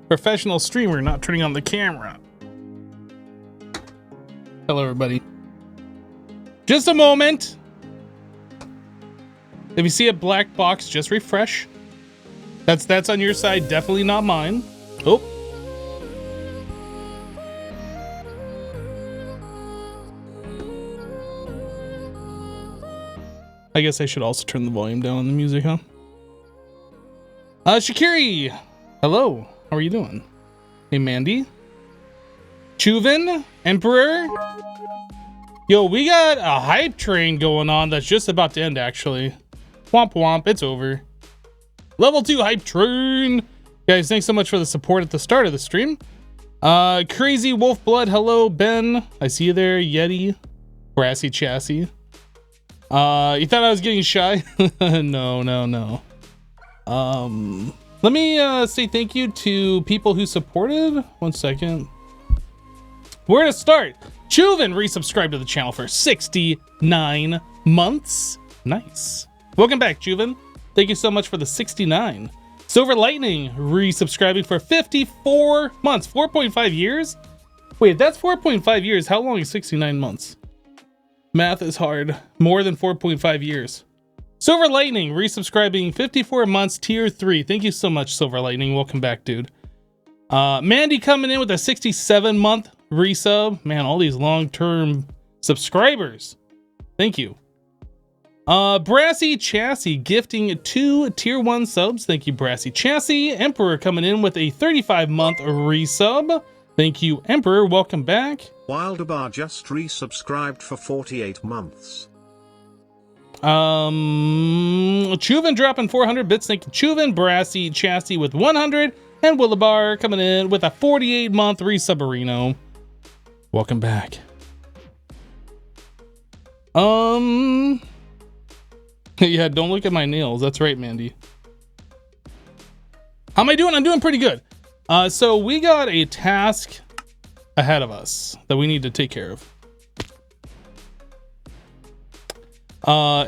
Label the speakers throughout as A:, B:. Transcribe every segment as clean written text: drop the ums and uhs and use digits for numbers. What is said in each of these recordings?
A: Professional streamer not turning on the camera. Hello, everybody. Just a moment. If you see a black box, just refresh. That's on your side, definitely not mine. Oh. I guess I should also turn the volume down on the music, huh? Shakiri! Hello, how are you doing? Hey, Mandy? Chuvin? Emperor? Yo, we got a hype train going on that's just about to end, actually. Womp womp, it's over. Level 2 hype train! Guys, thanks so much for the support at the start of the stream. Crazy Wolf Blood, hello, Ben. I see you there, Yeti. Brassy Chassis. You thought I was getting shy? No. Let me say thank you to people who supported. 1 second. Where to start? Chuvin resubscribed to the channel for 69 months. Nice. Welcome back, Chuvin. Thank you so much for the 69. Silver Lightning resubscribing for 54 months. 4.5 years? Wait, that's 4.5 years. How long is 69 months? Math is hard. More than 4.5 years. Silver Lightning resubscribing 54 months, tier 3. Thank you so much, Silver Lightning. Welcome back, dude. Mandy coming in with a 67-month resub. Man, all these long-term subscribers. Thank you. Brassy Chassis gifting 2 tier 1 subs. Thank you, Brassy Chassis. Emperor coming in with a 35-month resub. Thank you, Emperor. Welcome back.
B: Wildabar just resubscribed for 48 months.
A: Chuvin dropping 400 bits. Thank you, Chuvin. Brassy Chassis with 100. And Willabar coming in with a 48-month resubberino. Welcome back. Yeah, don't look at my nails. That's right, Mandy. How am I doing? I'm doing pretty good. So we got a task ahead of us that we need to take care of.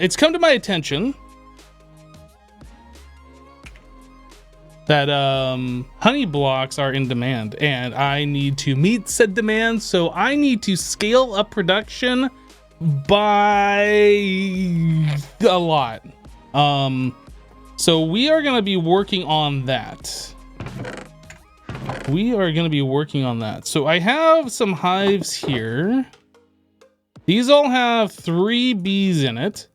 A: It's come to my attention that honey blocks are in demand, and I need to meet said demand, so I need to scale up production by a lot. So we are going to be working on that. So I have some hives here. These all have 3 bees in it.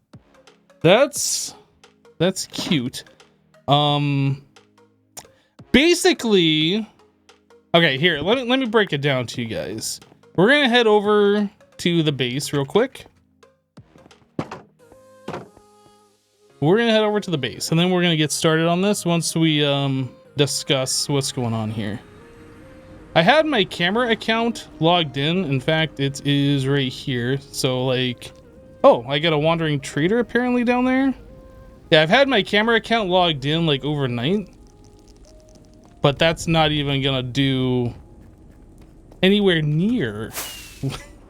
A: That's cute. Basically, okay, here, let me break it down to you guys. We're gonna head over to the base real quick. We're gonna head over to the base, and then we're gonna get started on this once we discuss what's going on here. I had my camera account logged in. In fact, it is right here. So like, oh, I got a wandering trader apparently down there. Yeah, I've had my camera account logged in like overnight, but that's not even gonna do anywhere near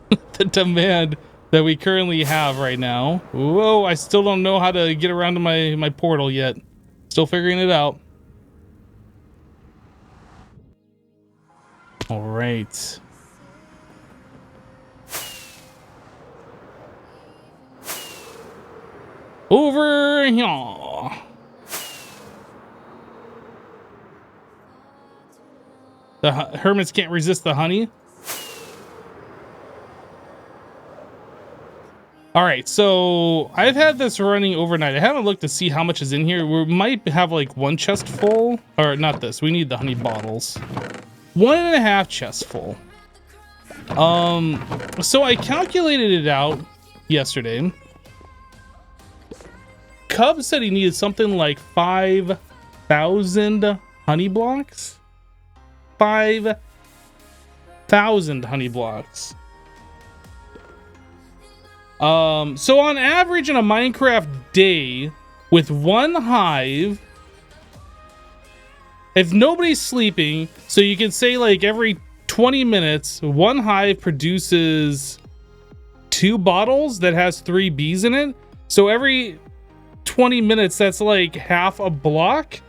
A: the demand that we currently have right now. Whoa, I still don't know how to get around to my portal yet. Still figuring it out. All right. Over here. The hermits can't resist the honey. All right, so I've had this running overnight. I haven't looked to see how much is in here. We might have like 1 chest full, or not this. We need the honey bottles. 1.5 chests full. So I calculated it out yesterday. Cub said he needed something like 5,000 honey blocks. 5,000 honey blocks. So on average in a Minecraft day with 1 hive, if nobody's sleeping, so you can say like every 20 minutes, 1 hive produces 2 bottles that has 3 bees in it. So every 20 minutes, that's like half a block.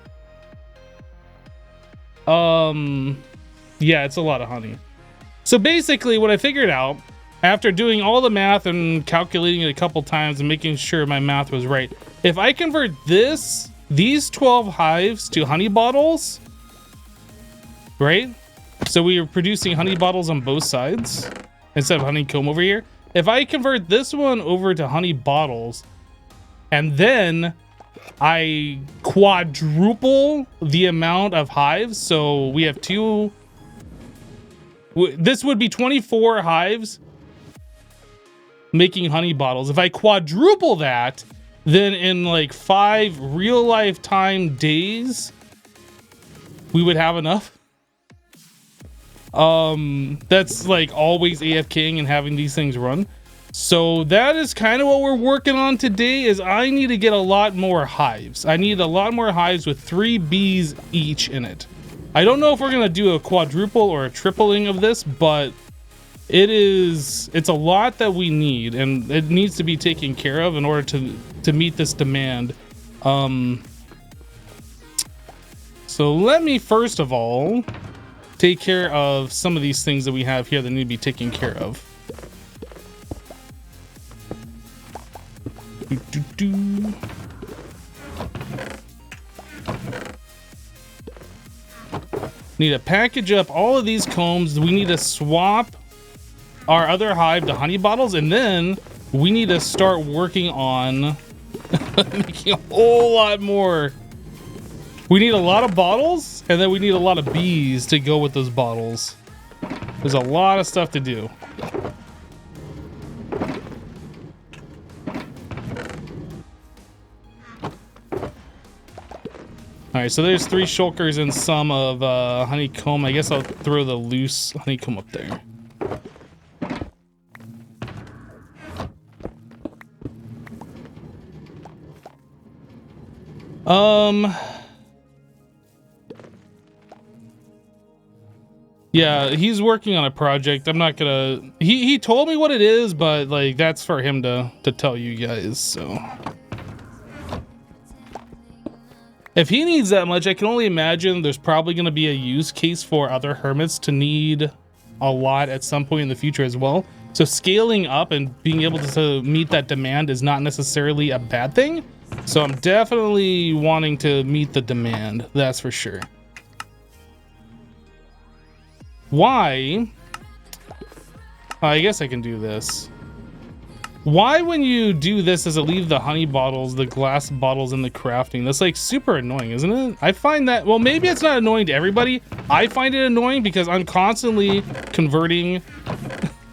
A: Yeah, it's a lot of honey. So basically what I figured out after doing all the math and calculating it a couple times and making sure my math was right, if I convert these 12 hives to honey bottles, right? So we are producing honey bottles on both sides instead of honeycomb over here. If I convert this one over to honey bottles and then I quadruple the amount of hives, so we have this would be 24 hives making honey bottles. If I quadruple that, then in like 5 real life time days, we would have enough. That's like always AFKing and having these things run. So that is kind of what we're working on today. Is I need to get a lot more hives. I need a lot more hives with 3 bees each in it. I don't know if we're gonna do a quadruple or a tripling of this, but it's a lot that we need, and it needs to be taken care of in order to meet this demand. So let me first of all take care of some of these things that we have here that need to be taken care of. Need to package up all of these combs. We need to swap our other hive to honey bottles, and then we need to start working on making a whole lot more. We need a lot of bottles, and then we need a lot of bees to go with those bottles. There's a lot of stuff to do. All right, so there's 3 shulkers and some of honeycomb. I guess I'll throw the loose honeycomb up there. Yeah, he's working on a project. I'm not gonna... He told me what it is, but like that's for him to tell you guys, so... If he needs that much, I can only imagine there's probably going to be a use case for other hermits to need a lot at some point in the future as well. So scaling up and being able to meet that demand is not necessarily a bad thing. So I'm definitely wanting to meet the demand, that's for sure. Why? I guess I can do this. Why, when you do this, does it leave the honey bottles, the glass bottles in the crafting? That's like super annoying, isn't it? I find that, well, maybe it's not annoying to everybody. I find it annoying because I'm constantly converting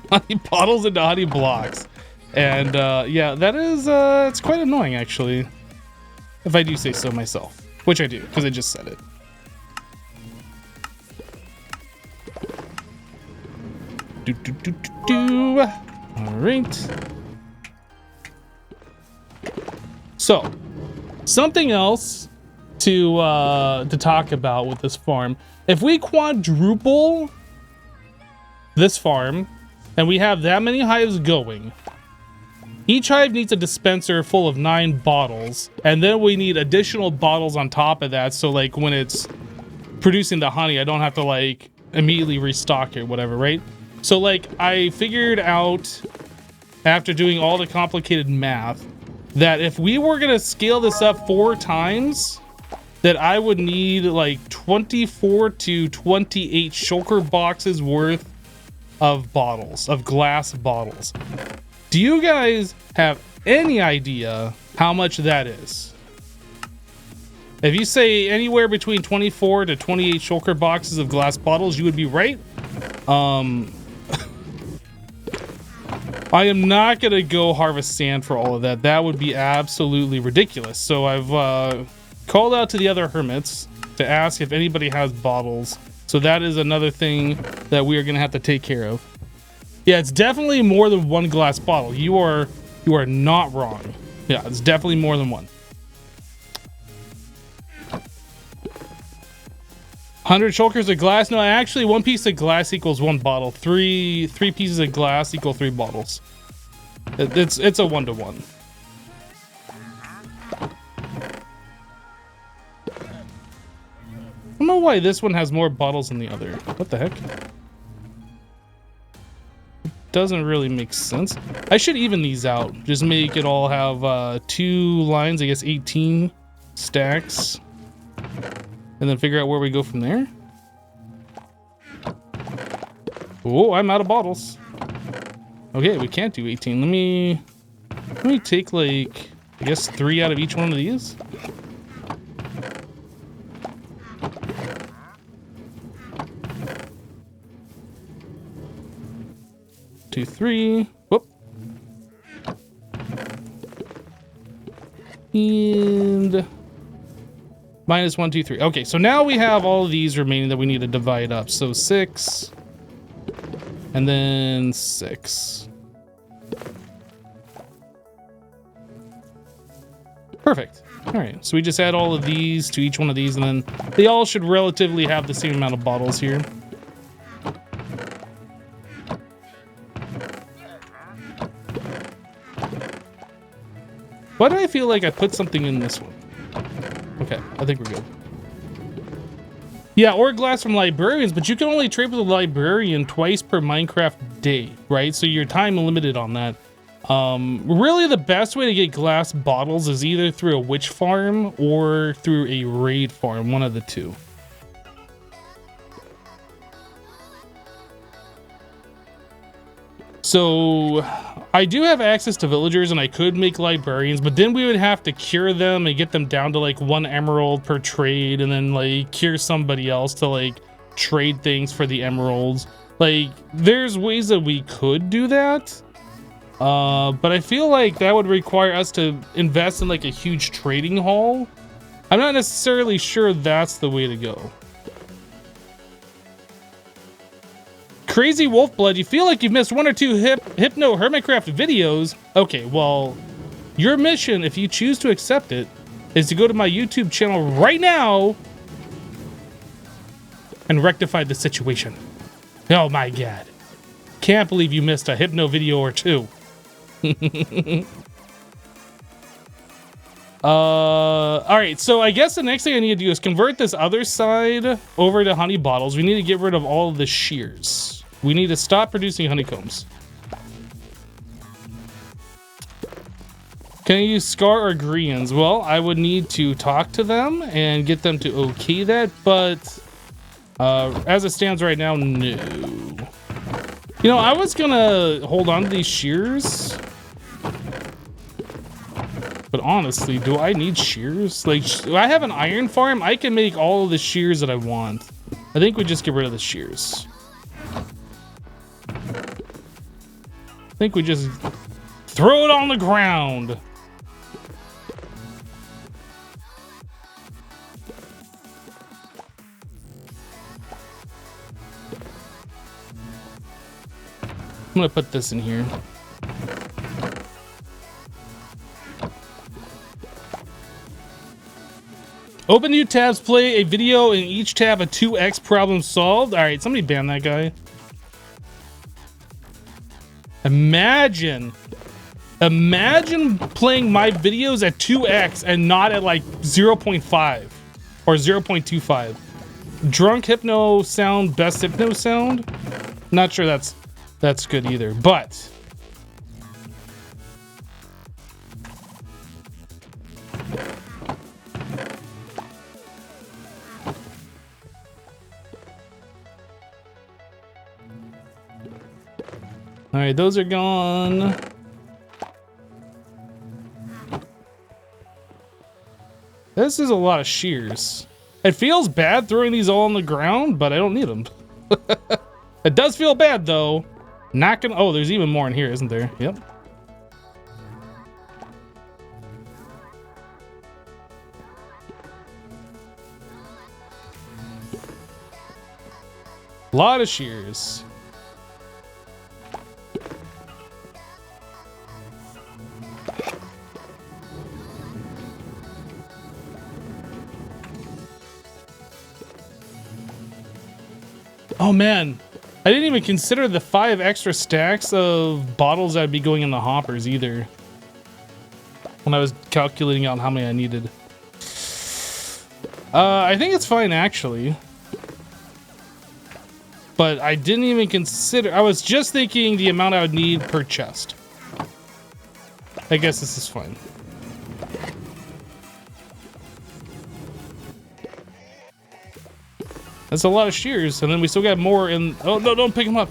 A: honey bottles into honey blocks. And yeah, that is, it's quite annoying actually. If I do say so myself, which I do, because I just said it. All right. So, something else to talk about with this farm. If we quadruple this farm and we have that many hives going, each hive needs a dispenser full of 9 bottles, and then we need additional bottles on top of that, so like when it's producing the honey, I don't have to like immediately restock it, whatever, right? So like I figured out after doing all the complicated math that if we were gonna scale this up 4 times, that I would need like 24 to 28 shulker boxes worth of bottles, of glass bottles. Do you guys have any idea how much that is? If you say anywhere between 24 to 28 shulker boxes of glass bottles, you would be right. I am not going to go harvest sand for all of that. That would be absolutely ridiculous. So I've called out to the other hermits to ask if anybody has bottles. So that is another thing that we are going to have to take care of. Yeah, it's definitely more than 1 glass bottle. You are not wrong. Yeah, it's definitely more than 1. 100 shulkers of glass? No, actually 1 piece of glass equals 1 bottle. 3 pieces of glass equal 3 bottles. It's a 1-to-1. I'm know why this one has more bottles than the other. What the heck? Doesn't really make sense. I should even these out. Just make it all have 2 lines, I guess 18 stacks. And then figure out where we go from there. Oh, I'm out of bottles. Okay, we can't do 18. Let me take like, I guess 3 out of each one of these. Two, 3. Whoop. And minus 1, 2, 3. Okay, so now we have all of these remaining that we need to divide up. So 6. And then 6. Perfect. All right, so we just add all of these to each one of these, and then they all should relatively have the same amount of bottles here. Why do I feel like I put something in this one? Okay, I think we're good. Yeah, or glass from librarians, but you can only trade with a librarian twice per Minecraft day, right? So you're time limited on that. Really the best way to get glass bottles is either through a witch farm or through a raid farm, one of the two. So I do have access to villagers and I could make librarians, but then we would have to cure them and get them down to like 1 emerald per trade, and then like cure somebody else to like trade things for the emeralds. Like there's ways that we could do that. But I feel like that would require us to invest in like a huge trading hall. I'm not necessarily sure that's the way to go. Crazy Wolfblood, you feel like you've missed 1 or 2 Hypno HermitCraft videos. Okay, well, your mission, if you choose to accept it, is to go to my YouTube channel right now and rectify the situation. Oh my god. Can't believe you missed a Hypno video or 2. Alright, so I guess the next thing I need to do is convert this other side over to honey bottles. We need to get rid of all of the shears. We need to stop producing honeycombs. Can I use Scar or Greens? Well, I would need to talk to them and get them to okay that, but as it stands right now, no. You know, I was gonna hold on to these shears, but honestly, do I need shears? Like, I have an iron farm. I can make all of the shears that I want. I think we just get rid of the shears. I think we just throw it on the ground. I'm gonna put this in here. Open new tabs, play a video in each tab, a 2x problem solved. All right, somebody ban that guy. Imagine playing my videos at 2x and not at like 0.5 or 0.25. Drunk hypno sound, best hypno sound. Not sure that's good either, but all right, those are gone. This is a lot of shears. It feels bad throwing these all on the ground, but I don't need them. It does feel bad though. Not gonna. Oh, there's even more in here, isn't there? Yep. A lot of shears. Oh man, I didn't even consider the 5 extra stacks of bottles that'd be going in the hoppers either when I was calculating out how many I needed. I think it's fine actually. But I didn't even consider, I was just thinking the amount I would need per chest. I guess this is fine. That's a lot of shears, and then we still got more in. Oh no, don't pick them up.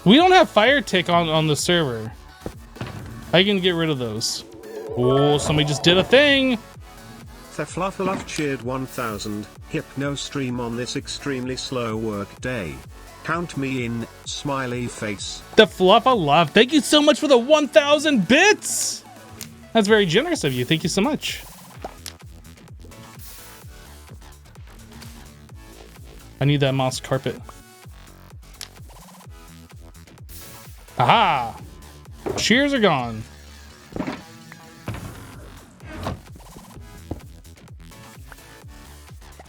A: We don't have fire tick on the server. I can get rid of those. Oh, somebody just did a thing.
B: Thefluffaluf cheered 1000, hypno stream on this extremely slow work day. Count me in, smiley face.
A: Thefluffaluf, thank you so much for the 1000 bits. That's very generous of you. Thank you so much. I need that moss carpet. Aha! Shears are gone.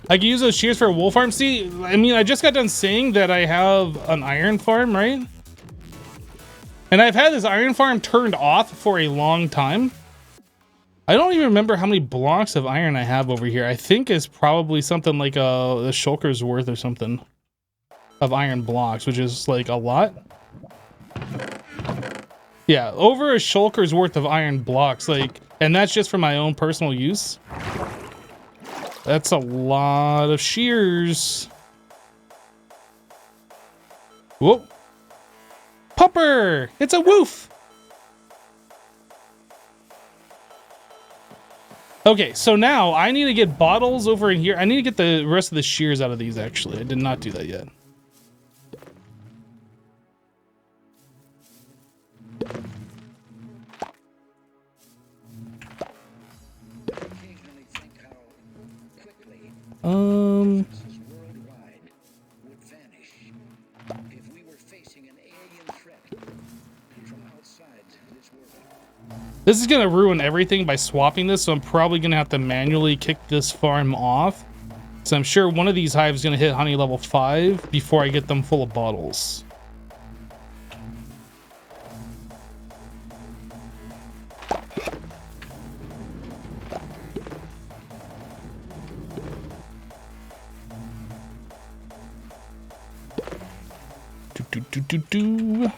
A: I can use those shears for a wool farm. See, I mean, I just got done saying that I have an iron farm, right? And I've had this iron farm turned off for a long time. I don't even remember how many blocks of iron I have over here. I think it's probably something like a shulker's worth or something of iron blocks, which is like a lot. Yeah, over a shulker's worth of iron blocks, like, and that's just for my own personal use. That's a lot of shears. Whoa. Pupper! It's a woof! Okay, so now I need to get bottles over in here. I need to get the rest of the shears out of these, actually. I did not do that yet. This is gonna ruin everything by swapping this, so I'm probably gonna have to manually kick this farm off. So I'm sure one of these hives is gonna hit honey level 5 before I get them full of bottles. Do.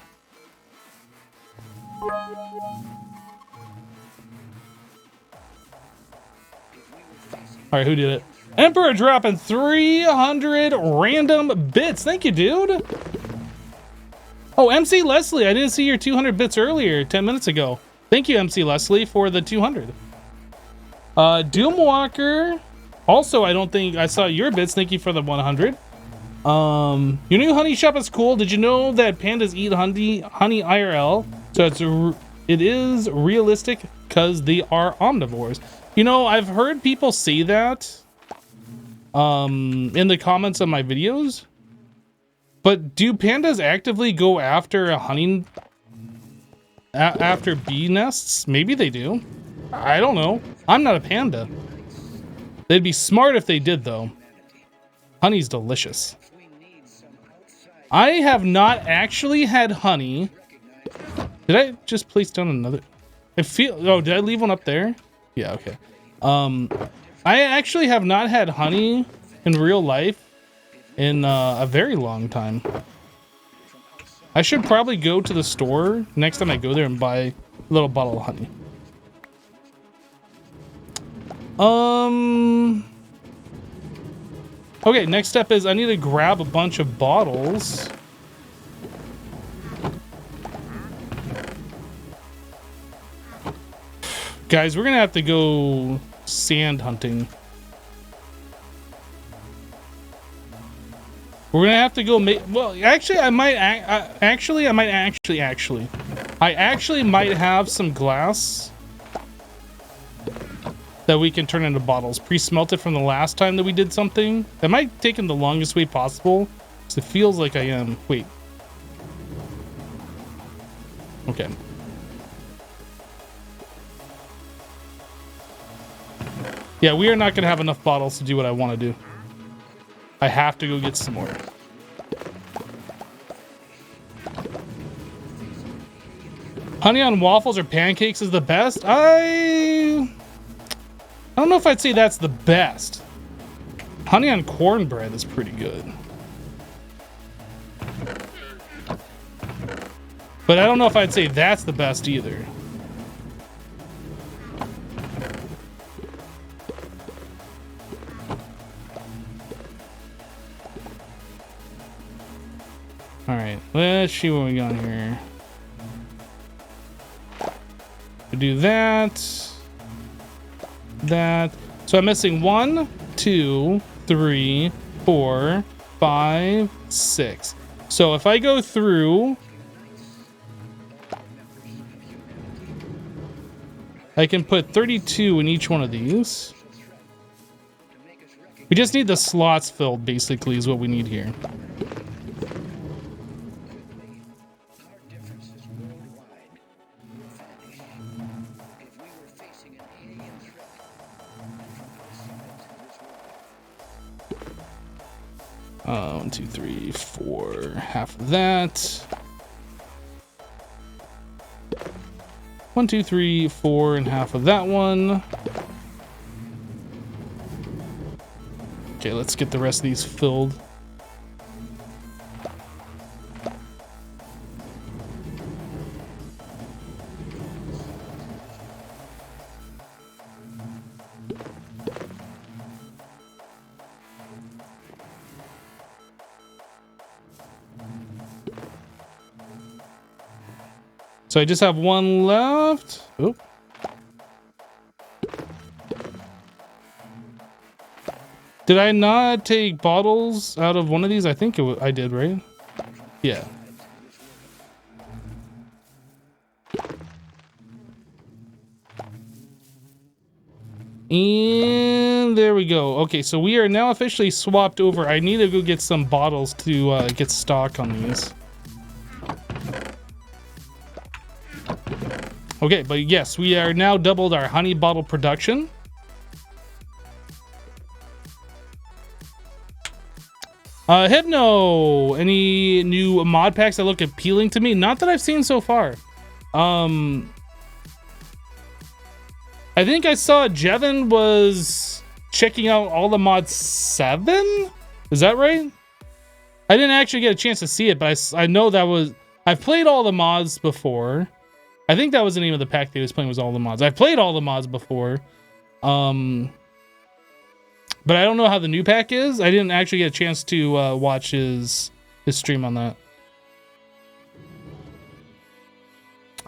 A: All right, who did it? Emperor dropping 300 random bits. Thank you, dude. Oh, MC Leslie, I didn't see your 200 bits earlier, 10 minutes ago. Thank you, MC Leslie, for the 200. Doomwalker. Also, I don't think I saw your bits. Thank you for the 100. Your new honey shop is cool. Did you know that pandas eat honey IRL? So it is realistic because they are omnivores. You know, I've heard people say that in the comments on my videos. But do pandas actively go after after bee nests? Maybe they do. I don't know. I'm not a panda. They'd be smart if they did, though. Honey's delicious. I have not actually had honey. Did I just place down another? Oh, did I leave one up there? Yeah, okay. I actually have not had honey in real life in a very long time. I should probably go to the store next time I go there and buy a little bottle of honey. Okay, next step is I need to grab a bunch of bottles. Guys, we're gonna have to go sand hunting. We're gonna have to go make. Well, actually, I might have some glass that we can turn into bottles, pre-smelted from the last time that we did something. That might take in the longest way possible, because it feels like I am. Wait. Okay. Yeah, we are not going to have enough bottles to do what I want to do. I have to go get some more. Honey on waffles or pancakes is the best? I don't know if I'd say that's the best. Honey on cornbread is pretty good. But I don't know if I'd say that's the best either. Alright, let's see what we got here. We do that. That. So I'm missing 1, 2, 3, 4, 5, 6. So if I go through, I can put 32 in each one of these. We just need the slots filled, basically, is what we need here. One, two, three, four, half of that. 1, 2, 3, 4, and half of that one. Okay, let's get the rest of these filled. So I just have one left. Oop. Did I not take bottles out of one of these? I think I did, right? Yeah. And there we go. Okay, so we are now officially swapped over. I need to go get some bottles to get stock on these. Okay, but yes, we are now doubled our honey bottle production. Hypno, any new mod packs that look appealing to me? Not that I've seen so far. I think I saw Jevin was checking out all the mods 7. Is that right? I didn't actually get a chance to see it, but I know that was... I've played all the mods before. I think that was the name of the pack that he was playing, was all the mods. I've played all the mods before. But I don't know how the new pack is. I didn't actually get a chance to watch his stream on that.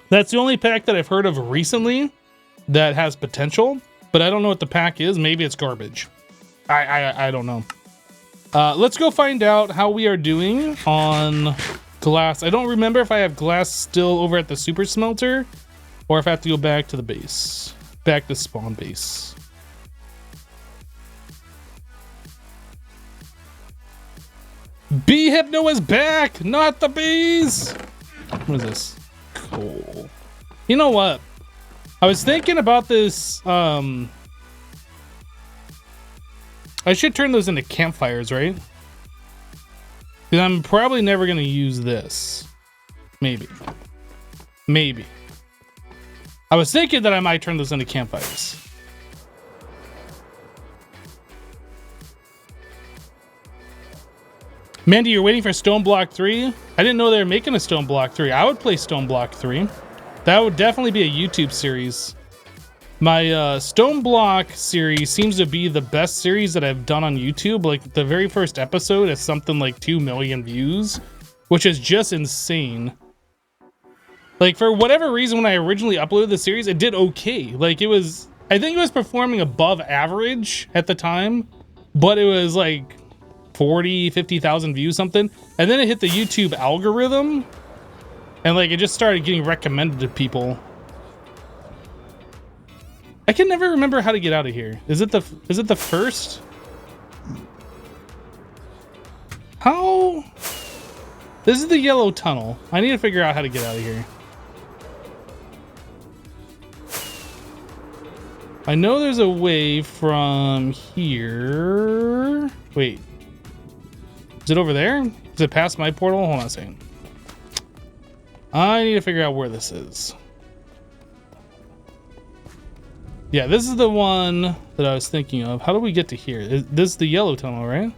A: That's the only pack that I've heard of recently that has potential, but I don't know what the pack is. Maybe it's garbage. I don't know. Let's go find out how we are doing on glass. I don't remember if I have glass still over at the super smelter or if I have to go back to the base, back to spawn base. Bee Hypno is back, not the bees. What is this? Cool. You know what? I was thinking about this. I should turn those into campfires, right? Because I'm probably never going to use this. Maybe. Maybe. I was thinking that I might turn those into campfires. Mandy, you're waiting for Stone Block 3? I didn't know they were making a Stone Block 3. I would play Stone Block 3. That would definitely be a YouTube series. My Stone Block series seems to be the best series that I've done on YouTube. Like, the very first episode has something like 2 million views, which is just insane. Like, for whatever reason, when I originally uploaded the series, it did okay. Like, it was... I think it was performing above average at the time, but it was like 40, 50,000 views, something. And then it hit the YouTube algorithm, and like, it just started getting recommended to people. I can never remember how to get out of here. Is it the first? How? This is the yellow tunnel. I need to figure out how to get out of here. I know there's a way from here. Wait. Is it over there? Is it past my portal? Hold on a second. I need to figure out where this is. Yeah, this is the one that I was thinking of. How do we get to here? This is the yellow tunnel, right?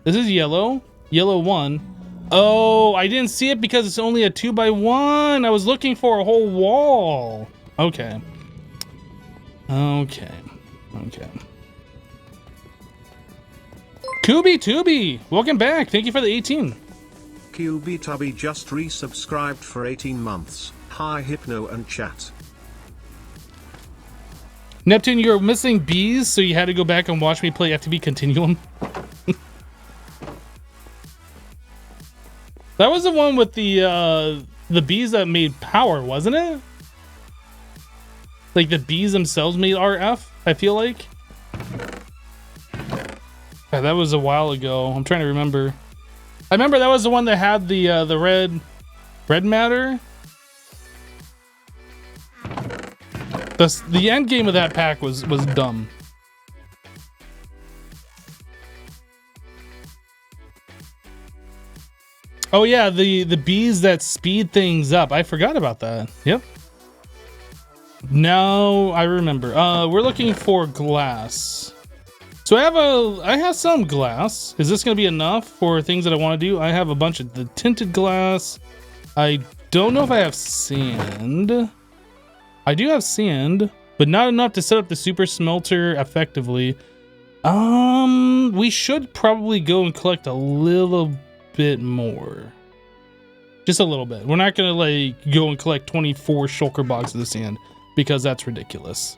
A: This is yellow. Yellow 1. Oh, I didn't see it because it's only a 2x1. I was looking for a whole wall. Okay. Okay. Kubi Tubi, welcome back. Thank you for the 18.
B: QB Tubby just resubscribed for 18 months. Hi Hypno and chat.
A: Neptune, you're missing bees, so you had to go back and watch me play FTB Continuum. That was the one with the bees that made power, wasn't it? Like the bees themselves made RF, I feel like. Yeah, that was a while ago. I'm trying to remember. I remember that was the one that had the red matter. The end game of that pack was dumb. Oh yeah, the bees that speed things up. I forgot about that. Yep. Now I remember. We're looking for glass. So I have some glass. Is this gonna be enough for things that I want to do? I have a bunch of the tinted glass. I don't know if I have sand. I do have sand, but not enough to set up the super smelter effectively. We should probably go and collect a little bit more. Just a little bit. We're not gonna like go and collect 24 shulker boxes of sand because that's ridiculous.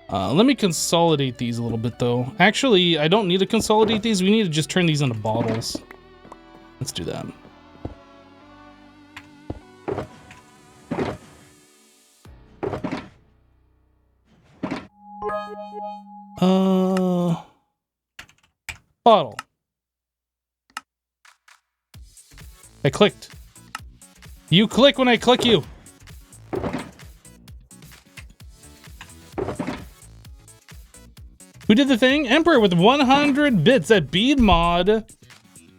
A: Let me consolidate these a little bit though. Actually, I don't need to consolidate these. We need to just turn these into bottles. Let's do that. Bottle. I clicked. You click when I click you. Who did the thing? Emperor with 100 bits. That bead mod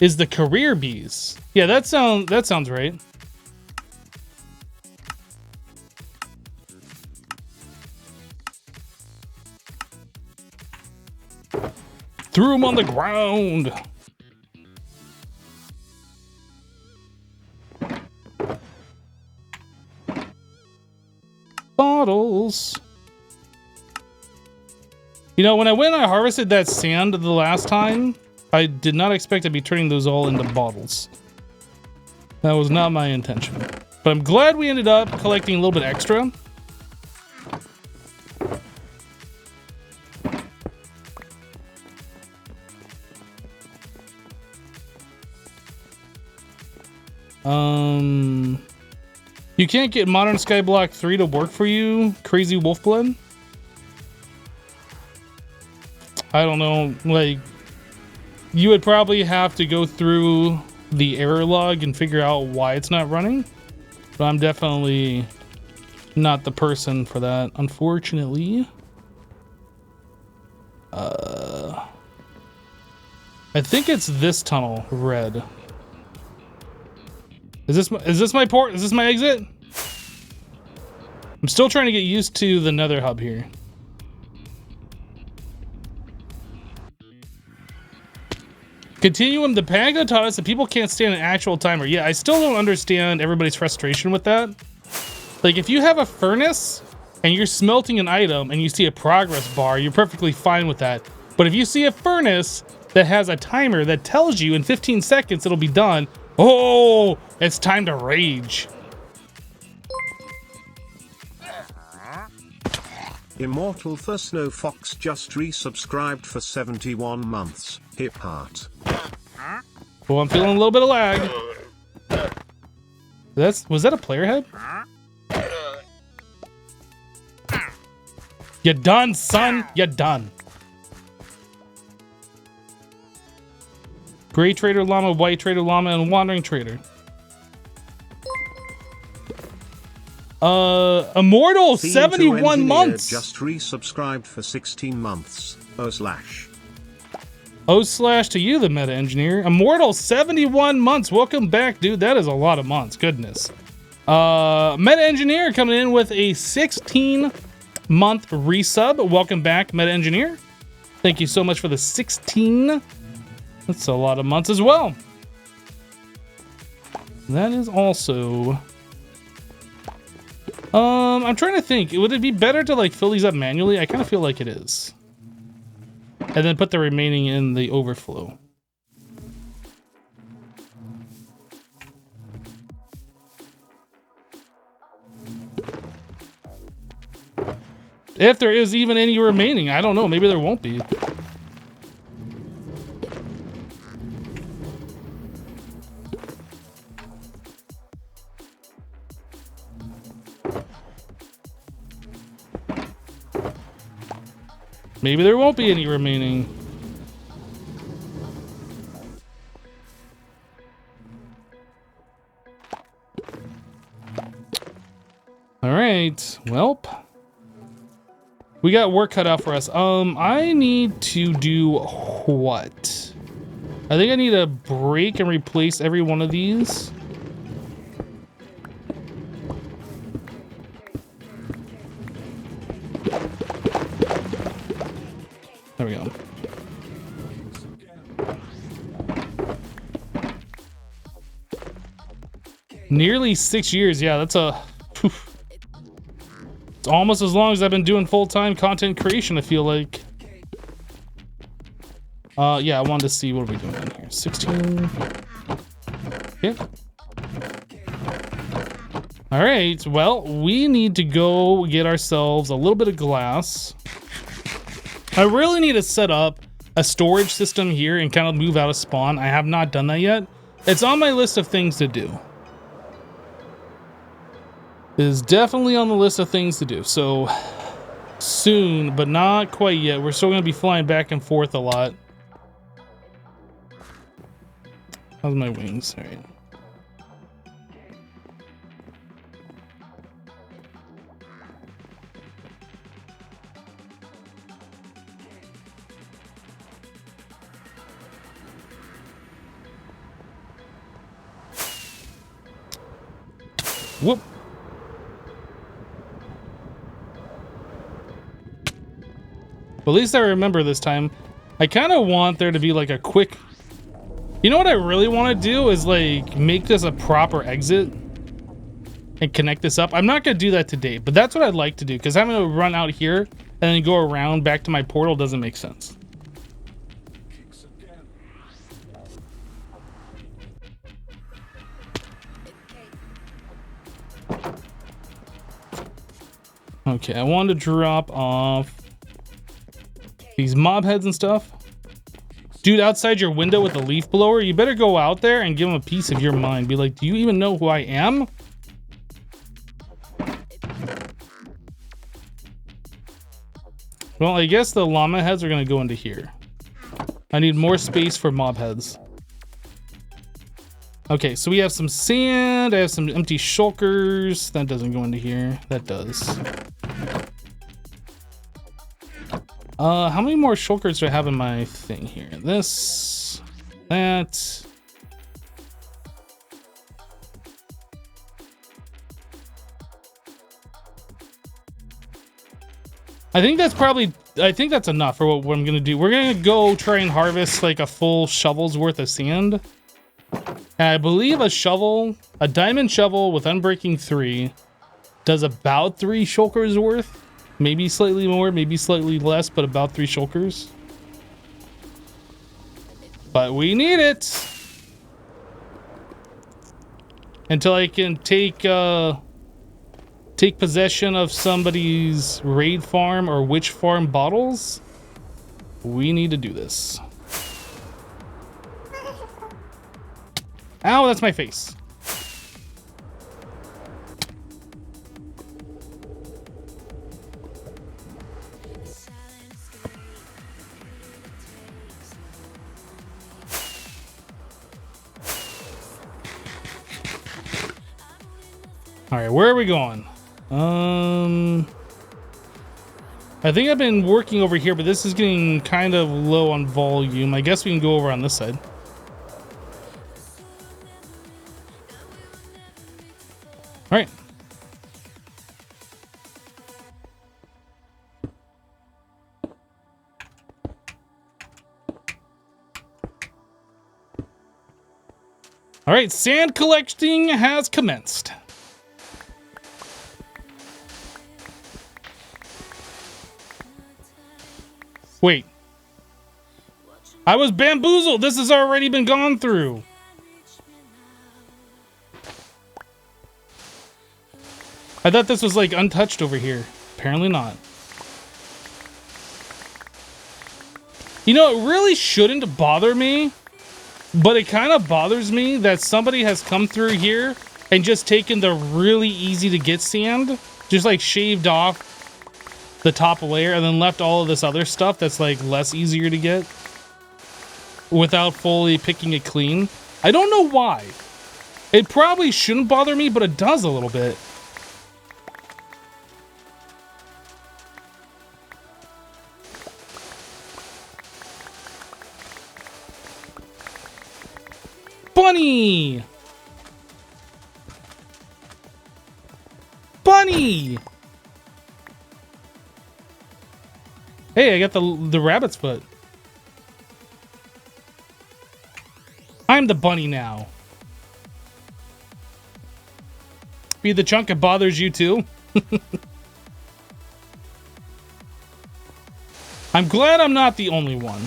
A: is the career bees. Yeah, that sounds right. Threw him on the ground. Bottles. You know, when I went and I harvested that sand the last time, I did not expect to be turning those all into bottles. That was not my intention. But I'm glad we ended up collecting a little bit extra. You can't get Modern Skyblock 3 to work for you, Crazy Wolfblood? I don't know, like, you would probably have to go through the error log and figure out why it's not running. But I'm definitely not the person for that, unfortunately. I think it's this tunnel, red. Is this my port? Is this my exit? I'm still trying to get used to the nether hub here. Continuum, the Panga taught us that people can't stand an actual timer. Yeah, I still don't understand everybody's frustration with that. Like, if you have a furnace and you're smelting an item and you see a progress bar, you're perfectly fine with that. But if you see a furnace that has a timer that tells you in 15 seconds it'll be done, oh, it's time to rage.
B: Immortal Thursnow Fox just resubscribed for 71 months. Hip heart.
A: Well, I'm feeling a little bit of lag. Was that a player head? You done, son? You done. Gray Trader Llama, White Trader Llama, and Wandering Trader. Immortal, 71 months.
B: Just resubscribed for 16 months.
A: O/ to you, the meta engineer. Immortal, 71 months. Welcome back, dude. That is a lot of months. Goodness. Meta engineer coming in with a 16 month resub. Welcome back, Meta Engineer. Thank you so much for the 16. That's a lot of months as well. That is also... I'm trying to think. Would it be better to like fill these up manually? I kind of feel like it is. And then put the remaining in the overflow. If there is even any remaining, I don't know. Maybe there won't be. Maybe there won't be any remaining. All right, welp. We got work cut out for us. I need to do what? I think I need to break and replace every one of these. There we go. Nearly 6 years. Yeah, that's a... Whew. It's almost as long as I've been doing full-time content creation, I feel like. Yeah, I wanted to see what are we doing in here. 16. Okay. All right, well, we need to go get ourselves a little bit of glass. I really need to set up a storage system here and kind of move out of spawn. I have not done that yet. It's on my list of things to do. It is definitely on the list of things to do. So soon, but not quite yet. We're still going to be flying back and forth a lot. How's my wings? All right. Whoop. But at least I remember this time. I kind of want there to be like a quick... You know what I really want to do is like make this a proper exit and connect this up. I'm not going to do that today, but that's what I'd like to do because having to run out here and then go around back to my portal doesn't make sense. Okay, I wanted to drop off these mob heads and stuff. Dude, outside your window with a leaf blower, you better go out there and give him a piece of your mind. Be like, do you even know who I am? Well, I guess the llama heads are gonna go into here. I need more space for mob heads. Okay, so we have some sand. I have some empty shulkers. That doesn't go into here. That does. How many more shulkers do I have in my thing here? This, that. I think that's probably, I think that's enough for what I'm gonna do. We're gonna go try and harvest like a full shovel's worth of sand. And I believe a shovel, a diamond shovel with Unbreaking 3 does about 3 shulkers worth. Maybe slightly more, maybe slightly less, but about 3 shulkers. But we need it until I can take possession of somebody's raid farm or witch farm bottles. We need to do this. Ow, that's my face. All right, where are we going? I think I've been working over here, but this is getting kind of low on volume. I guess we can go over on this side. All right. All right, sand collecting has commenced. Wait. I was bamboozled. This has already been gone through. I thought this was like untouched over here. Apparently not. You know, it really shouldn't bother me, but it kind of bothers me that somebody has come through here and just taken the really easy to get sand, just like shaved off the top layer and then left all of this other stuff that's like less easier to get without fully picking it clean. I don't know why. It probably shouldn't bother me, but it does a little bit. Bunny! Bunny! Hey, I got the rabbit's foot. I'm the bunny now. Be the chunk, it bothers you too? I'm glad I'm not the only one.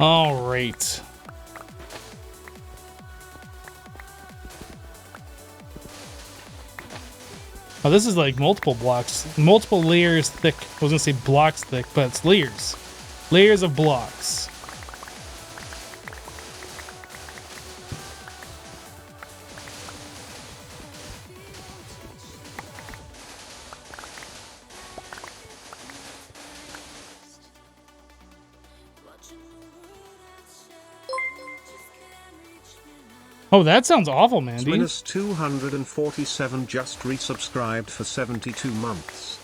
A: All right. Oh, this is like multiple blocks, multiple layers thick. I was gonna say blocks thick, but it's layers. Layers of blocks. Oh, that sounds awful, Mandy.
B: Minus 247 just resubscribed for 72 months.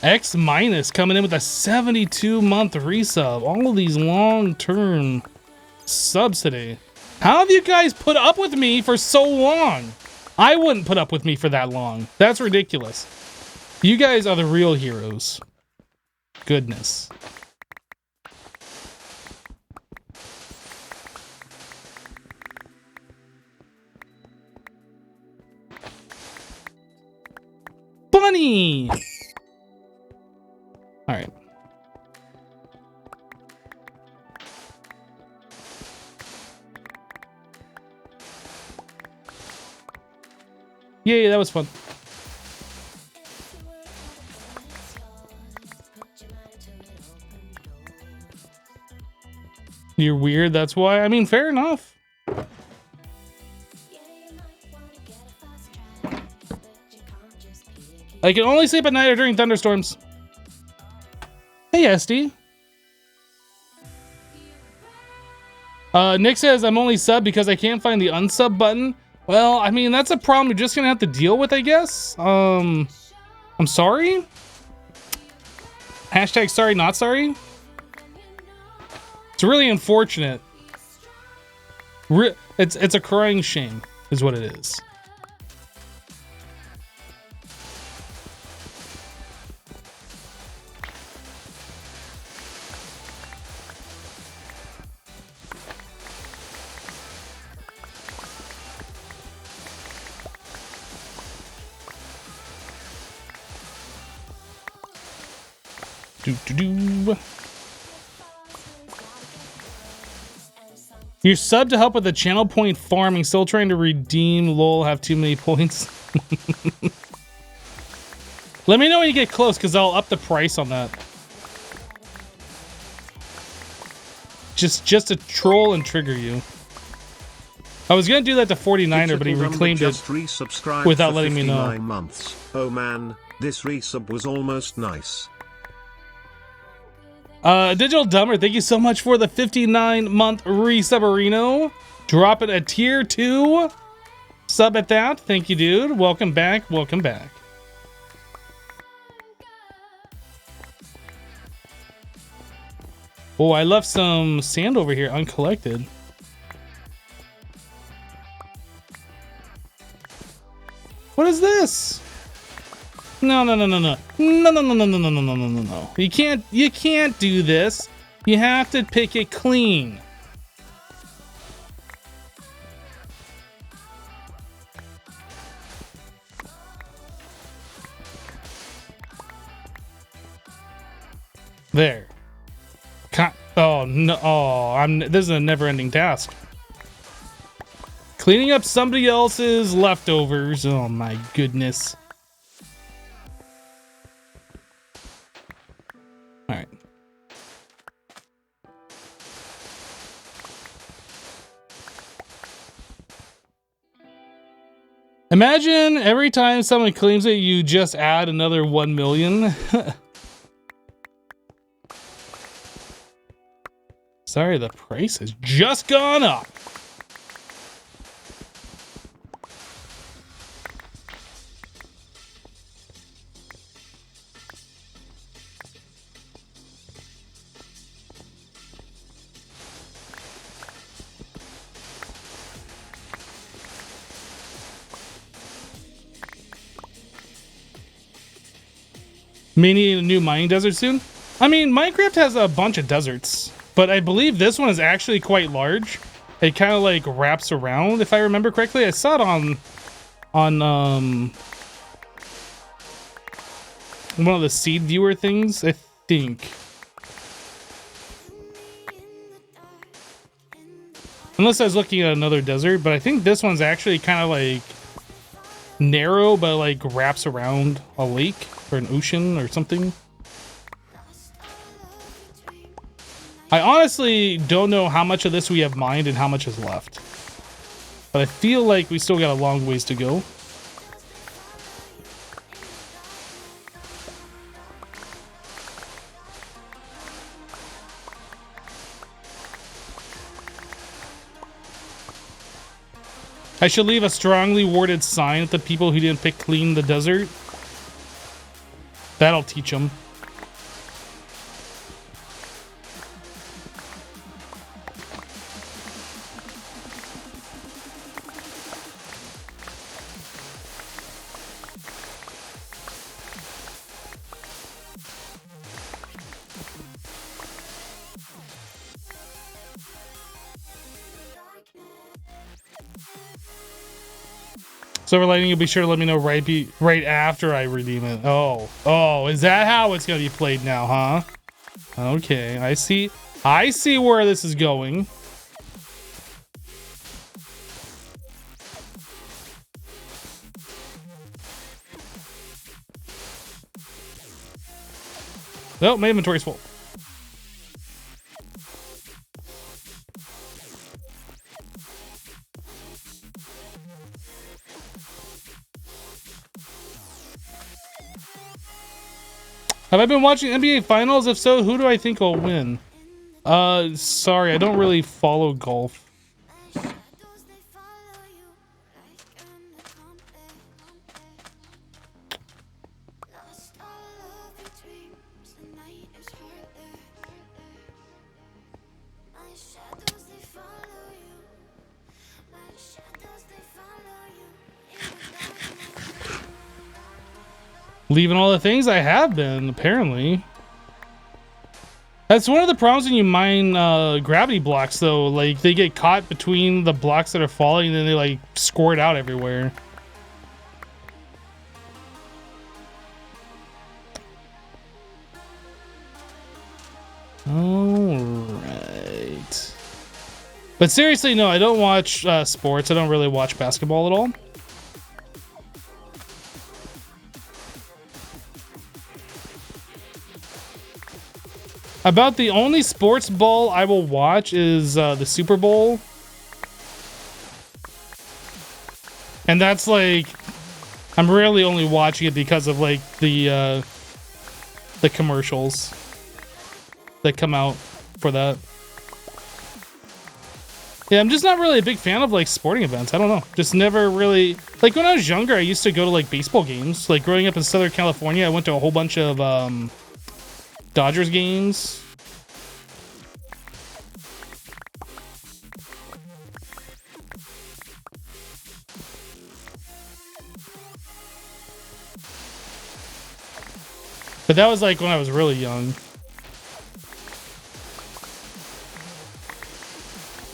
A: X minus coming in with a 72-month resub. All of these long-term subs today. How have you guys put up with me for so long? I wouldn't put up with me for that long. That's ridiculous. You guys are the real heroes. Goodness. Bunny! All right. Yay, that was fun. You're weird, that's why? I mean, fair enough. I can only sleep at night or during thunderstorms. Hey, SD. Nick says, I'm only sub because I can't find the unsub button. Well, I mean, that's a problem you're just gonna have to deal with, I guess. I'm sorry. Hashtag sorry, not sorry. It's really unfortunate. It's a crying shame, is what it is. You're sub to help with the channel point farming. Still trying to redeem. Lol, have too many points. Let me know when you get close, because I'll up the price on that. Just to troll and trigger you. I was gonna do that to 49er, but he reclaimed it without letting me know.
B: Months. Oh man, this resub was almost nice.
A: Digital Dumber, thank you so much for the 59-month resubberino. Drop it a tier 2 sub at that. Thank you, dude. Welcome back. Welcome back. Oh, I left some sand over here uncollected. What is this? No. No. You can't do this. You have to pick it clean. There. Oh no! Oh, this is a never-ending task. Cleaning up somebody else's leftovers. Oh my goodness! All right. Imagine every time someone cleans it, you just add another 1 million. Sorry, the price has just gone up. May need a new mining desert soon. I mean, Minecraft has a bunch of deserts, but I believe this one is actually quite large. It kind of like wraps around, if I remember correctly. I saw it on one of the seed viewer things, I think. Unless I was looking at another desert, but I think this one's actually kind of like narrow, but like wraps around a lake or an ocean or something. I honestly don't know how much of this we have mined and how much is left, but I feel like we still got a long ways to go. I should leave a strongly worded sign at the people who didn't pick clean the desert. That'll teach them. Silver Lightning, you'll be sure to let me know right after I redeem it. Oh, is that how it's gonna be played now, huh? Okay, I see where this is going. Oh, my inventory's full. Have I been watching NBA Finals? If so, who do I think will win? Sorry, I don't really follow golf. Leaving all the things I have been, apparently. That's one of the problems when you mine gravity blocks, though. Like, they get caught between the blocks that are falling and then they, like, squirt out everywhere. Alright. But seriously, no, I don't watch sports. I don't really watch basketball at all. About the only sports ball I will watch is the Super Bowl. And that's like, I'm really only watching it because of like the commercials that come out for that. Yeah, I'm just not really a big fan of like sporting events. I don't know. Just never really, like when I was younger, I used to go to like baseball games. Like growing up in Southern California, I went to a whole bunch of Dodgers games. But that was like when I was really young.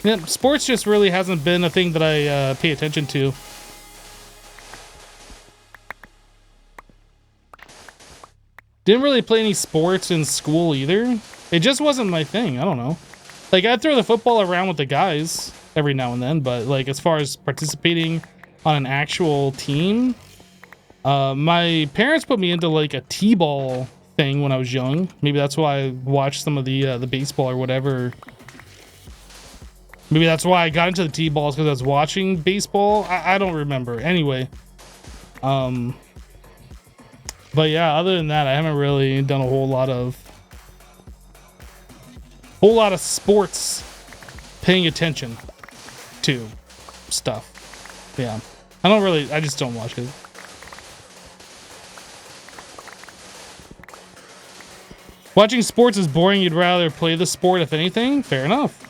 A: Yeah, sports just really hasn't been a thing that I pay attention to. Didn't really play any sports in school either. It just wasn't my thing. I don't know. Like, I'd throw the football around with the guys every now and then, but like as far as participating on an actual team, my parents put me into like a t-ball thing when I was young. Maybe that's why I watched some of the baseball or whatever. Maybe that's why I got into the t-balls, because I was watching baseball. I don't remember. Anyway, but yeah, other than that, I haven't really done a whole lot of sports paying attention to stuff. Yeah, I just don't watch it. Watching sports is boring. You'd rather play the sport, if anything. Fair enough.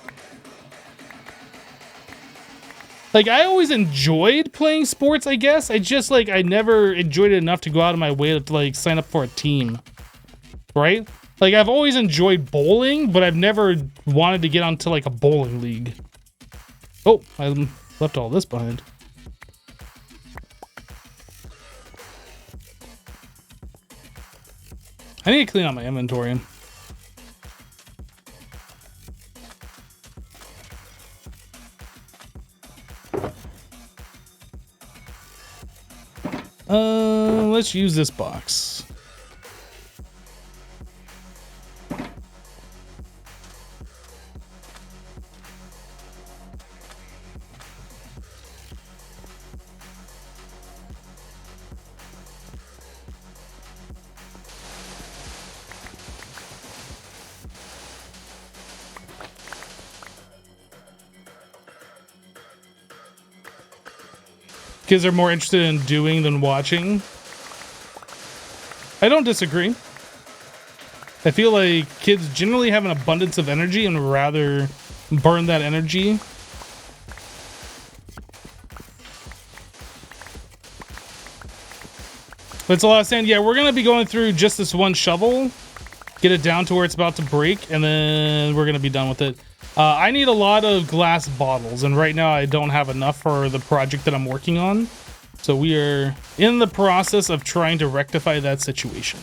A: Like, I always enjoyed playing sports, I guess. I just, like, I never enjoyed it enough to go out of my way to, like, sign up for a team. Right? Like, I've always enjoyed bowling, but I've never wanted to get onto, like, a bowling league. Oh, I left all this behind. I need to clean out my inventory. Let's use this box. Kids are more interested in doing than watching. I don't disagree. I feel like kids generally have an abundance of energy and rather burn that energy. It's a lot of sand. Yeah, we're gonna be going through just this one shovel, get it down to where it's about to break, and then we're gonna be done with it. I need a lot of glass bottles, and right now I don't have enough for the project that I'm working on. So we are in the process of trying to rectify that situation.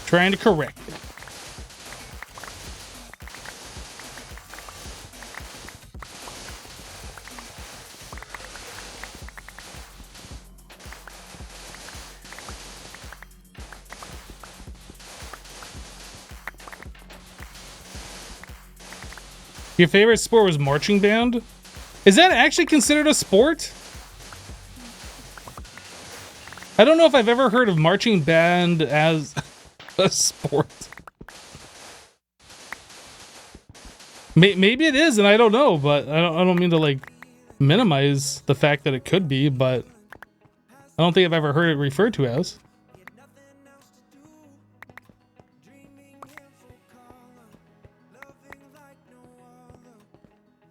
A: Trying to correct it. Your favorite sport was marching band? Is that actually considered a sport? I don't know if I've ever heard of marching band as a sport. Maybe it is, and I don't know, but I don't mean to like minimize the fact that it could be, but I don't think I've ever heard it referred to as.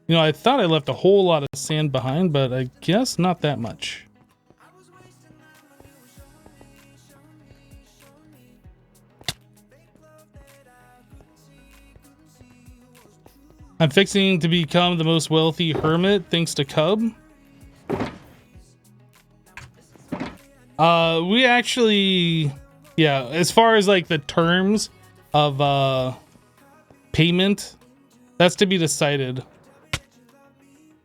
A: You know, I thought I left a whole lot of sand behind, but I guess not that much. I'm fixing to become the most wealthy hermit thanks to Cub. We actually, yeah, as far as like the terms of payment, that's to be decided.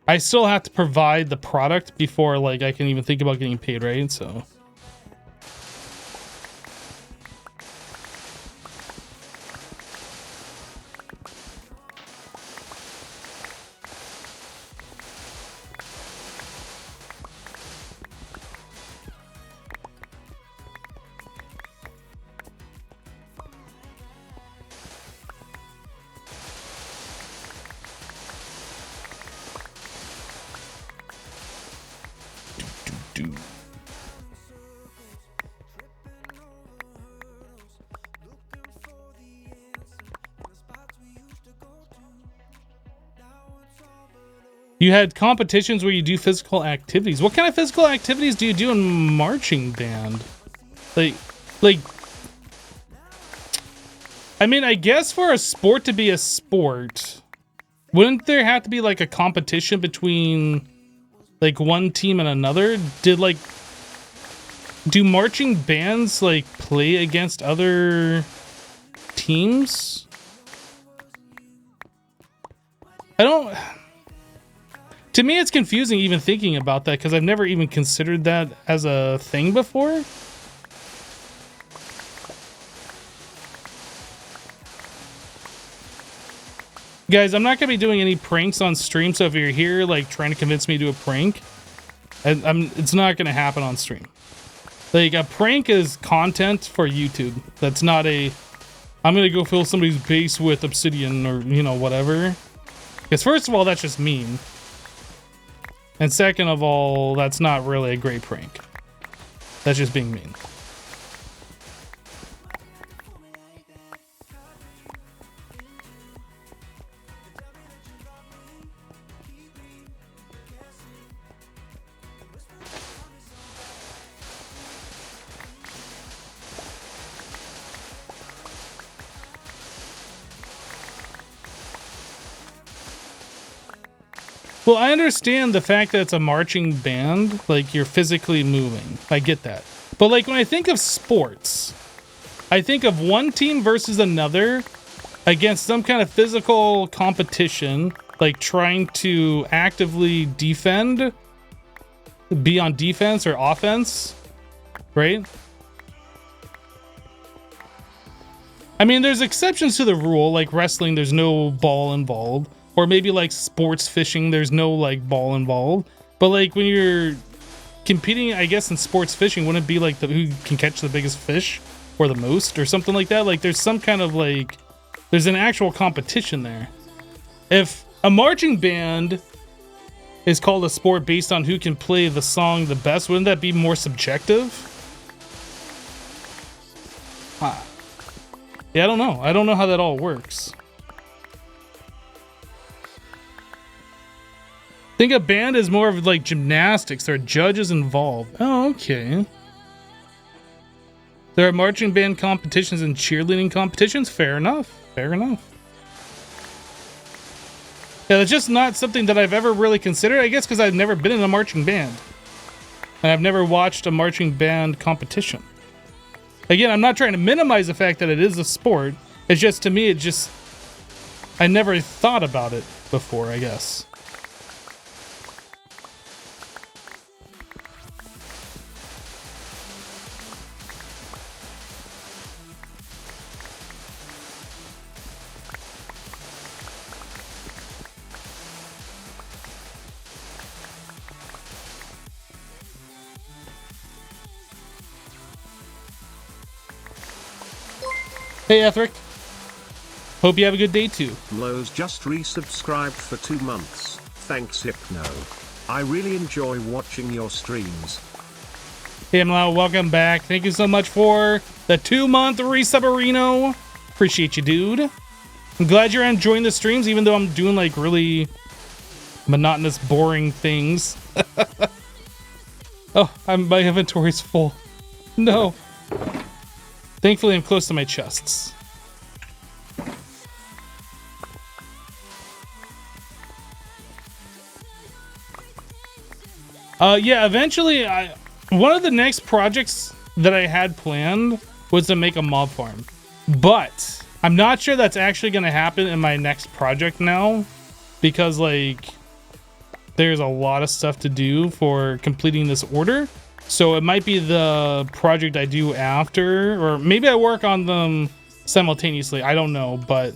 A: I still have to provide the product before like I can even think about getting paid, right? So you had competitions where you do physical activities. What kind of physical activities do you do in marching band? Like I mean, I guess for a sport to be a sport, wouldn't there have to be like a competition between like one team and another? Do marching bands like play against other teams? To me, it's confusing even thinking about that because I've never even considered that as a thing before. Guys, I'm not going to be doing any pranks on stream, so if you're here like trying to convince me to do a prank, it's not going to happen on stream. Like, a prank is content for YouTube. That's not a, I'm going to go fill somebody's base with obsidian or, you know, whatever. Because first of all, that's just mean. And second of all, that's not really a great prank. That's just being mean. Well, I understand the fact that it's a marching band, like you're physically moving. I get that. But like when I think of sports, I think of one team versus another against some kind of physical competition, like trying to actively defend, be on defense or offense, right? I mean, there's exceptions to the rule, like wrestling, there's no ball involved. Or maybe like sports fishing, there's no like ball involved. But like when you're competing, I guess in sports fishing, wouldn't it be like who can catch the biggest fish or the most or something like that? Like there's some kind of like, there's an actual competition there. If a marching band is called a sport based on who can play the song the best, wouldn't that be more subjective? Yeah, I don't know. I don't know how that all works. I think a band is more of like gymnastics. There are judges involved. Oh, okay. There are marching band competitions and cheerleading competitions. Fair enough. Fair enough. Yeah, that's just not something that I've ever really considered. I guess because I've never been in a marching band. And I've never watched a marching band competition. Again, I'm not trying to minimize the fact that it is a sport. It's just, to me, I never thought about it before, I guess. Hey, Ethric. Hope you have a good day, too.
B: Lowe's just resubscribed for 2 months. Thanks, Hypno. I really enjoy watching your streams.
A: Hey, Mlau, welcome back. Thank you so much for the 2-month resubberino. Appreciate you, dude. I'm glad you're enjoying the streams, even though I'm doing, like, really monotonous, boring things. Oh, my inventory's full. No. Thankfully, I'm close to my chests. Yeah, eventually, one of the next projects that I had planned was to make a mob farm. But I'm not sure that's actually going to happen in my next project now. Because, like, there's a lot of stuff to do for completing this order. So it might be the project I do after, or maybe I work on them simultaneously. I don't know, but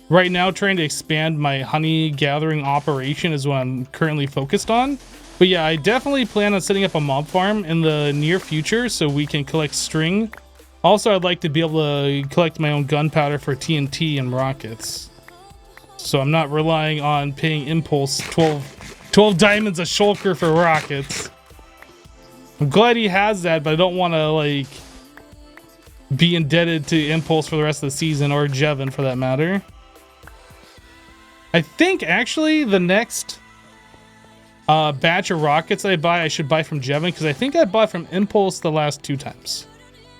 A: right now trying to expand my honey gathering operation is what I'm currently focused on. But yeah, I definitely plan on setting up a mob farm in the near future so we can collect string. Also, I'd like to be able to collect my own gunpowder for TNT and rockets. So I'm not relying on paying Impulse 12 diamonds a shulker for rockets. I'm glad he has that, but I don't want to, like, be indebted to Impulse for the rest of the season, or Jevin for that matter. I think, actually, the next batch of rockets I should buy from Jevin, because I think I bought from Impulse the last 2 times.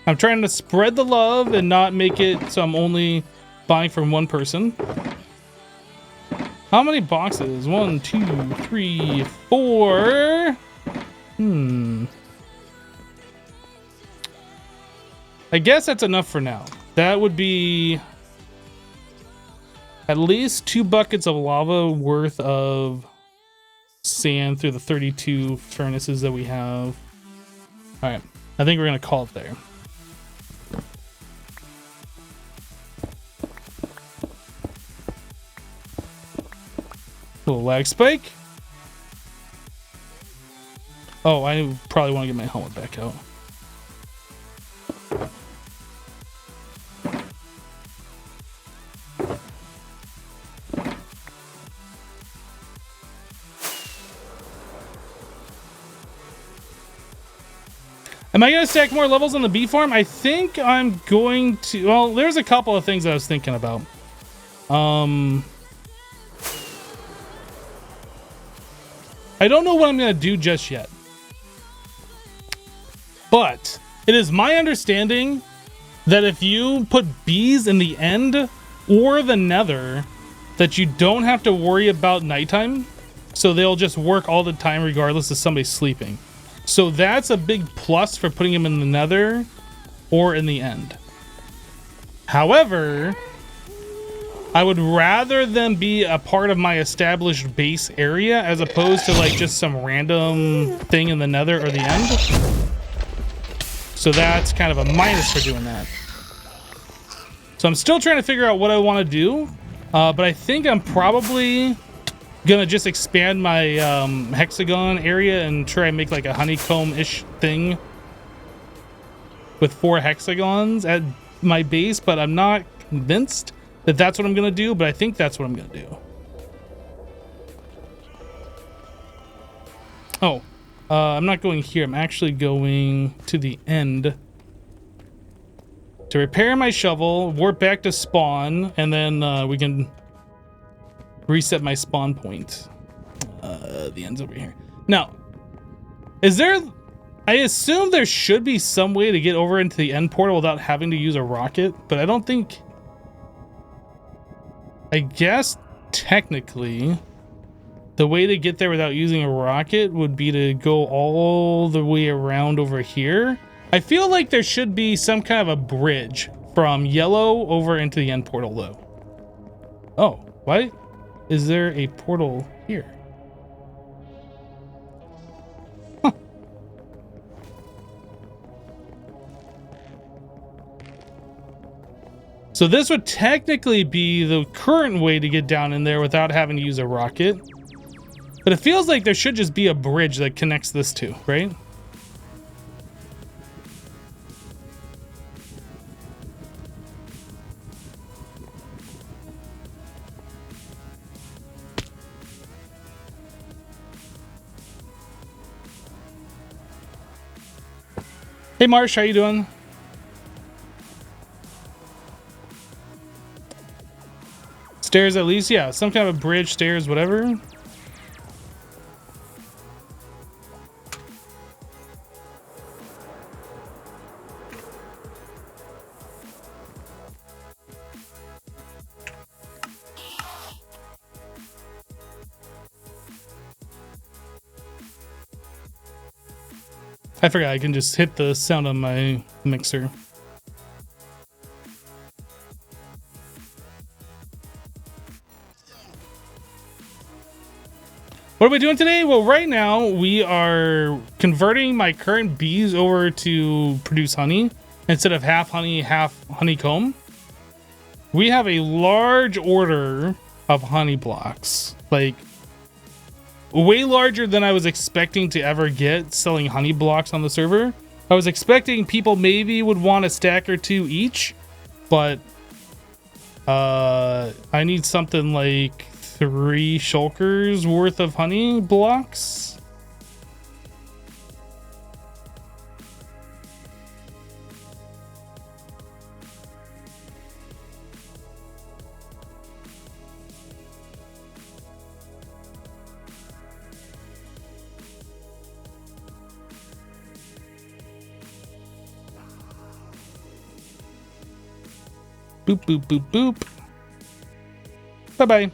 A: I'm trying to spread the love and not make it so I'm only buying from one person. How many boxes? 1, 2, 3, 4. I guess that's enough for now. That would be at least 2 buckets of lava worth of sand through the 32 furnaces that we have. All right, I think we're gonna call it there. Little lag spike. Oh, I probably want to get my helmet back out. Am I going to stack more levels on the bee farm? I think I'm going to... Well, there's a couple of things I was thinking about. I don't know what I'm going to do just yet. But it is my understanding that if you put bees in the end or the nether, that you don't have to worry about nighttime. So they'll just work all the time regardless of somebody sleeping. So that's a big plus for putting them in the nether or in the end. However, I would rather them be a part of my established base area as opposed to like just some random thing in the nether or the end. So that's kind of a minus for doing that. So I'm still trying to figure out what I want to do. But I think I'm probably gonna just expand my hexagon area and try and make like a honeycomb-ish thing with 4 hexagons at my base, but I'm not convinced that that's what I'm gonna do, but I think that's what I'm gonna do. Oh, I'm not going here. I'm actually going to the end to repair my shovel, warp back to spawn, and then we can reset my spawn point. The end's over here. Now, is there... I assume there should be some way to get over into the end portal without having to use a rocket, but I don't think... I guess, technically, the way to get there without using a rocket would be to go all the way around over here. I feel like there should be some kind of a bridge from yellow over into the end portal, though. Oh, why is there a portal here? Huh. So this would technically be the current way to get down in there without having to use a rocket. But it feels like there should just be a bridge that connects this two, right? Hey Marsh, how you doing? Stairs at least? Yeah, some kind of a bridge, stairs, whatever. I forgot I can just hit the sound on my mixer. What are we doing today? Well, right now we are converting my current bees over to produce honey instead of half honey, half honeycomb. We have a large order of honey blocks, like way larger than I was expecting to ever get selling honey blocks on the server. I was expecting people maybe would want a stack or 2 each, but I need something like 3 shulkers worth of honey blocks. Boop, boop, boop, boop. Bye-bye.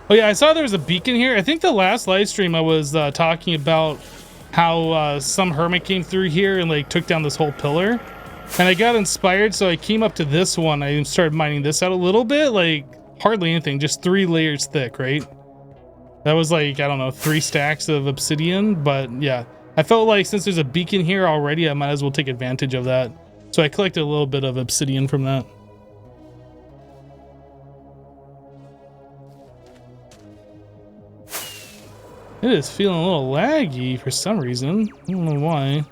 A: Oh yeah, I saw there was a beacon here. I think the last live stream I was talking about how some hermit came through here and like took down this whole pillar. And I got inspired, so I came up to this one. I started mining this out a little bit, like hardly anything, just 3 layers thick, right? That was like, I don't know, 3 stacks of obsidian, but yeah. I felt like since there's a beacon here already, I might as well take advantage of that. So I collected a little bit of obsidian from that. It is feeling a little laggy for some reason. I don't know why.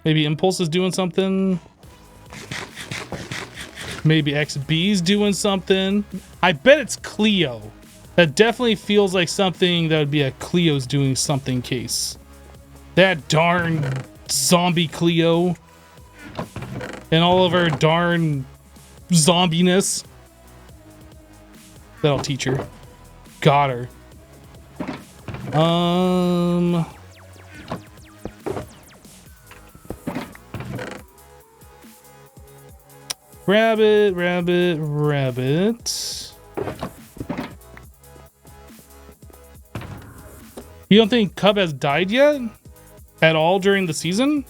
A: Maybe Impulse is doing something. Maybe XB's doing something. I bet it's Cleo. That definitely feels like something that would be a Cleo's doing something case. That darn zombie Cleo. And all of her darn zombiness. That'll teach her. Got her. Rabbit, rabbit, rabbit. You don't think Cub has died yet? At all during the season?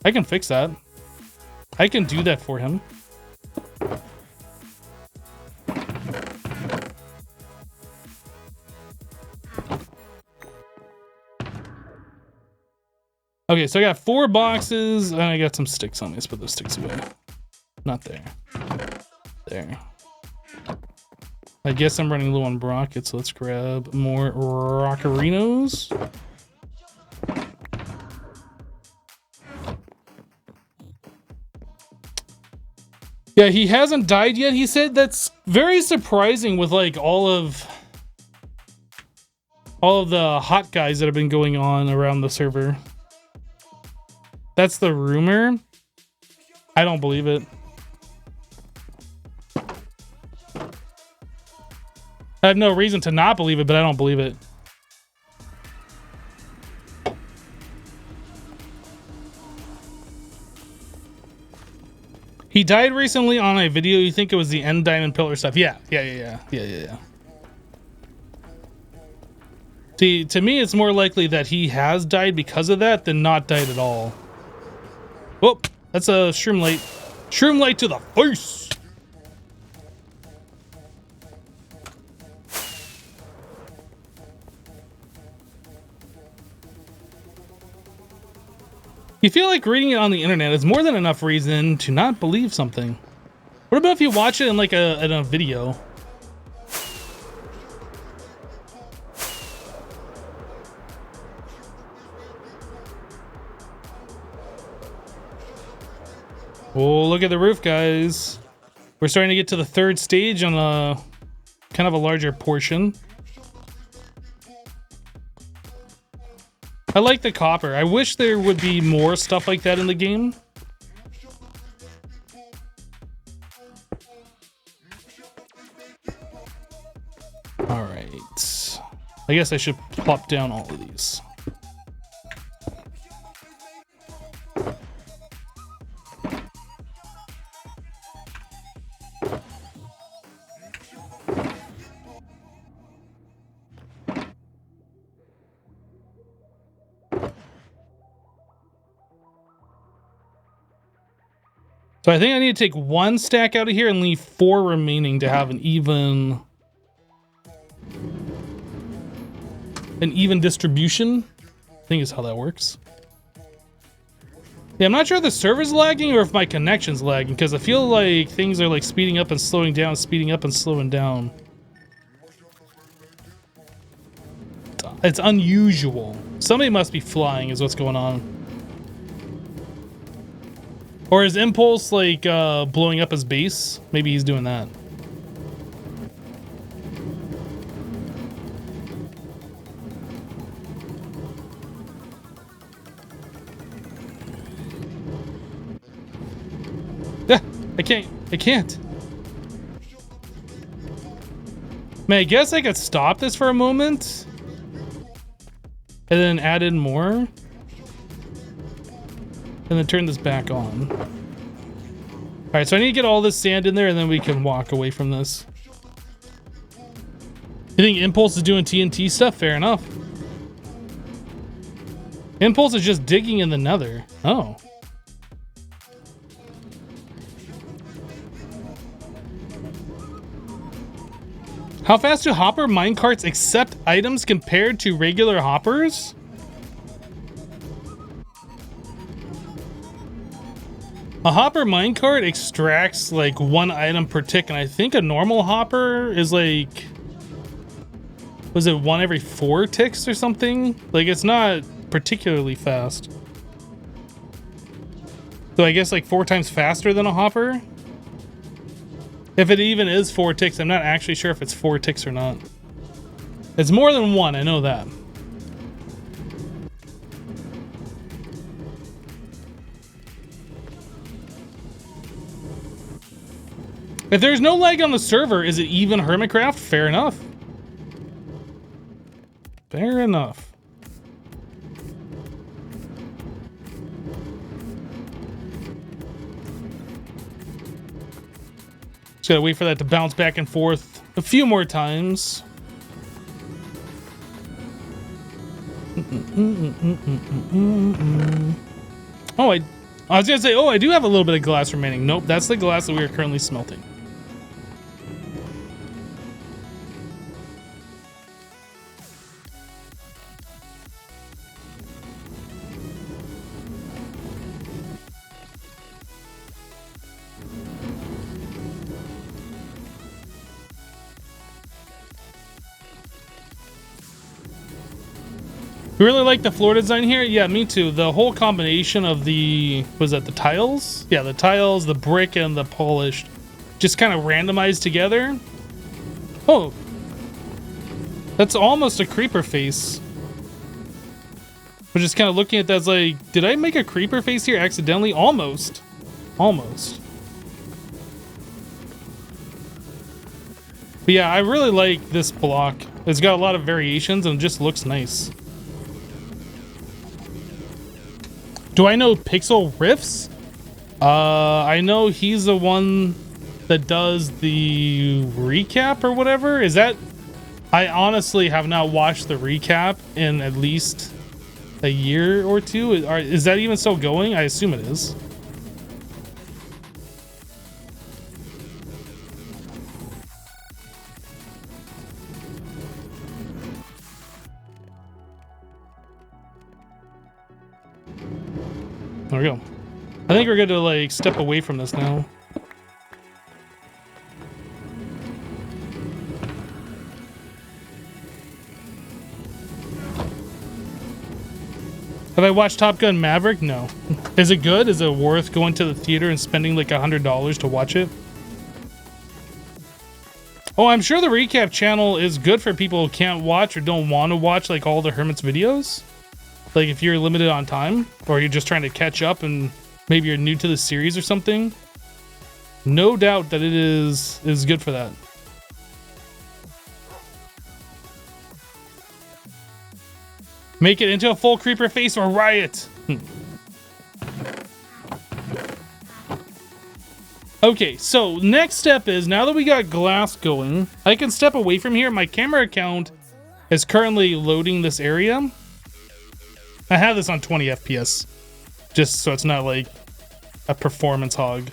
A: I can fix that. I can do that for him. Okay, so I got 4 boxes, and I got some sticks on me. Let's put those sticks away. Not there. There. I guess I'm running low on rockets, so let's grab more rockerinos. Yeah, he hasn't died yet. He said that's very surprising with like all of the hot guys that have been going on around the server. That's the rumor. I don't believe it. I have no reason to not believe it, but I don't believe it. He died recently on a video. You think it was the end diamond pillar stuff? Yeah. See, to me, it's more likely that he has died because of that than not died at all. Oh, that's a shroom light. Shroom light to the face. You feel like reading it on the internet is more than enough reason to not believe something. What about if you watch it in like in a video? Oh, look at the roof, guys. We're starting to get to the 3rd stage on a kind of a larger portion. I like the copper. I wish there would be more stuff like that in the game. All right. I guess I should plop down all of these. So I think I need to take 1 stack out of here and leave 4 remaining to have an even distribution. I think is how that works. Yeah, I'm not sure if the server's lagging or if my connection's lagging, because I feel like things are like speeding up and slowing down, speeding up and slowing down. It's unusual. Somebody must be flying is what's going on. Or is Impulse like blowing up his base? Maybe he's doing that. Yeah, I can't. Man, I guess I could stop this for a moment. and then add in more, and then turn this back on. All right, so I need to get all this sand in there, and then we can walk away from this. You think Impulse is doing TNT stuff? Fair enough. Impulse is just digging in the nether. Oh. How fast do hopper minecarts accept items compared to regular hoppers? A hopper minecart extracts like 1 item per tick, and I think a normal hopper is like, was it 1 every 4 ticks or something? Like, it's not particularly fast. So I guess like 4 times faster than a hopper? If it even is 4 ticks, I'm not actually sure if it's 4 ticks or not. It's more than 1, I know that. If there's no lag on the server, is it even HermitCraft? Fair enough. Fair enough. Just gotta wait for that to bounce back and forth a few more times. Oh, I was gonna say, oh, I do have a little bit of glass remaining. Nope, that's the glass that we are currently smelting. You really like the floor design here? Yeah, me too. The whole combination of the, was that the tiles? Yeah, the tiles, the brick, and the polished, just kind of randomized together. Oh, that's almost a creeper face. We're just kind of looking at that as like, did I make a creeper face here accidentally? Almost. Almost. But yeah, I really like this block. It's got a lot of variations and just looks nice. Do I know Pixel Riffs? I know he's the one that does the recap or whatever. Is that... I honestly have not watched the recap in at least a year or two. Is that even still going? I assume it is. There we go. I think we're good to like step away from this now. Have I watched Top Gun Maverick? No. Is it good? Is it worth going to the theater and spending like $100 to watch it? Oh, I'm sure the recap channel is good for people who can't watch or don't want to watch like all the Hermit's videos. Like if you're limited on time or you're just trying to catch up and maybe you're new to the series or something. No doubt that it is good for that. Make it into a full creeper face or riot. Okay, so next step is, now that we got glass going, I can step away from here. My camera account is currently loading this area. I have this on 20 FPS, just so it's not like a performance hog.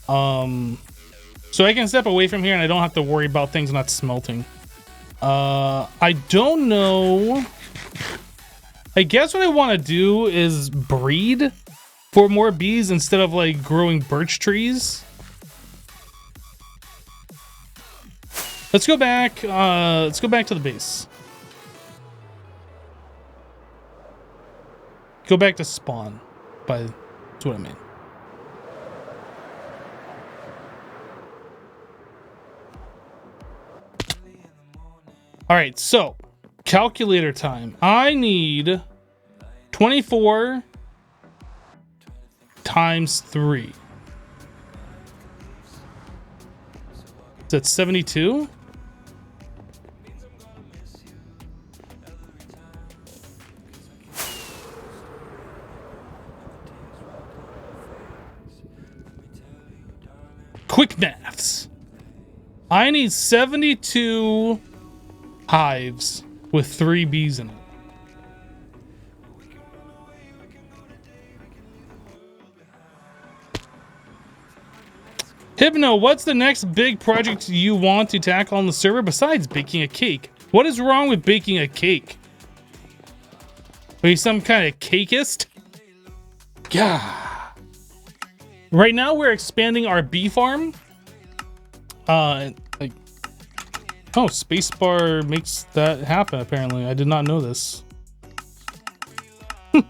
A: So I can step away from here and I don't have to worry about things not smelting. I don't know. I guess what I want to do is breed for more bees instead of like growing birch trees. Let's go back. Let's go back to the base. Go back to spawn. That's what I mean. All right, so calculator time. I need 24 times 3. Is that 72? Quick maths. I need 72 hives with 3 bees in it. Hypno, what's the next big project you want to tackle on the server besides baking a cake? What is wrong with baking a cake? Are you some kind of cakeist? Yeah. Right now we're expanding our bee farm. Like, oh, spacebar makes that happen. Apparently, I did not know this. We're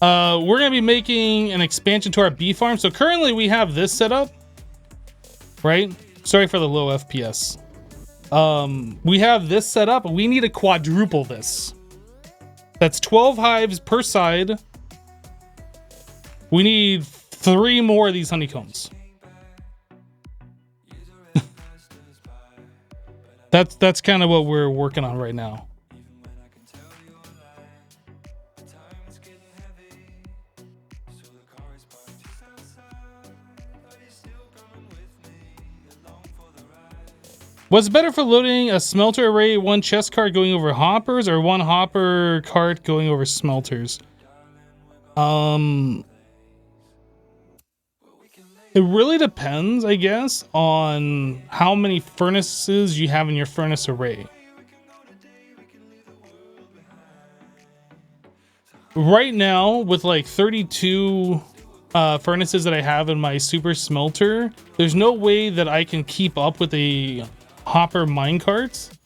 A: gonna be making an expansion to our bee farm. So currently we have this set up, right? Sorry for the low FPS. We have this set up. We need to quadruple this. That's 12 hives per side. We need 3 more of these honeycombs. That's kind of what we're working on right now. What's better for loading a smelter array, 1 chest cart going over hoppers, or 1 hopper cart going over smelters? It really depends, I guess, on how many furnaces you have in your furnace array. Right now, with like 32 furnaces that I have in my super smelter, there's no way that I can keep up with a hopper minecarts,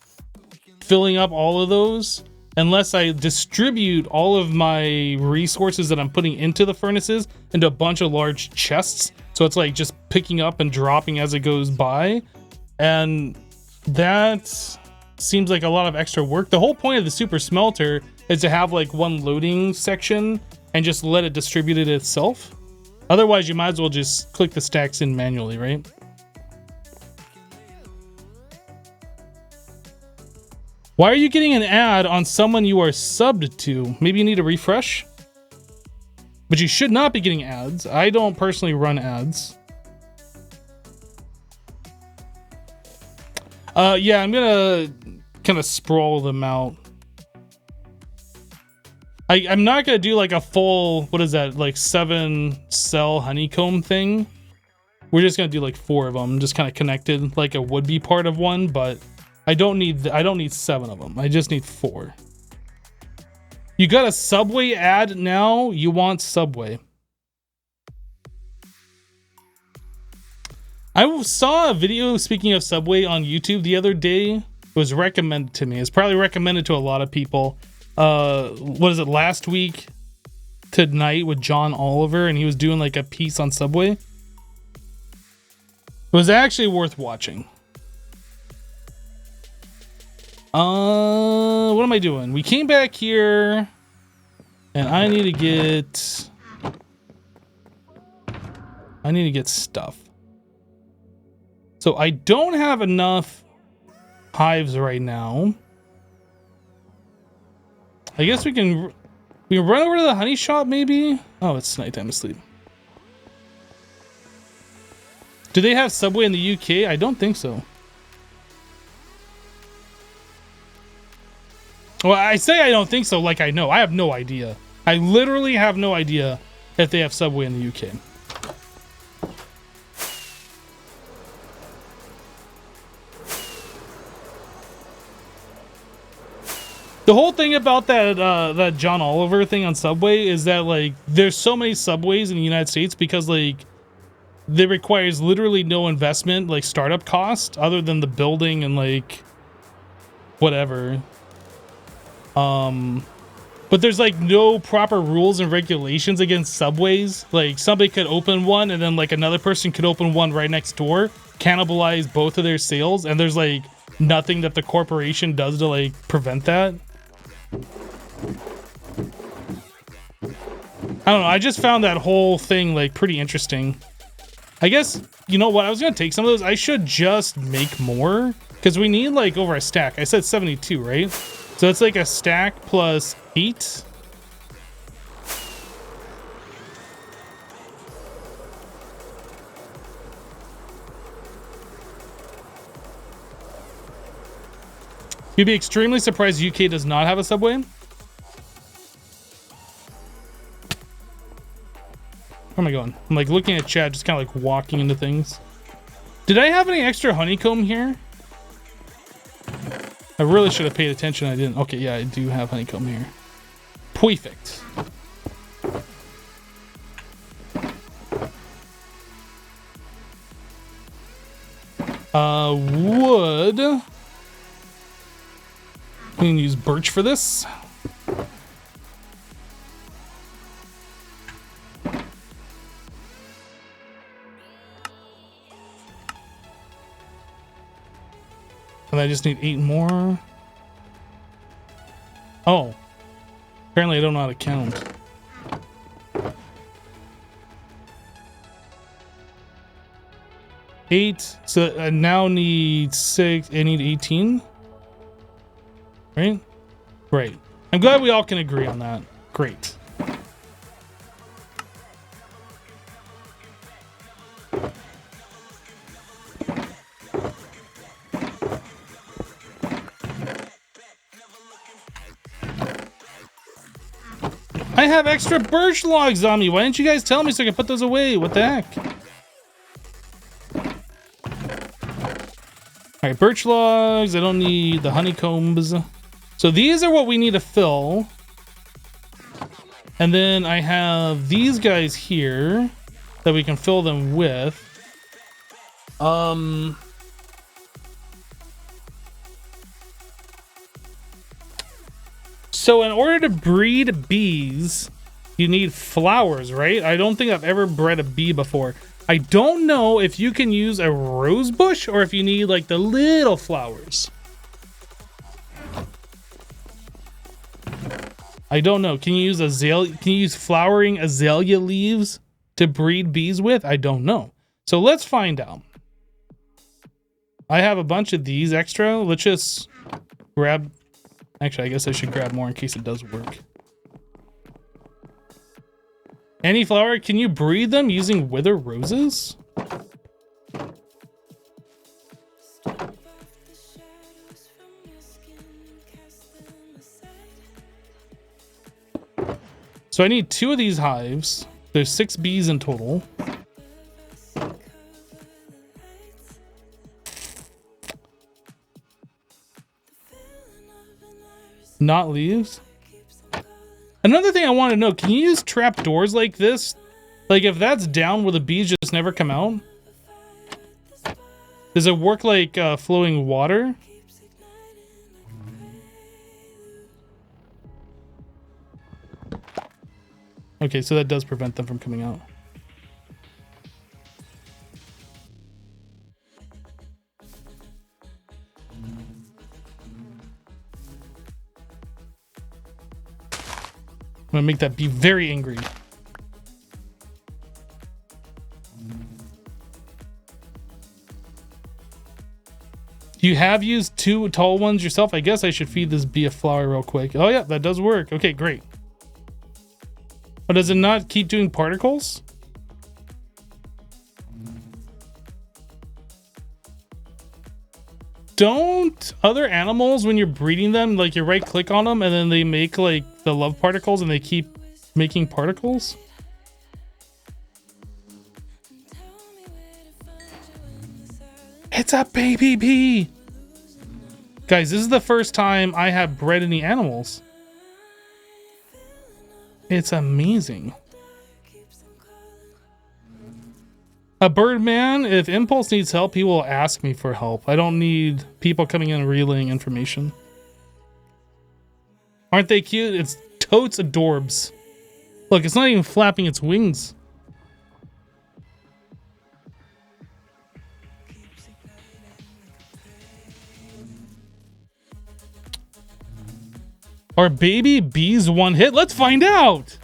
A: filling up all of those, unless I distribute all of my resources that I'm putting into the furnaces into a bunch of large chests. So it's like just picking up and dropping as it goes by. And that seems like a lot of extra work. The whole point of the super smelter is to have like 1 loading section and just let it distribute it itself. Otherwise, you might as well just click the stacks in manually, right? Why are you getting an ad on someone you are subbed to? Maybe you need a refresh? But you should not be getting ads. I don't personally run ads. Yeah, I'm gonna kind of sprawl them out. I'm not gonna do like a full, what is that, like 7 cell honeycomb thing. We're just gonna do like 4 of them, just kind of connected like it would be part of one, but I don't need 7 of them. I just need 4. You got a Subway ad now? You want Subway. I saw a video, speaking of Subway, on YouTube the other day. It was recommended to me. It's probably recommended to a lot of people. What is it, last week tonight with John Oliver, and he was doing like a piece on Subway. It was actually worth watching. What am I doing? We came back here and I need to get stuff. So I don't have enough hives right now. I guess we can run over to the honey shop maybe? Oh, it's nighttime asleep. Do they have Subway in the UK? I don't think so. Well, I say I don't think so, like I know. I have no idea. I literally have no idea if they have Subway in the UK. The whole thing about that John Oliver thing on Subway is that like there's so many Subways in the United States because like it requires literally no investment, like startup cost, other than the building and like whatever. But there's like no proper rules and regulations against Subways. Like somebody could open one and then like another person could open one right next door, cannibalize both of their sales, and there's like nothing that the corporation does to like prevent that. I don't know, I just found that whole thing like pretty interesting. I guess, you know what, I was gonna take some of those. I should just make more because we need like over a stack. I said 72, right? So it's like a stack plus 8. You'd be extremely surprised UK does not have a subway. Where am I going? I'm like looking at chat, just kind of like walking into things. Did I have any extra honeycomb here? I really should have paid attention. I didn't. Okay, yeah, I do have honeycomb here. Perfect. Wood. We can use birch for this. And I just need 8 more. Oh. Apparently I don't know how to count. Eight. So I now need 6. I need 18. Right? Great. I'm glad we all can agree on that. Great. I have extra birch logs on me. Why didn't you guys tell me so I could put those away? What the heck? Alright, birch logs. I don't need the honeycombs. So these are what we need to fill. And then I have these guys here that we can fill them with. So in order to breed bees, you need flowers, right? I don't think I've ever bred a bee before. I don't know if you can use a rose bush or if you need like the little flowers. I don't know. Can you use azalea? Can you use flowering azalea leaves to breed bees with? I don't know. So let's find out. I have a bunch of these extra. Let's just grab. Actually, I guess I should grab more in case it does work. Any flower, can you breed them using wither roses? So I need 2 of these hives. There's 6 bees in total. Not leaves. Another thing I want to know, can you use trapdoors like this? Like if that's down, will the bees just never come out? Does it work like flowing water? Okay, so that does prevent them from coming out. I'm gonna make that bee very angry. You have used 2 tall ones yourself. I guess I should feed this bee a flower real quick. Oh yeah, that does work. Okay, great. But does it not keep doing particles? Don't other animals, when you're breeding them, like you right click on them and then they make like the love particles and they keep making particles? It's a baby bee! Guys, this is the first time I have bred any animals. It's amazing. A Birdman, if Impulse needs help, he will ask me for help. I don't need people coming in and relaying information. Aren't they cute? It's totes adorbs. Look, it's not even flapping its wings. Are baby bees one hit? Let's find out!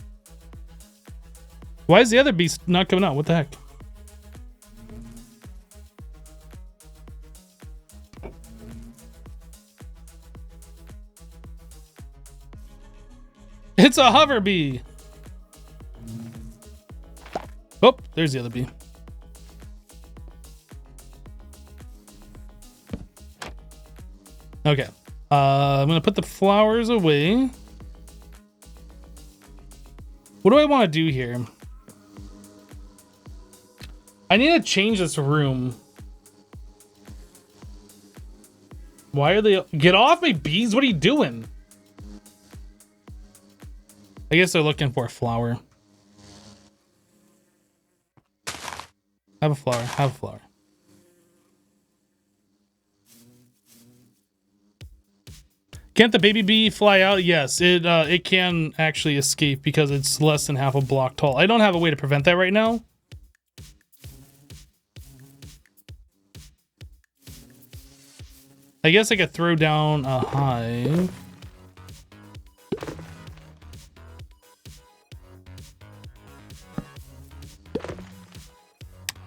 A: Why is the other bee not coming out? What the heck? It's a hover bee. Oh, there's the other bee. Okay. I'm gonna put the flowers away. What do I want to do here? I need to change this room. Why are they... Get off me, bees! What are you doing? I guess they're looking for a flower. Have a flower. Have a flower. Can't the baby bee fly out? Yes, it can actually escape because it's less than half a block tall. I don't have a way to prevent that right now. I guess I could throw down a hive.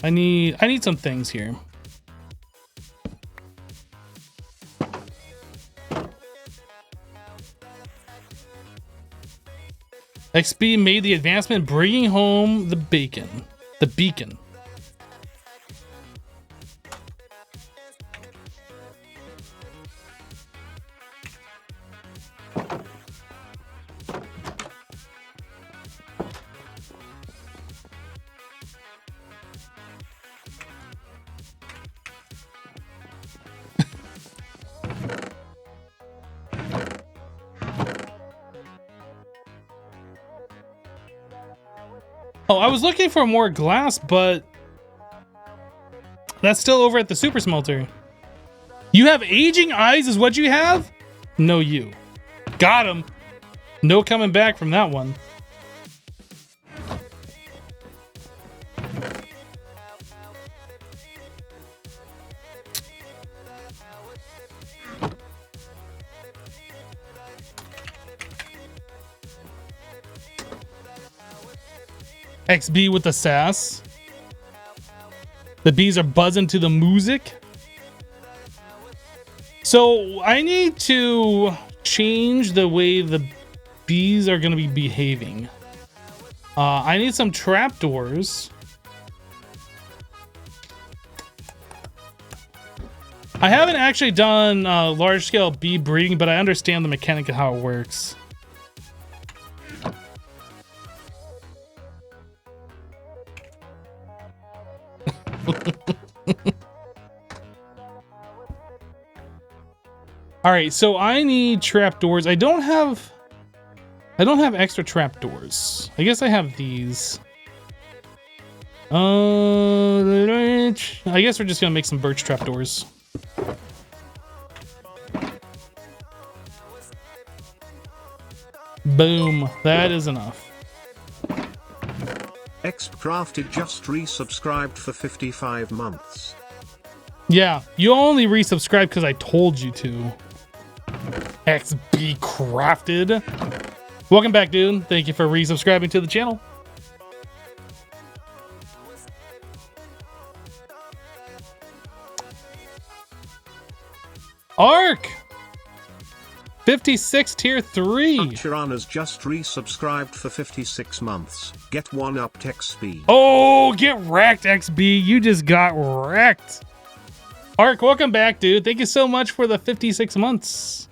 A: I need some things here. XP made the advancement, bringing home the bacon. The beacon. Oh, I was looking for more glass, but that's still over at the super smelter. You have aging eyes is what you have? No, you. Got him. No coming back from that one. XB with the sass. The bees are buzzing to the music. So I need to change the way the bees are going to be behaving. I need some trapdoors. I haven't actually done large scale bee breeding, but I understand the mechanic of how it works. All right, so I need trapdoors. I don't have extra trapdoors. I guess I have these. I guess we're just gonna make some birch trapdoors. Boom, that is enough.
B: HermitCrafted just resubscribed for 55 months.
A: Yeah, you only resubscribed because I told you to. XB Crafted. Welcome back, dude. Thank you for resubscribing to the channel. Ark! 56 tier 3.
B: Chirana's just resubscribed for 56 months. Get one up tech speed.
A: Oh, get wrecked, XB. You just got wrecked. Ark, welcome back, dude. Thank you so much for the 56 months.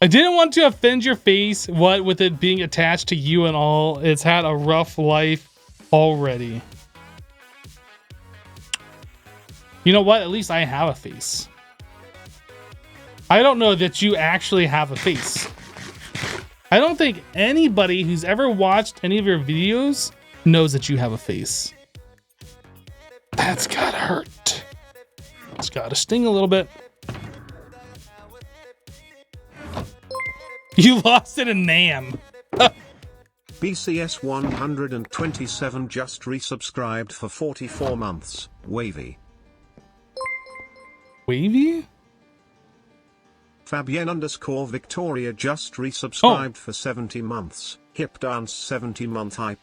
A: I didn't want to offend your face, what with it being attached to you and all. It's had a rough life already. You know what? At least I have a face. I don't know that you actually have a face. I don't think anybody who's ever watched any of your videos knows that you have a face. That's gotta hurt. It's gotta sting a little bit. You lost it in NAM.
B: BCS 127 just resubscribed for 44 months. Wavy.
A: Wavy?
B: Fabienne_Victoria just resubscribed for 70 months. Hip dance 70-month hype.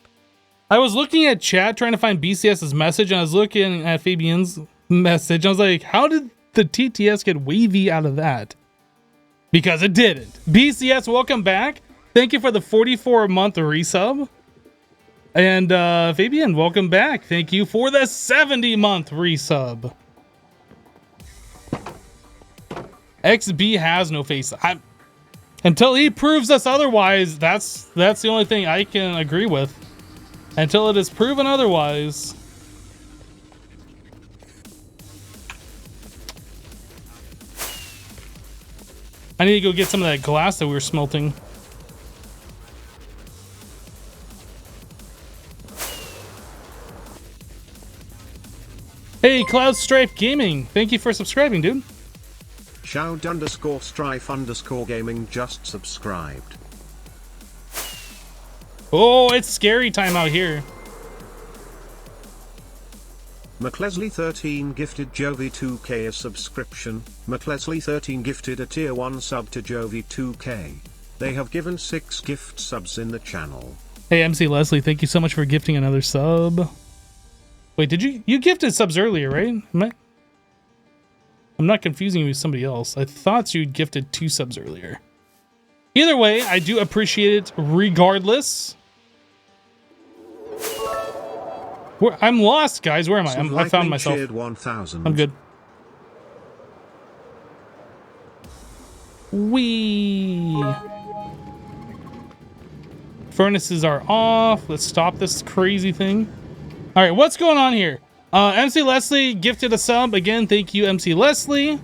A: I was looking at chat trying to find BCS's message, and I was looking at Fabienne's message. I was like, how did the TTS get wavy out of that? Because it didn't. BCS, welcome back. Thank you for the 44-month resub. And Fabienne, welcome back. Thank you for the 70-month resub. XB has no face. Until he proves us otherwise, that's the only thing I can agree with. Until it is proven otherwise. I need to go get some of that glass that we were smelting. Hey, Cloud Strife Gaming. Thank you for subscribing, dude.
B: Shout_Strife_Gaming just subscribed.
A: Oh, it's scary time out here.
B: McLesley13 gifted Jovi2K a subscription. McLesley13 gifted a tier 1 sub to Jovi2K. They have given 6 gift subs in the channel.
A: Hey, MC Leslie, thank you so much for gifting another sub. Wait, did you gifted subs earlier, right? I'm not confusing you with somebody else. I thought you gifted 2 subs earlier. Either way, I do appreciate it regardless. I'm lost, guys. Where am I? I found myself. I'm good. Whee! Furnaces are off. Let's stop this crazy thing. All right, what's going on here? MC Leslie gifted a sub. Again, thank you, MC Leslie.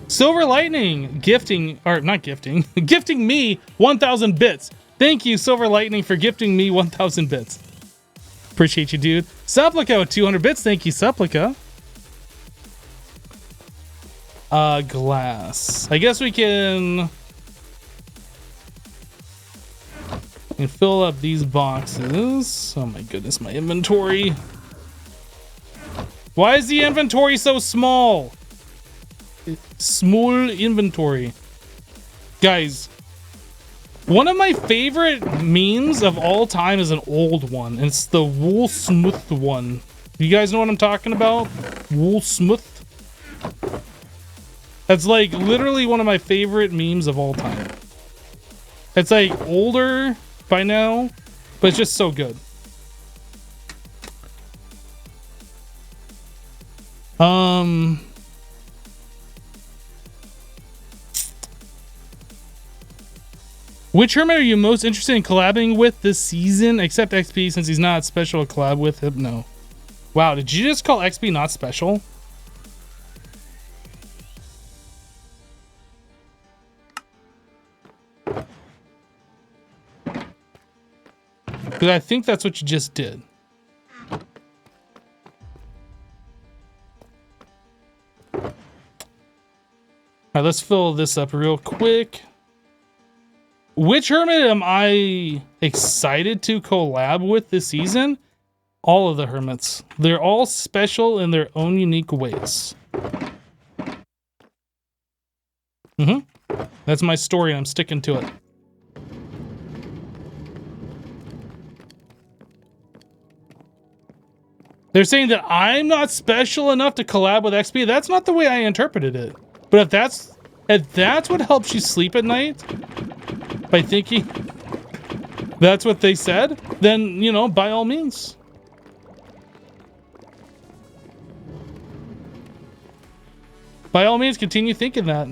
A: Silver Lightning gifting, or not gifting, gifting me 1,000 bits. Thank you, Silver Lightning, for gifting me 1,000 bits. Appreciate you, dude. Supplica with 200 bits. Thank you, Supplica. Glass. I guess we can fill up these boxes. Oh my goodness, my inventory. Why is the inventory so small? Small inventory. Guys, one of my favorite memes of all time is an old one. And it's the Wool Smith one. You guys know what I'm talking about? Wool Smith. That's like literally one of my favorite memes of all time. It's like older by now, but it's just so good. Which hermit are you most interested in collabing with this season? Except XP, since he's not special to collab with him. No. Wow, did you just call XP not special? Because I think that's what you just did. All right, let's fill this up real quick. Which hermit am I excited to collab with this season? All of the hermits. They're all special in their own unique ways. That's my story, and I'm sticking to it. They're saying that I'm not special enough to collab with XP. That's not the way I interpreted it. But if that's what helps you sleep at night, by thinking that's what they said, then, you know, by all means. By all means, continue thinking that.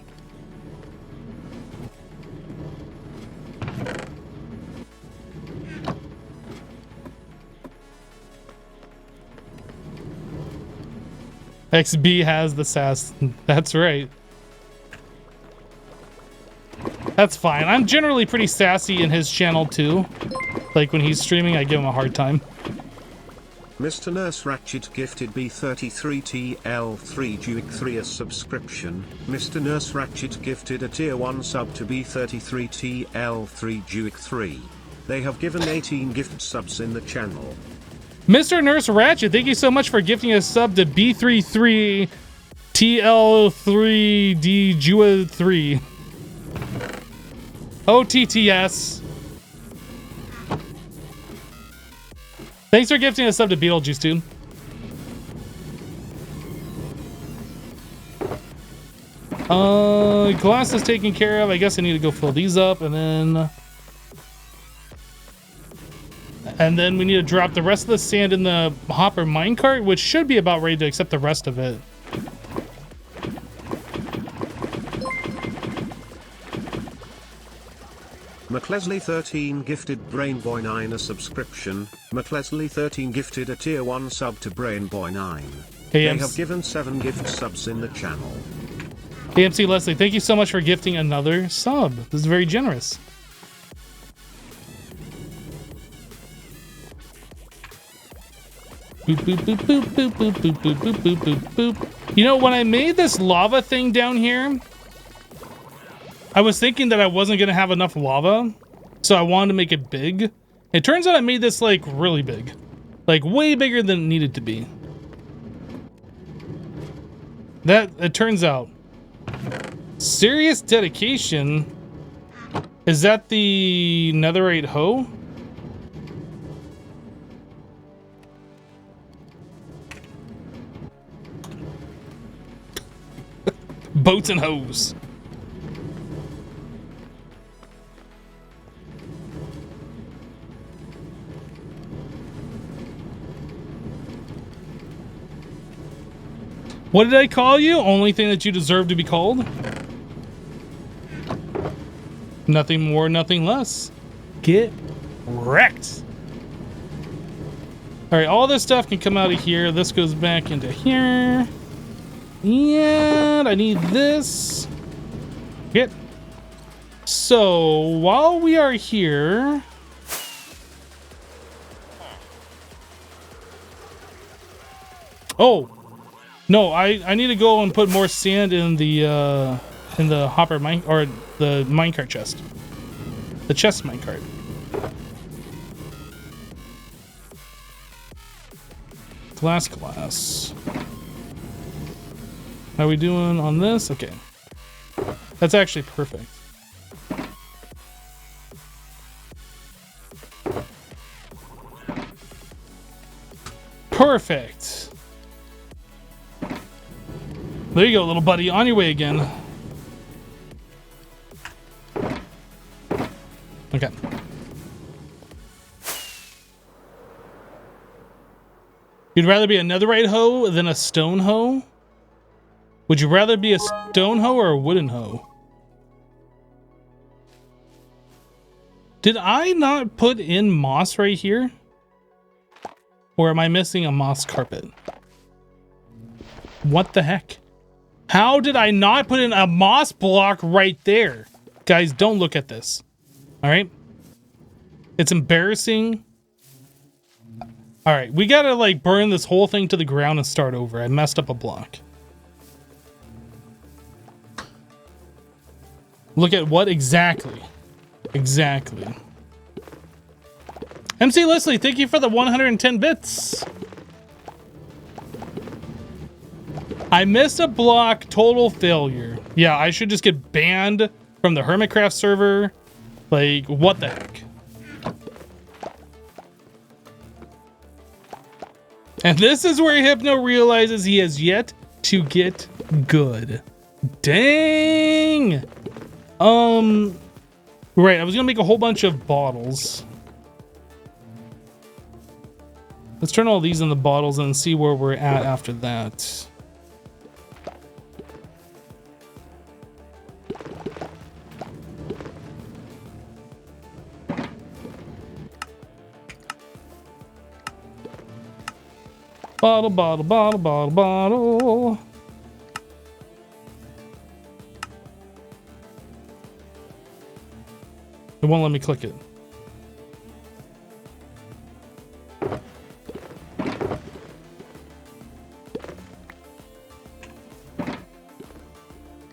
A: XB has the sass. That's right. That's fine. I'm generally pretty sassy in his channel too. Like when he's streaming, I give him a hard time.
B: Mr. Nurse Ratchet gifted B33TL3 Duic 3 a subscription. Mr. Nurse Ratchet gifted a tier 1 sub to B33TL3 Duic 3. They have given 18 gift subs in the channel.
A: Mr. Nurse Ratchet, thank you so much for gifting a sub to B33TL3D Jua 3. OTTS. Thanks for gifting a sub to Beetlejuice, dude. Glass is taken care of. I guess I need to go fill these up, and then we need to drop the rest of the sand in the hopper minecart, which should be about ready to accept the rest of it.
B: McLesley13 gifted Brainboy9 a subscription. McLesley13 gifted a tier 1 sub to Brainboy9.
A: Hey,
B: they have given 7 gift subs in the channel.
A: AMC Leslie, thank you so much for gifting another sub. This is very generous. Boop, boop, boop, boop, boop, boop, boop, boop, boop, boop, boop, boop. You know, when I made this lava thing down here, I was thinking that I wasn't going to have enough lava, so I wanted to make it big. It turns out I made this, like, really big. Like, way bigger than it needed to be. It turns out. Serious dedication. Is that the netherite hoe? Boats and hoes. What did I call you? Only thing that you deserve to be called? Nothing more, nothing less. Get wrecked. All right, all this stuff can come out of here. This goes back into here. And I need this. Get. So while we are here, oh no, I need to go and put more sand in the hopper mine, or the minecart chest, the chest minecart. Glass. How are we doing on this? Okay. That's actually perfect. Perfect. There you go, little buddy. On your way again. Okay. You'd rather be a netherite hoe than a stone hoe? Would you rather be a stone hoe or a wooden hoe? Did I not put in moss right here? Or am I missing a moss carpet? What the heck? How did I not put in a moss block right there? Guys, don't look at this. All right? It's embarrassing. All right, we gotta like burn this whole thing to the ground and start over. I messed up a block. Look at what exactly. Exactly. MC Leslie, thank you for the 110 bits. I missed a block, total failure. Yeah, I should just get banned from the HermitCraft server. Like, what the heck? And this is where Hypno realizes he has yet to get good. Dang! Right, I was gonna make a whole bunch of bottles. Let's turn all these in the bottles and see where we're at after that. Bottle, bottle, bottle, bottle, bottle. It won't let me click it.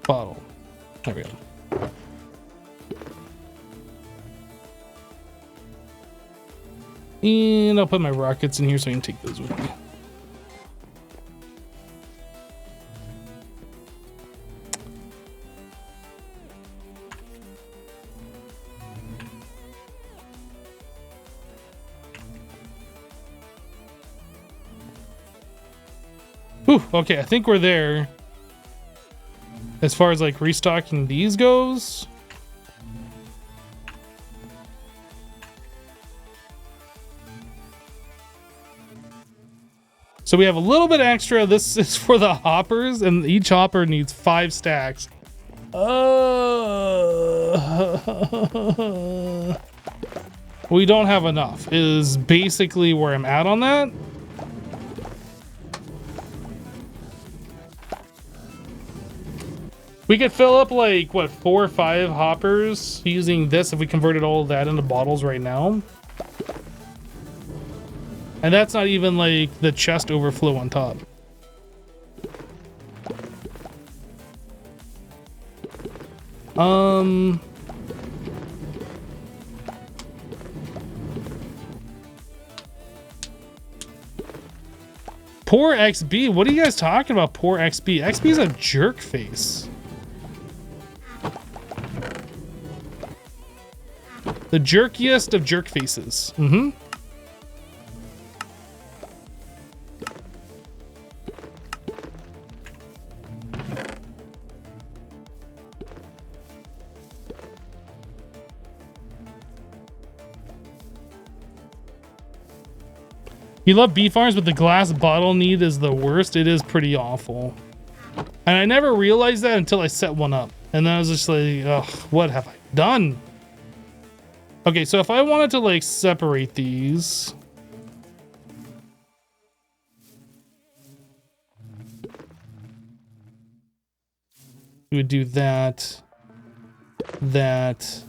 A: Bottle. There we go. And I'll put my rockets in here so I can take those with me. Whew, okay, I think we're there. As far as like restocking these goes. So we have a little bit extra. This is for the hoppers, and each hopper needs 5 stacks. We don't have enough, is basically where I'm at on that. We could fill up like, what, 4 or 5 hoppers using this if we converted all of that into bottles right now. And that's not even like the chest overflow on top. Poor XB, what are you guys talking about? Poor XB. XB's a jerk face. The jerkiest of jerk faces. Mm-hmm. You love bee farms, but the glass bottle need is the worst. It is pretty awful. And I never realized that until I set one up. And then I was just like, ugh, what have I done? Okay, so if I wanted to like separate these. We would do that, that,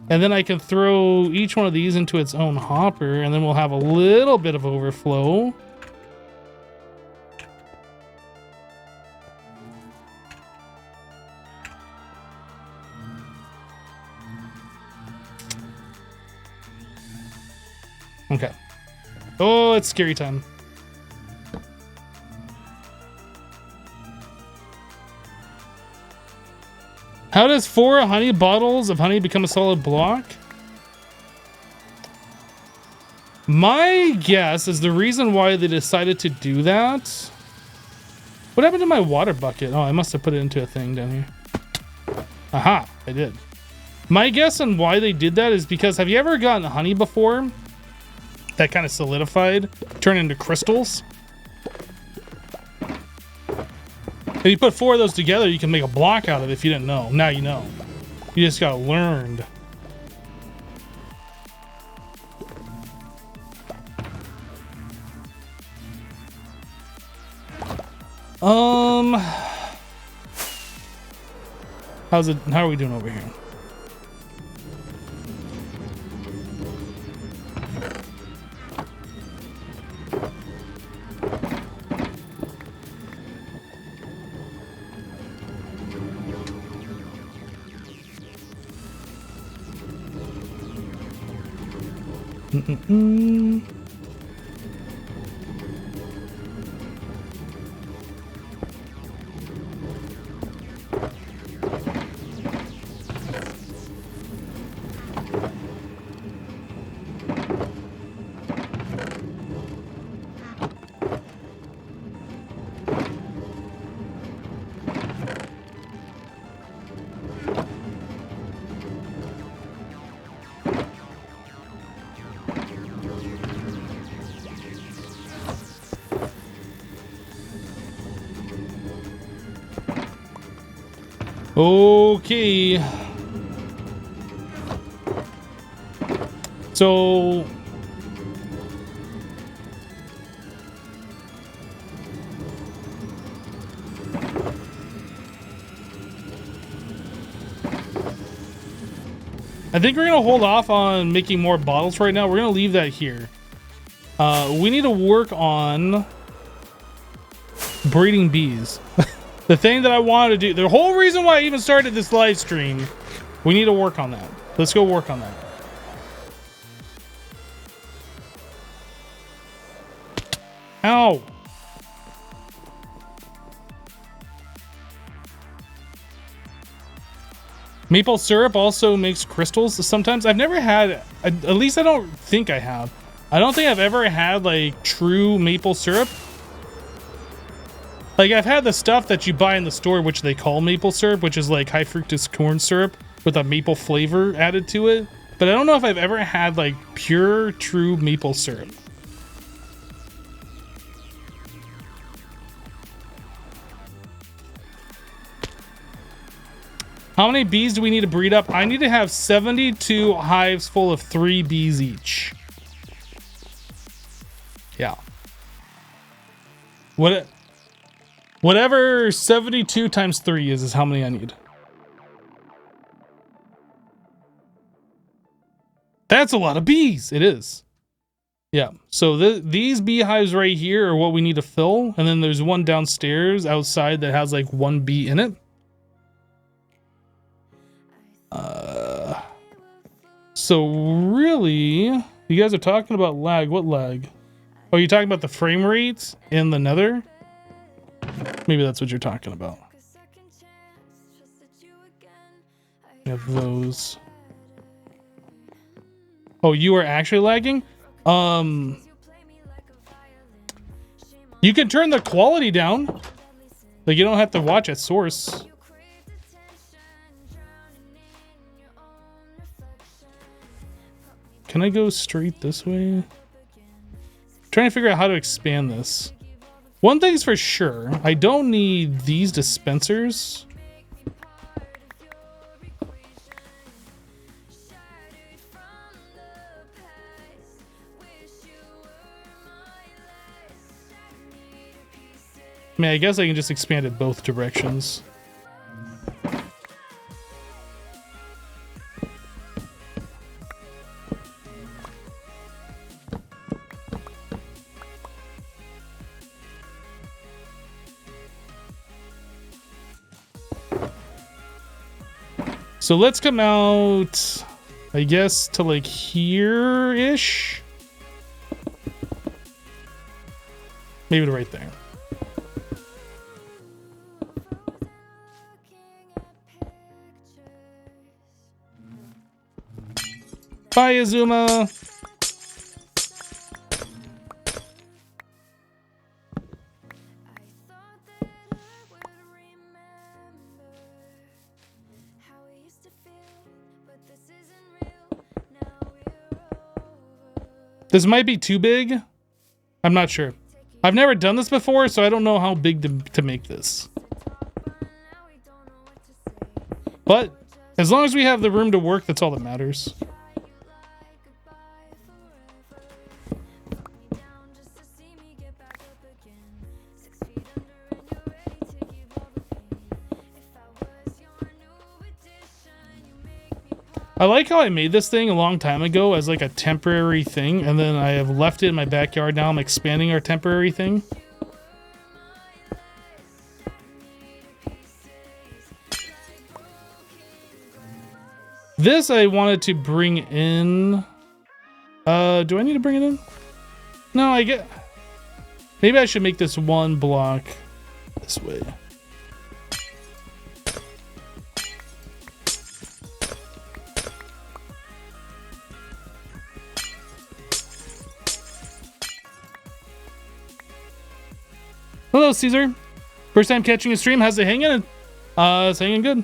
A: and then I can throw each one of these into its own hopper, and then we'll have a little bit of overflow. Okay. Oh, it's scary time. How does 4 honey bottles of honey become a solid block? My guess is the reason why they decided to do that. What happened to my water bucket? Oh, I must have put it into a thing down here. Aha, I did. My guess on why they did that is because, have you ever gotten honey before that kind of solidified, turned into crystals? If you put 4 of those together, you can make a block out of it if you didn't know. Now you know. You just gotta learn. How's it? How are we doing over here? Okay. So I think we're gonna hold off on making more bottles right now. We're gonna leave that here. We need to work on breeding bees. The thing that I wanted to do, the whole reason why I even started this live stream, we need to work on that. Let's go work on that. Ow. Maple syrup also makes crystals sometimes. I've never had, at least I don't think I have. I don't think I've ever had like true maple syrup. Like, I've had the stuff that you buy in the store, which they call maple syrup, which is like high fructose corn syrup with a maple flavor added to it. But I don't know if I've ever had like pure, true maple syrup. How many bees do we need to breed up? I need to have 72 hives full of 3 bees each. Yeah. Whatever 72 times 3 is how many I need. That's a lot of bees. It is. Yeah. So these beehives right here are what we need to fill. And then there's one downstairs outside that has like 1 bee in it. So really, you guys are talking about lag. What lag? Oh, you're talking about the frame rates in the Nether? Maybe that's what you're talking about. We have those. Oh, you are actually lagging? You can turn the quality down. Like, you don't have to watch at source. Can I go straight this way? I'm trying to figure out how to expand this. One thing's for sure, I don't need these dispensers. I mean, I guess I can just expand it both directions. So let's come out, I guess, to like here-ish. Maybe to right there. Bye, Azuma. This might be too big. I'm not sure. I've never done this before, so I don't know how big to make this. But as long as we have the room to work, that's all that matters. I like how I made this thing a long time ago as like a temporary thing, and then I have left it in my backyard. Now I'm expanding our temporary thing. This I wanted to bring in. Do I need to bring it in? No, I get. Maybe I should make this one block this way. Hello, Caesar. First time catching a stream. How's it hanging? It's hanging good.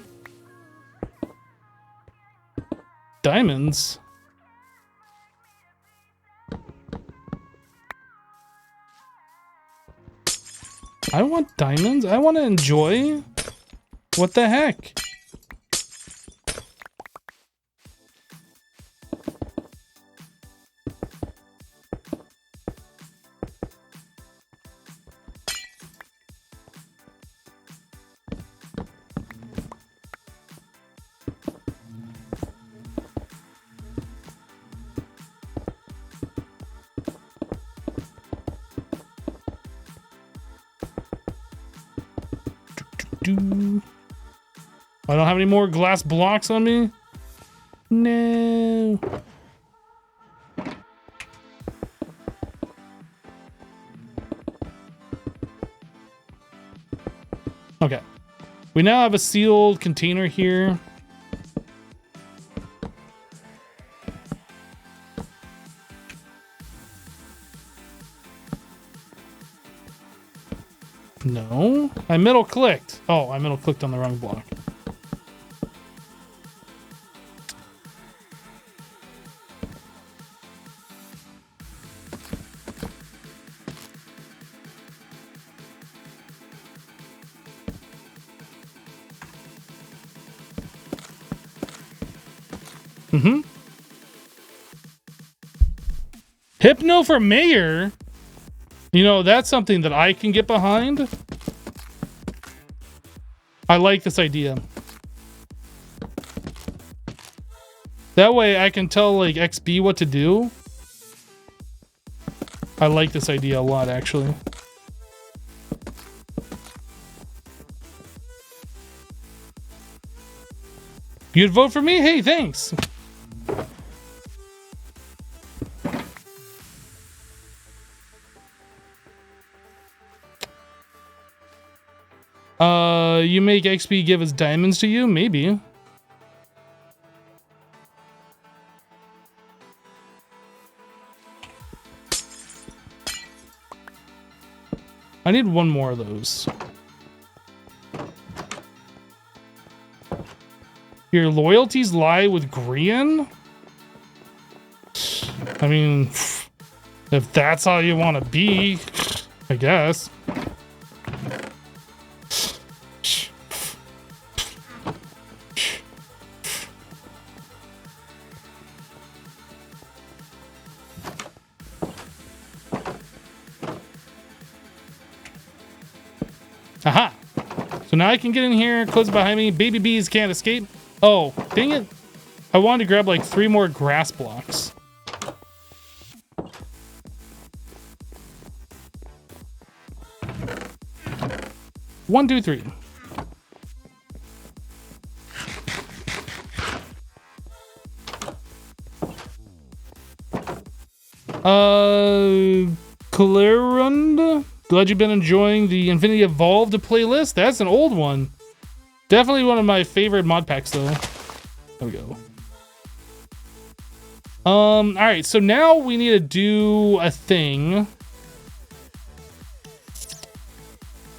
A: Diamonds. I want diamonds. I want to enjoy. What the heck? I don't have any more glass blocks on me. No. Okay. We now have a sealed container here. No, I middle clicked. Oh, I middle clicked on the wrong block. Hypno for mayor? You know, that's something that I can get behind. I like this idea. That way I can tell, like, XB what to do. I like this idea a lot, actually. You'd vote for me? Hey, thanks. You make XP give his diamonds to you? Maybe. I need one more of those. Your loyalties lie with Grian? I mean, if that's how you want to be, I guess. Aha! So now I can get in here, close behind me. Baby bees can't escape. Oh, dang it. I wanted to grab like 3 more grass blocks. One, two, three. Clarund? Glad you've been enjoying the Infinity Evolved playlist. That's an old one. Definitely one of my favorite mod packs, though. There we go. All right, so now we need to do a thing.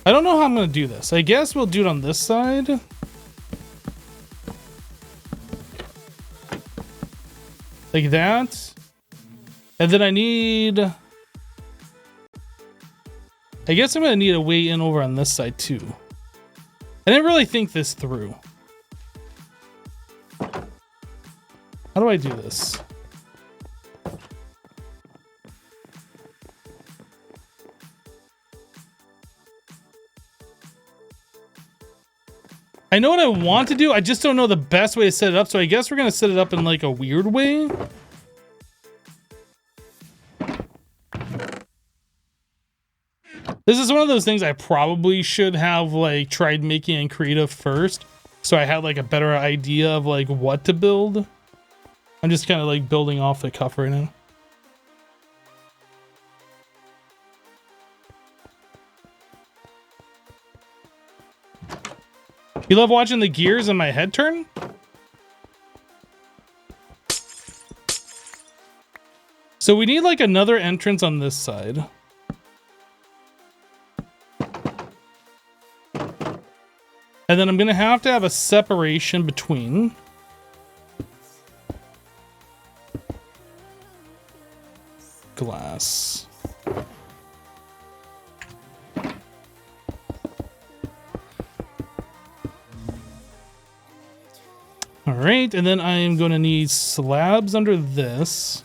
A: I don't know how I'm going to do this. I guess we'll do it on this side. Like that. And then I need... I guess I'm going to need a way in over on this side, too. I didn't really think this through. How do I do this? I know what I want to do. I just don't know the best way to set it up. So I guess we're going to set it up in like a weird way. This is one of those things I probably should have like tried making in creative first. So I had like a better idea of like what to build. I'm just kind of like building off the cuff right now. You love watching the gears in my head turn? So we need like another entrance on this side. And then I'm going to have a separation between. Glass. All right, and then I am going to need slabs under this.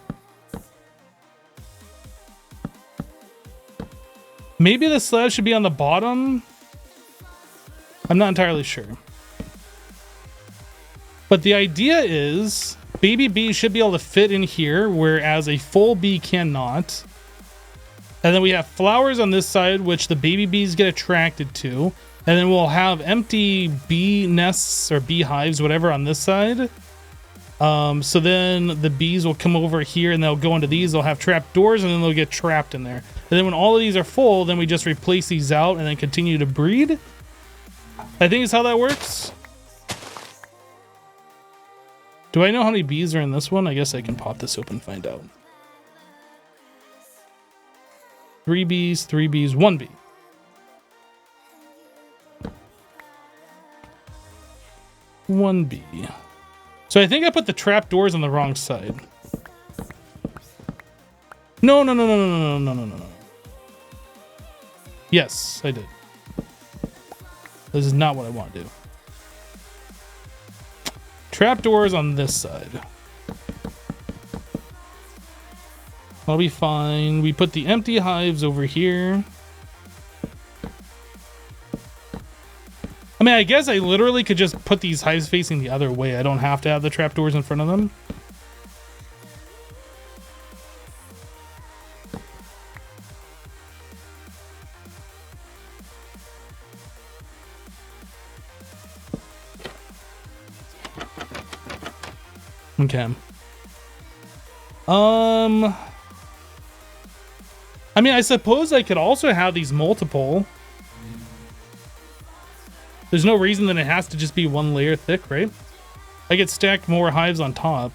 A: Maybe the slab should be on the bottom. I'm not entirely sure. But the idea is baby bees should be able to fit in here, whereas a full bee cannot. And then we have flowers on this side, which the baby bees get attracted to. And then we'll have empty bee nests or beehives, whatever, on this side. So then the bees will come over here and they'll go into these. They'll have trapdoors and then they'll get trapped in there. And then when all of these are full, then we just replace these out and then continue to breed. I think is how that works. Do I know how many bees are in this one? I guess I can pop this open and find out. 3 bees, 3 bees, 1 bee. One bee. So I think I put the trapdoors on the wrong side. No. Yes, I did. This is not what I want to do. Trapdoors on this side. I'll be fine. We put the empty hives over here. I mean, I guess I literally could just put these hives facing the other way. I don't have to have the trapdoors in front of them. Okay. I mean, I suppose I could also have these multiple. There's no reason that it has to just be one layer thick, right? I could stack more hives on top.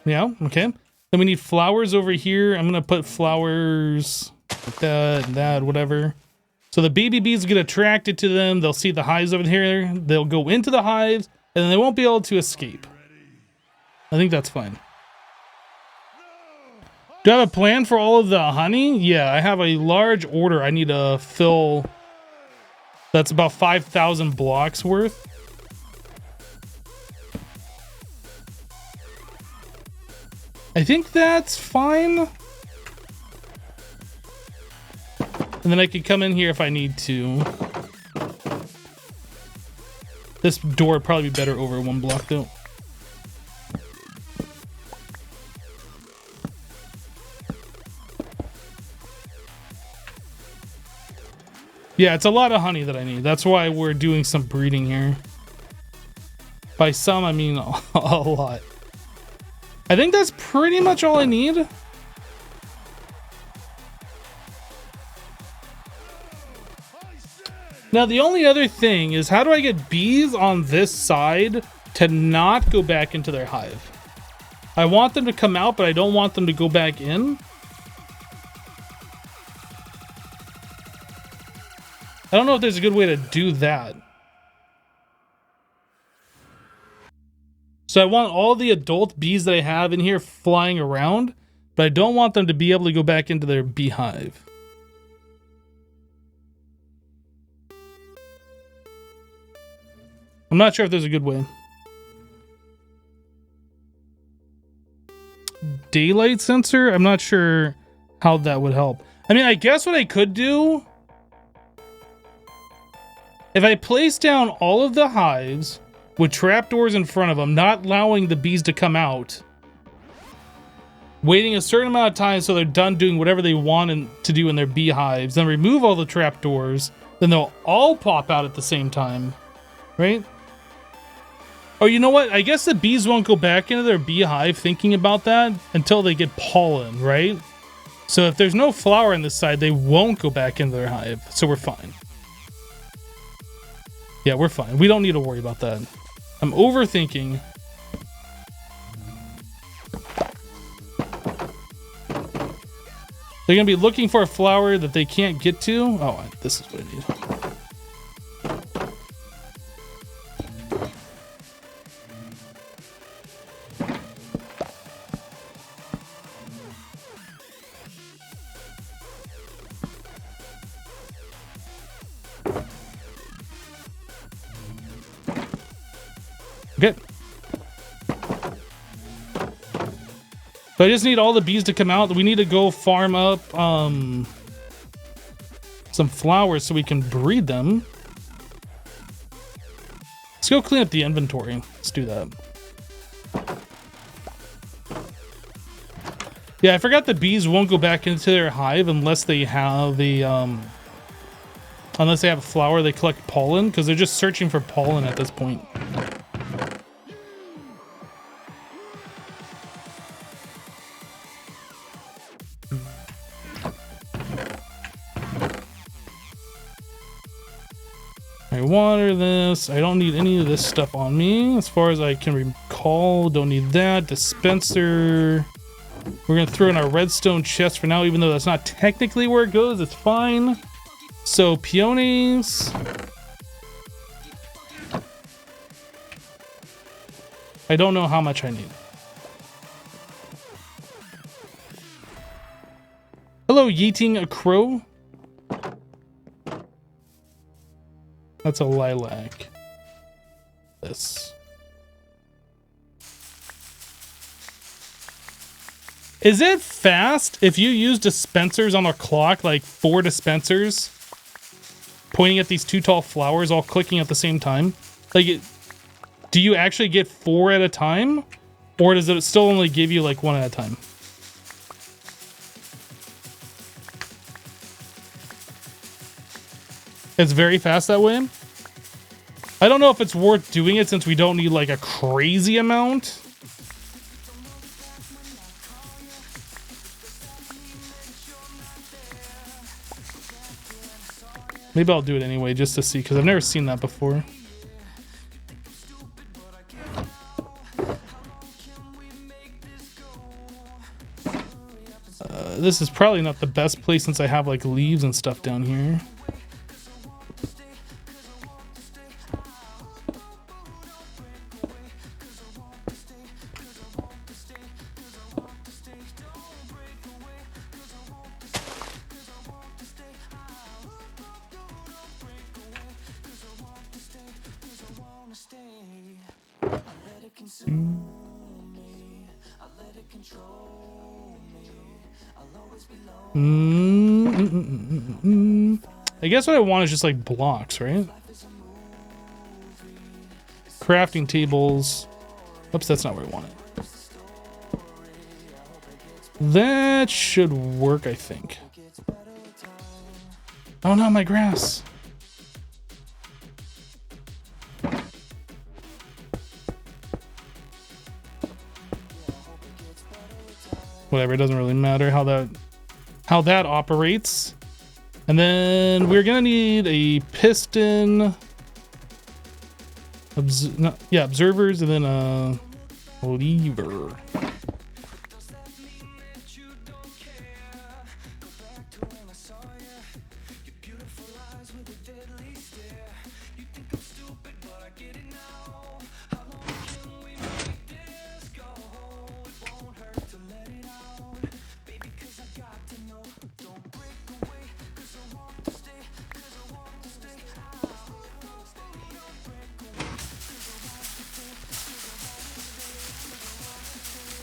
A: Yeah, okay. Then we need flowers over here. I'm gonna put flowers like that, whatever. So the baby bees get attracted to them. They'll see the hives over here. They'll go into the hives, and then they won't be able to escape. I think that's fine. Do I have a plan for all of the honey? Yeah, I have a large order I need to fill. That's about 5,000 blocks worth. I think that's fine. And then I could come in here if I need to. This door would probably be better over one block though. Yeah, it's a lot of honey that I need. That's why we're doing some breeding here. By some, I mean a lot. I think that's pretty much all I need. Now, the only other thing is, how do I get bees on this side to not go back into their hive? I want them to come out, but I don't want them to go back in. I don't know if there's a good way to do that. So I want all the adult bees that I have in here flying around, but I don't want them to be able to go back into their beehive. I'm not sure if there's a good way. Daylight sensor? I'm not sure how that would help. I mean, I guess what I could do, if I place down all of the hives with trapdoors in front of them, not allowing the bees to come out, waiting a certain amount of time so they're done doing whatever they want to do in their beehives, then remove all the trapdoors, then they'll all pop out at the same time, right? Oh, you know what? I guess the bees won't go back into their beehive thinking about that until they get pollen, right? So if there's no flower on this side, they won't go back into their hive, so we're fine. Yeah, we're fine. We don't need to worry about that. I'm overthinking. They're gonna be looking for a flower that they can't get to. Oh, this is what I need. Okay. So I just need all the bees to come out. We need to go farm up some flowers so we can breed them. Let's go clean up the inventory. Let's do that. Yeah, I forgot the bees won't go back into their hive unless they have a flower they collect pollen, because they're just searching for pollen at this point. I water this. I don't need any of this stuff on me as far as I can recall. Don't need that. Dispenser. We're gonna throw in our redstone chest for now, even though that's not technically where it goes. It's fine. So peonies. I don't know how much I need. Hello, yeeting a crow. That's a lilac. This. Is it fast if you use dispensers on a clock, like 4 dispensers, pointing at these 2 tall flowers, all clicking at the same time? Like, do you actually get 4 at a time? Or does it still only give you like 1 at a time? It's very fast that way. I don't know if it's worth doing it since we don't need like a crazy amount. Maybe I'll do it anyway just to see, because I've never seen that before. This is probably not the best place since I have like leaves and stuff down here. I guess what I want is just like blocks, right? Crafting tables. Oops, that's not where I want it. That should work, I think. Oh no, my grass. Whatever, it doesn't really matter how that operates. And then we're gonna need a piston, observers, and then a lever.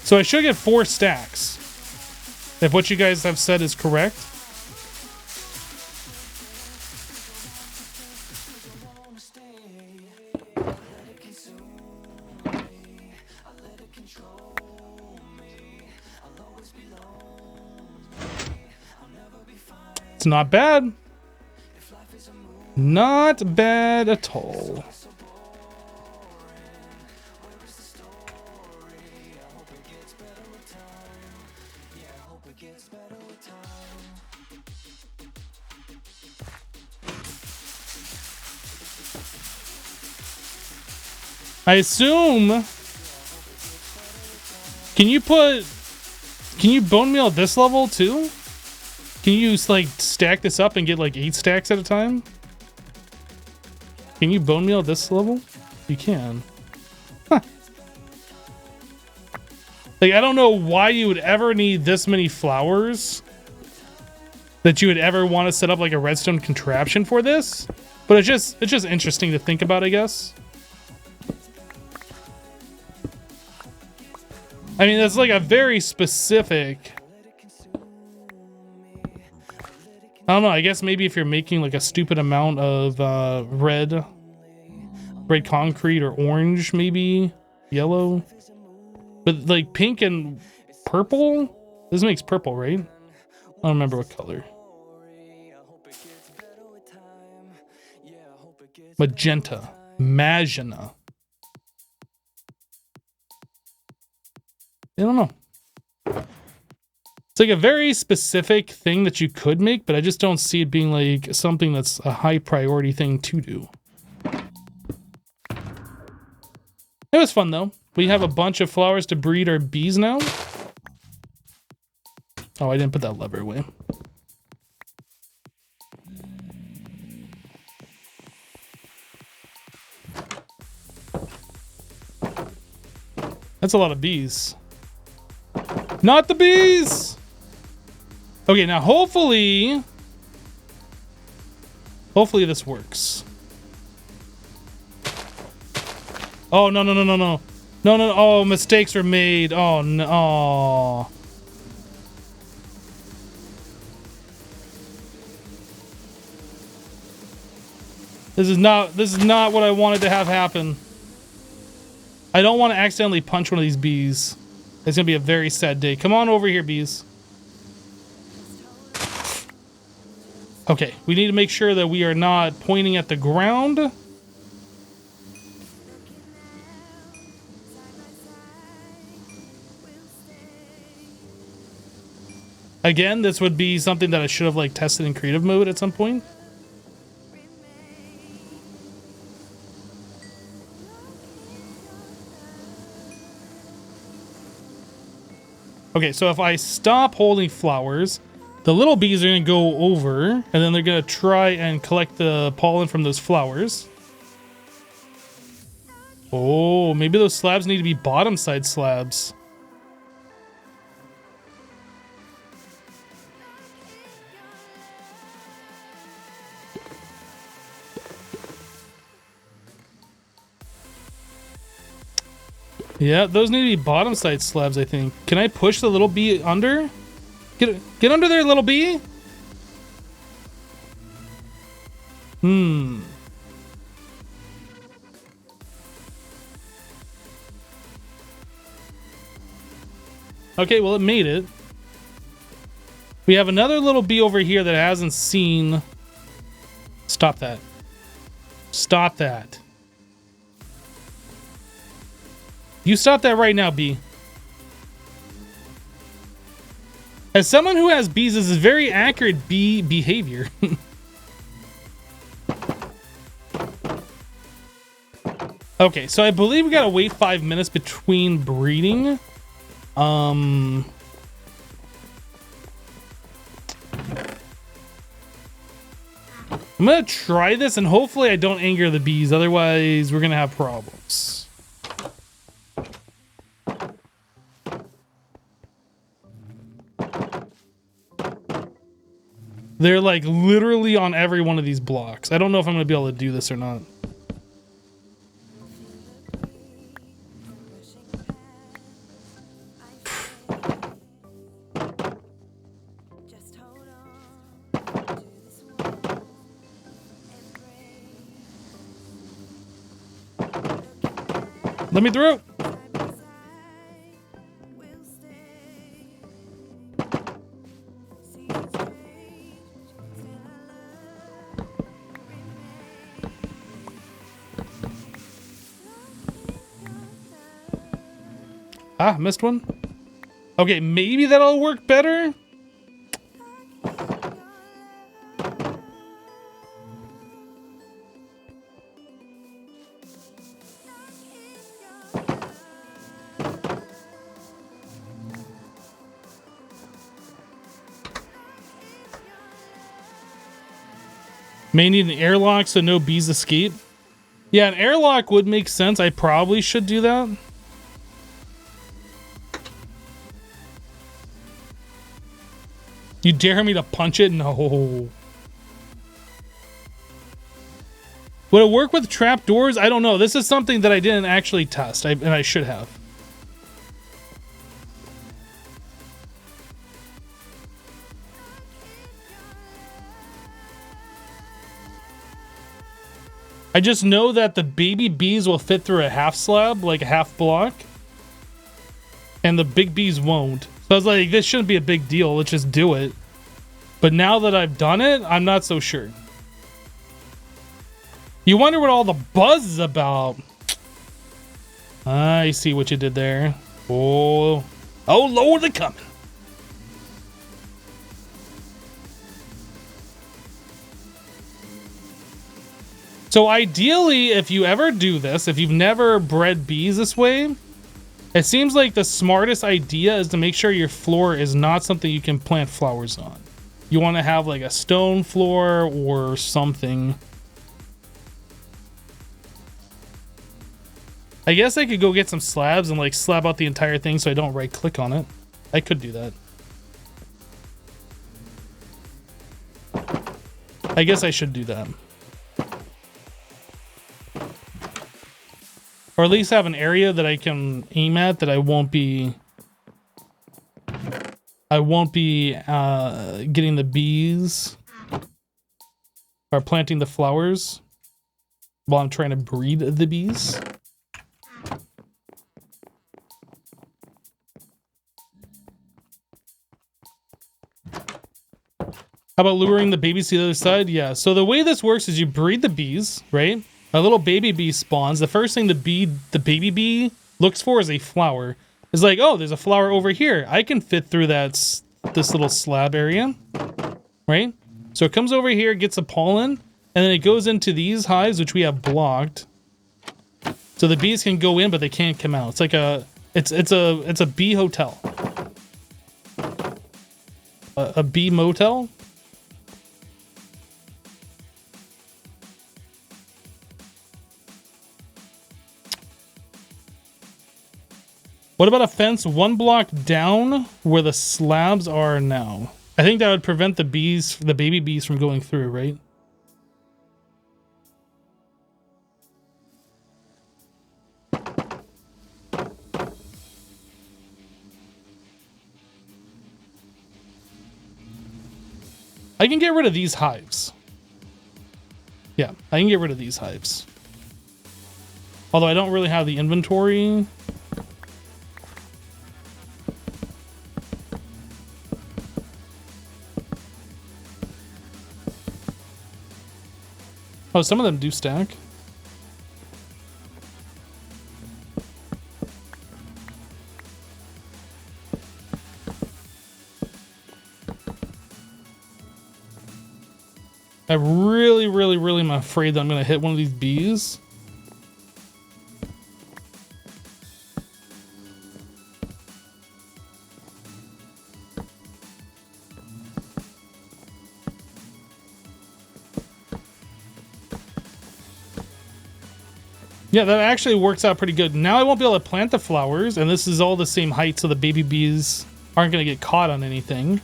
A: So I should get 4 stacks, if what you guys have said is correct. It's not bad. Not bad at all. I assume. Can you bone meal at this level too? Can you like stack this up and get like 8 stacks at a time? Can you bone meal at this level? You can. Huh. Like, I don't know why you would ever need this many flowers, that you would ever want to set up like a redstone contraption for this, but it's just interesting to think about, I guess. I mean, that's like a very specific. I don't know. I guess maybe if you're making like a stupid amount of red concrete or orange, maybe yellow, but like pink and purple. This makes purple, right? I don't remember what color. Magenta, magenta. I don't know. It's like a very specific thing that you could make, but I just don't see it being like something that's a high priority thing to do. It was fun though. We have a bunch of flowers to breed our bees now. Oh, I didn't put that lever away. That's a lot of bees. Not the bees! Okay, now hopefully this works. Oh, no, no, no, no, no. No, no, no. Oh, mistakes were made. Oh, no. Oh. This is not what I wanted to have happen. I don't want to accidentally punch one of these bees. It's gonna be a very sad day. Come on over here, bees. Okay, we need to make sure that we are not pointing at the ground. Again, this would be something that I should have like tested in creative mode at some point. Okay, so if I stop holding flowers, the little bees are going to go over, and then they're going to try and collect the pollen from those flowers. Oh, maybe those slabs need to be bottom side slabs. Yeah, those need to be bottom side slabs, I think. Can I push the little bee under? Get under there, little bee! Okay, well, it made it. We have another little bee over here that hasn't seen... Stop that. Stop that. You stop that right now, bee. As someone who has bees, this is very accurate bee behavior. Okay, so I believe we gotta wait 5 minutes between breeding. I'm gonna try this and hopefully I don't anger the bees, otherwise we're gonna have problems. They're like literally on every one of these blocks. I don't know if I'm gonna be able to do this or not. Let me through. Ah, missed one. Okay, maybe that'll work better. May need an airlock so no bees escape. Yeah, an airlock would make sense. I probably should do that. You dare me to punch it? No. Would it work with trapdoors? I don't know. This is something that I didn't actually test, and I should have. I just know that the baby bees will fit through a half slab, like a half block, and the big bees won't. So I was like, this shouldn't be a big deal. Let's just do it. But now that I've done it, I'm not so sure. You wonder what all the buzz is about. I see what you did there. Oh, Lord, they're coming. So ideally, if you ever do this, if you've never bred bees this way, it seems like the smartest idea is to make sure your floor is not something you can plant flowers on. You want to have like a stone floor or something. I guess I could go get some slabs and like slab out the entire thing so I don't right click on it. I could do that. I guess I should do that. Or at least have an area that I can aim at that I won't be getting the bees or planting the flowers while I'm trying to breed the bees. How about luring the babies to the other side? Yeah, so the way this works is you breed the bees, right? A little baby bee spawns. The first thing the baby bee looks for is a flower. It's like, oh, there's a flower over here. I can fit through this little slab area, right? So it comes over here, gets the pollen, and then it goes into these hives, which we have blocked. So the bees can go in, but they can't come out. It's like it's a bee hotel, a bee motel. What about a fence 1 block down where the slabs are now? I think that would prevent the bees, the baby bees, from going through, right? I can get rid of these hives. Yeah, I can get rid of these hives. Although I don't really have the inventory. Oh, some of them do stack. I really am afraid that I'm gonna hit one of these bees. Yeah, that actually works out pretty good. Now I won't be able to plant the flowers, and this is all the same height, so the baby bees aren't going to get caught on anything.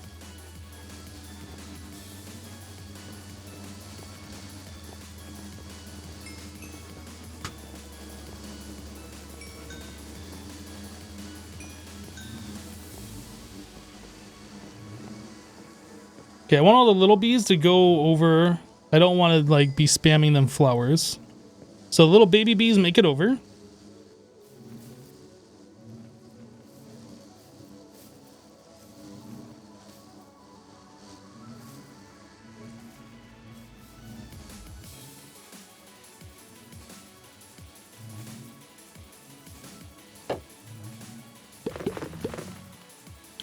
A: Okay, I want all the little bees to go over. I don't want to like be spamming them flowers. So little baby bees make it over.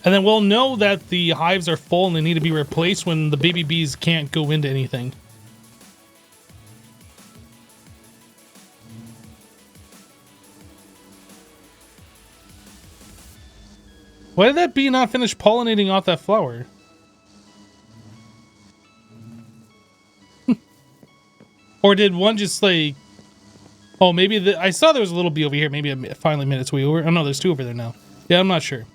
A: And then we'll know that the hives are full and they need to be replaced when the baby bees can't go into anything. Why did that bee not finish pollinating off that flower? Or did one just like... Oh, maybe I saw there was a little bee over here. Maybe it finally made its way over. Oh no, there's 2 over there now. Yeah, I'm not sure.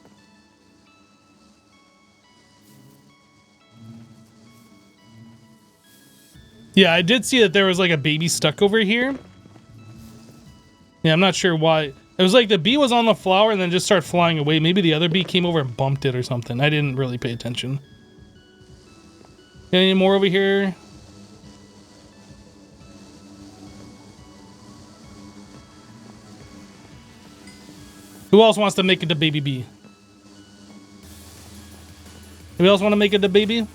A: Yeah, I did see that there was like a baby stuck over here. Yeah, I'm not sure why. It was like the bee was on the flower and then just started flying away. Maybe the other bee came over and bumped it or something. I didn't really pay attention. Any more over here? Who else wants to make it a baby bee? Who else want to make it a baby?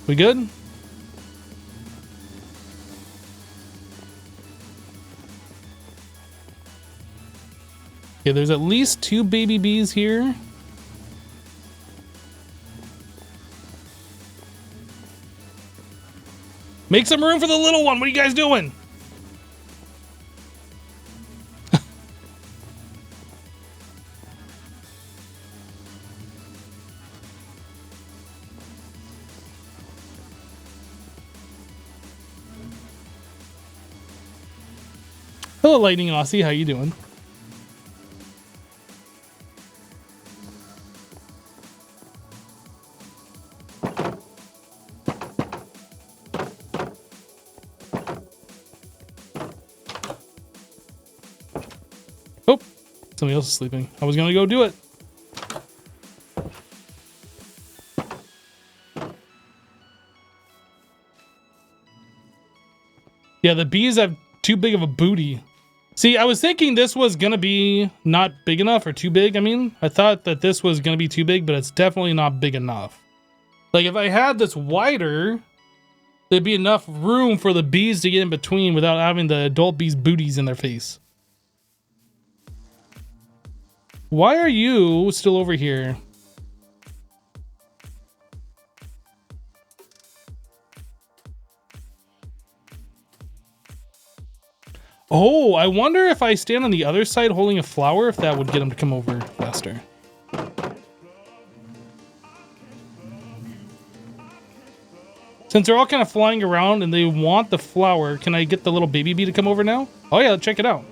A: We good? Okay, there's at least 2 baby bees here. Make some room for the little one. What are you guys doing? Hello, Lightning Aussie. How you doing? Oh, somebody else is sleeping. I was gonna go do it. Yeah, the bees have too big of a booty. See, I was thinking this was gonna be not big enough, or too big, I mean. I thought that this was gonna be too big, but it's definitely not big enough. Like, if I had this wider, there'd be enough room for the bees to get in between without having the adult bees' booties in their face. Why are you still over here? Oh, I wonder if I stand on the other side holding a flower, if that would get them to come over faster. Since they're all kind of flying around and they want the flower, can I get the little baby bee to come over now? Oh yeah, check it out.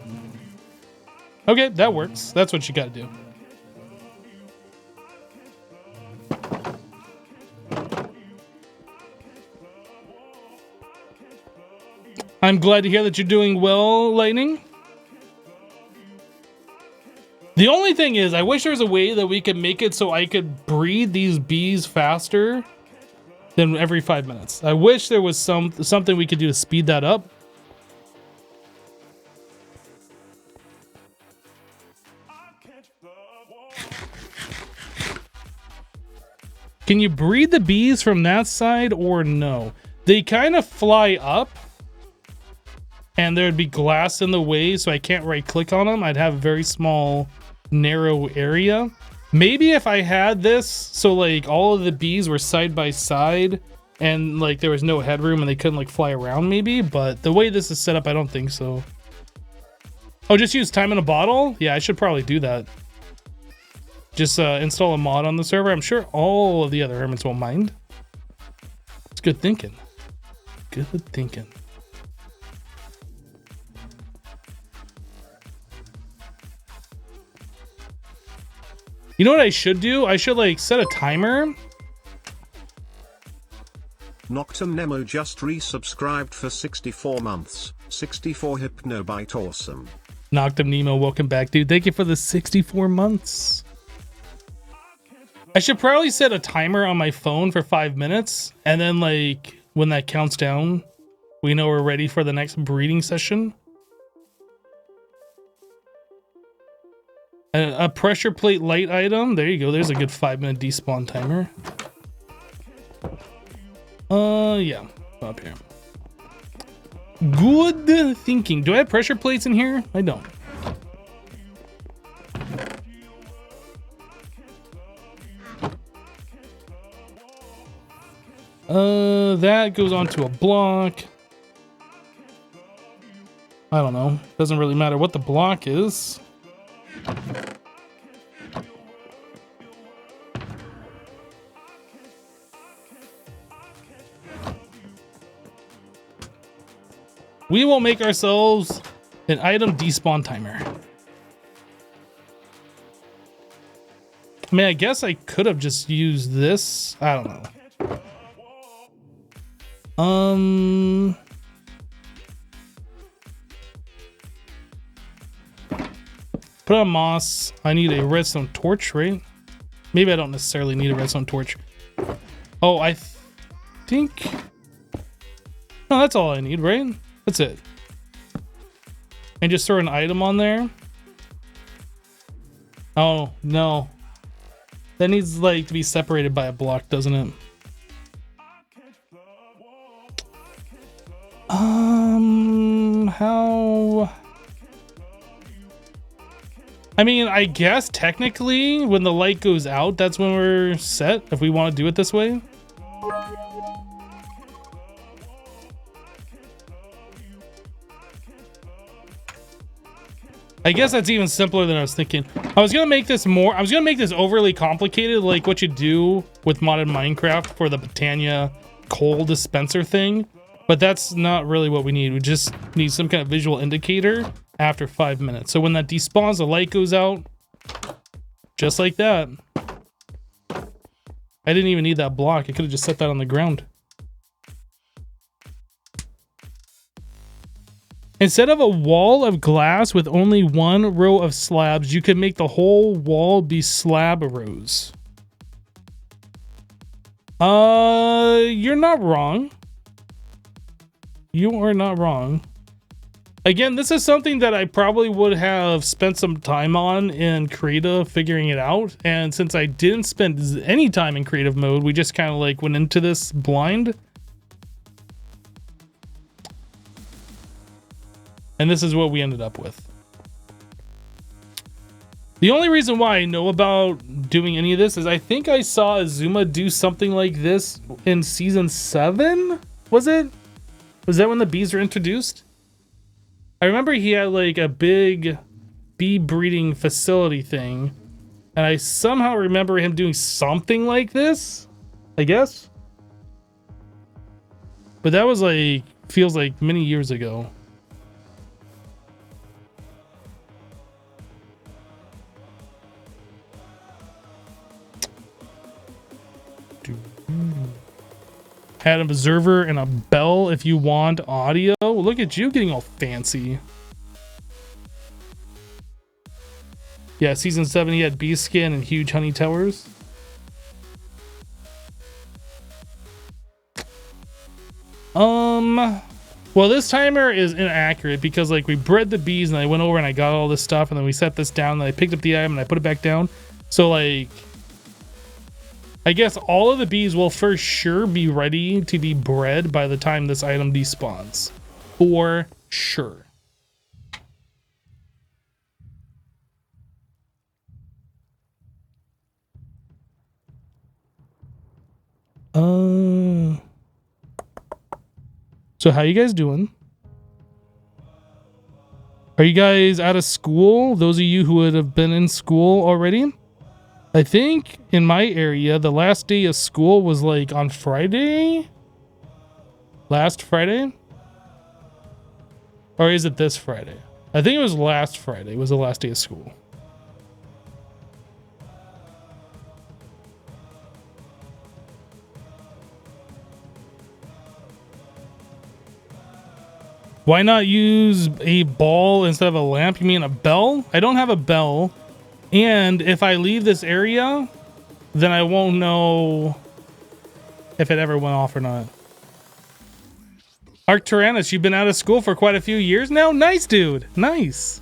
A: Okay, that works. That's what you gotta do. I'm glad to hear that you're doing well, Lightning. The only thing is, I wish there was a way that we could make it so I could breed these bees faster than every 5 minutes. I wish there was something we could do to speed that up. Can you breed the bees from that side or no? They kind of fly up and there'd be glass in the way, so I can't right click on them. I'd have a very small, narrow area. Maybe if I had this, so like all of the bees were side by side and like there was no headroom and they couldn't like fly around maybe, but the way this is set up, I don't think so. Oh, just use time in a bottle? Yeah, I should probably do that. Just install a mod on the server. I'm sure all of the other hermits won't mind. It's good thinking. Good thinking. You know what I should do? I should like set a timer.
B: Noctum Nemo just resubscribed for 64 months. 64 Hypnobite awesome.
A: Noctum Nemo, welcome back, dude. Thank you for the 64 months. I should probably set a timer on my phone for 5 minutes, and then like when that counts down, we know we're ready for the next breeding session. A pressure plate light item. There you go. There's a good 5-minute despawn timer. Yeah. Up here. Good thinking. Do I have pressure plates in here? I don't. That goes onto a block. I don't know. Doesn't really matter what the block is. We will make ourselves an item despawn timer. I mean, I guess I could have just used this. I don't know. Put on moss. I need a redstone torch, right? Maybe I don't necessarily need a redstone torch. Oh, I think... No, that's all I need, right? That's it. And just throw an item on there. Oh, no. That needs, like, to be separated by a block, doesn't it? How... I mean, I guess technically when the light goes out, that's when we're set, if we want to do it this way. I guess that's even simpler than I was thinking. I was gonna make this overly complicated, like what you do with modded Minecraft for the Britannia coal dispenser thing. But that's not really what we need. We just need some kind of visual indicator after 5 minutes. So when that despawns, the light goes out. Just like that. I didn't even need that block. I could have just set that on the ground. Instead of a wall of glass with only one row of slabs, you can make the whole wall be slab rows. You're not wrong. You are not wrong. Again, this is something that I probably would have spent some time on in creative figuring it out. And since I didn't spend any time in creative mode, we just kind of like went into this blind. And this is what we ended up with. The only reason why I know about doing any of this is I think I saw Azuma do something like this in season 7. Was it? Was that when the bees were introduced? I remember he had like a big bee breeding facility thing. And I somehow remember him doing something like this, I guess. But that was like, feels like many years ago. Add an observer and a bell if you want audio. Look at you getting all fancy. Yeah, season 7 he had bee skin and huge honey towers. Well, this timer is inaccurate because like we bred the bees and I went over and I got all this stuff and then we set this down and I picked up the item and I put it back down. So like I guess all of the bees will for sure be ready to be bred by the time this item despawns. For sure. So how you guys doing? Are you guys out of school? Those of you who would have been in school already? I think in my area, the last day of school was like on Friday? Last Friday? Or is it this Friday? I think it was last Friday was the last day of school. Why not use a ball instead of a lamp? You mean a bell? I don't have a bell. And if I leave this area, then I won't know if it ever went off or not. Arcturus, you've been out of school for quite a few years now? Nice, dude. Nice.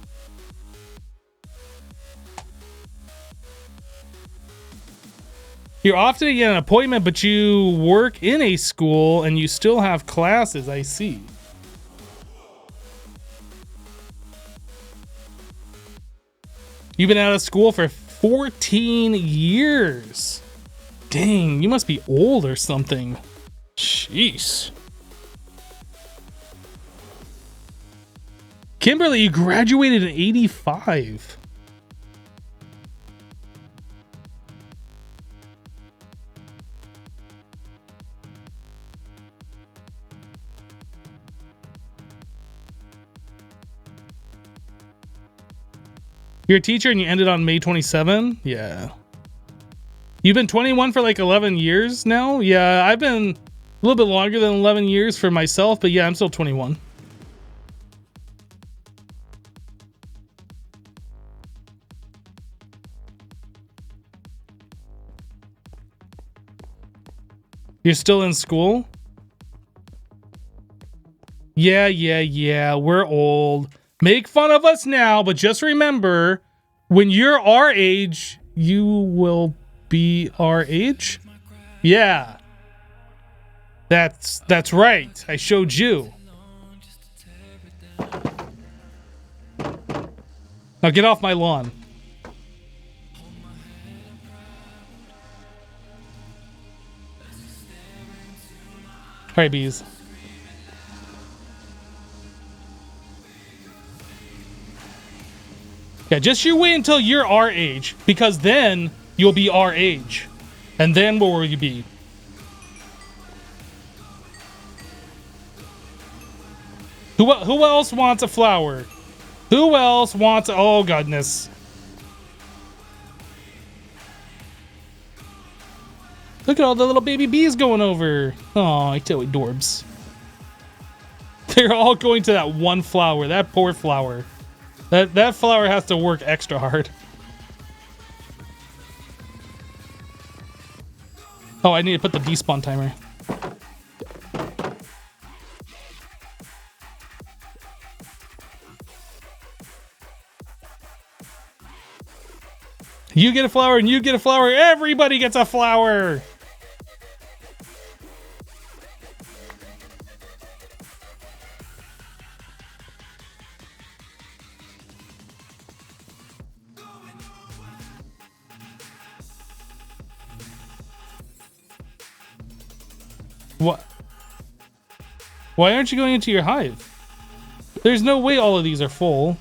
A: You're often to get an appointment, but you work in a school and you still have classes. I see. You've been out of school for 14 years. Dang, you must be old or something. Jeez. Kimberly, you graduated in 85. You're a teacher and you ended on May 27? Yeah. You've been 21 for like 11 years now? Yeah, I've been a little bit longer than 11 years for myself, but yeah, I'm still 21. You're still in school? Yeah, we're old. Make fun of us now, but just remember, when you're our age, you will be our age. Yeah. That's right. I showed you. Now get off my lawn. All right, bees. Yeah, just you wait until you're our age, because then you'll be our age. And then where will you be? Who else wants a flower? Who else wants... Oh, goodness. Look at all the little baby bees going over. Oh, I tell you, adorbs. They're all going to that one flower. That poor flower. That flower has to work extra hard. Oh, I need to put the despawn timer. You get a flower and you get a flower. Everybody gets a flower. What? Why aren't you going into your hive? There's no way all of these are full.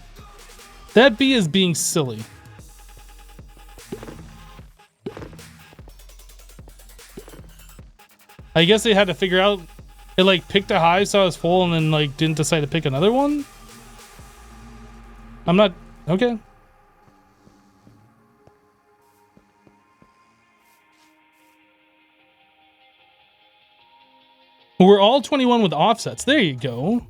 A: That bee is being silly. I guess they had to figure out, it like picked a hive, saw it was full, and then like didn't decide to pick another one? I'm not, okay. We're all 21 with offsets. There you go.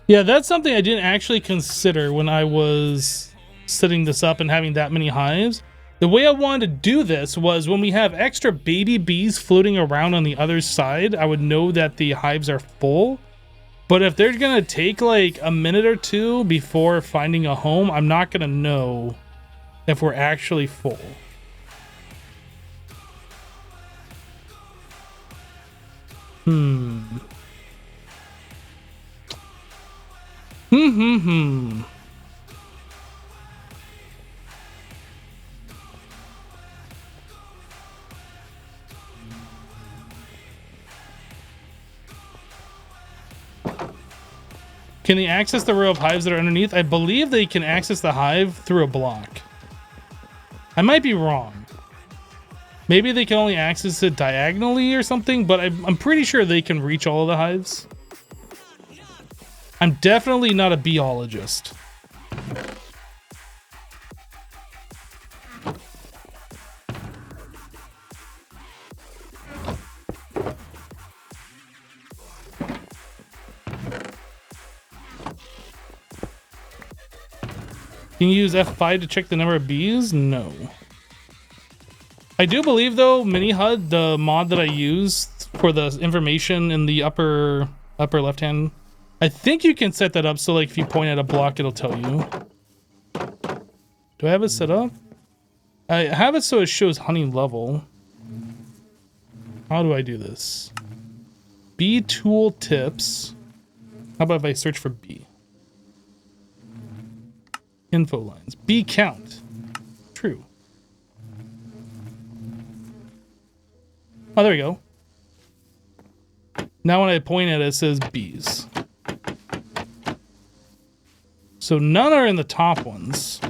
A: Yeah, that's something I didn't actually consider when I was setting this up and having that many hives. The way I wanted to do this was when we have extra baby bees floating around on the other side, I would know that the hives are full. But if they're gonna take like a minute or two before finding a home, I'm not gonna know if we're actually full. Can they access the row of hives that are underneath? I believe they can access the hive through a block. I might be wrong. Maybe they can only access it diagonally or something, but I'm pretty sure they can reach all of the hives. I'm definitely not a biologist. Can you use F5 to check the number of bees? No. I do believe though, Mini HUD, the mod that I used for the information in the upper left hand, I think you can set that up so like if you point at a block, it'll tell you. Do I have it set up? I have it so it shows honey level. How do I do this? Bee tool tips. How about if I search for bee? Info lines. Bee count. True. Oh, there we go. Now when I point at it, it says bees. So none are in the top ones.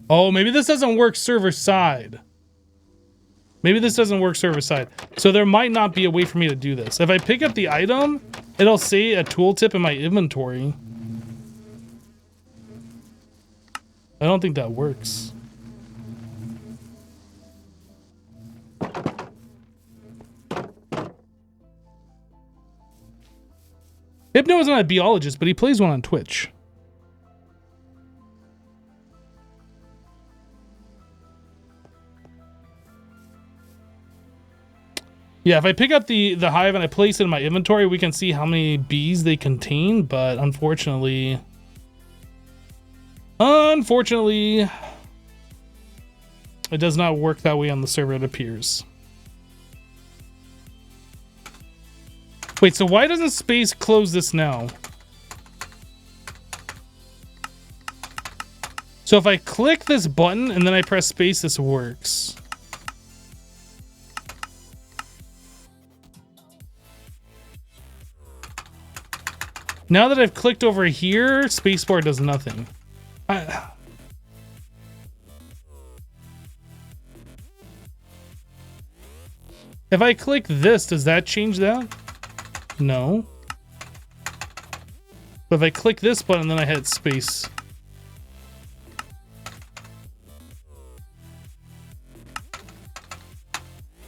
A: Oh, maybe this doesn't work server side. Maybe this doesn't work server side. So there might not be a way for me to do this. If I pick up the item, it'll say a tooltip in my inventory. I don't think that works. Hypno is not a biologist, but he plays one on Twitch. Yeah, if I pick up the hive and I place it in my inventory, we can see how many bees they contain, but unfortunately, it does not work that way on the server, it appears. Wait, so why doesn't space close this now? So if I click this button and then I press space, this works. Now that I've clicked over here, spacebar does nothing. If I click this, does that change that? No. But if I click this button, then I hit space.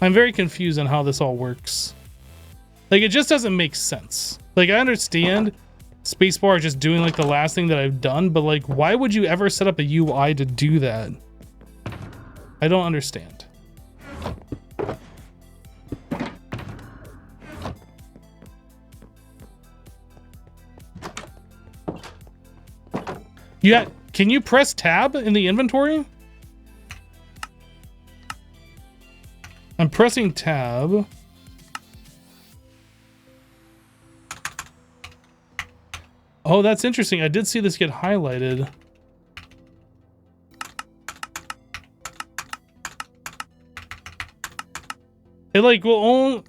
A: I'm very confused on how this all works. Like, it just doesn't make sense. Like, I understand spacebar is just doing like the last thing that I've done, but like, why would you ever set up a UI to do that? I don't understand. Yeah, can you press tab in the inventory? I'm pressing tab. Oh, that's interesting. I did see this get highlighted. It like will only...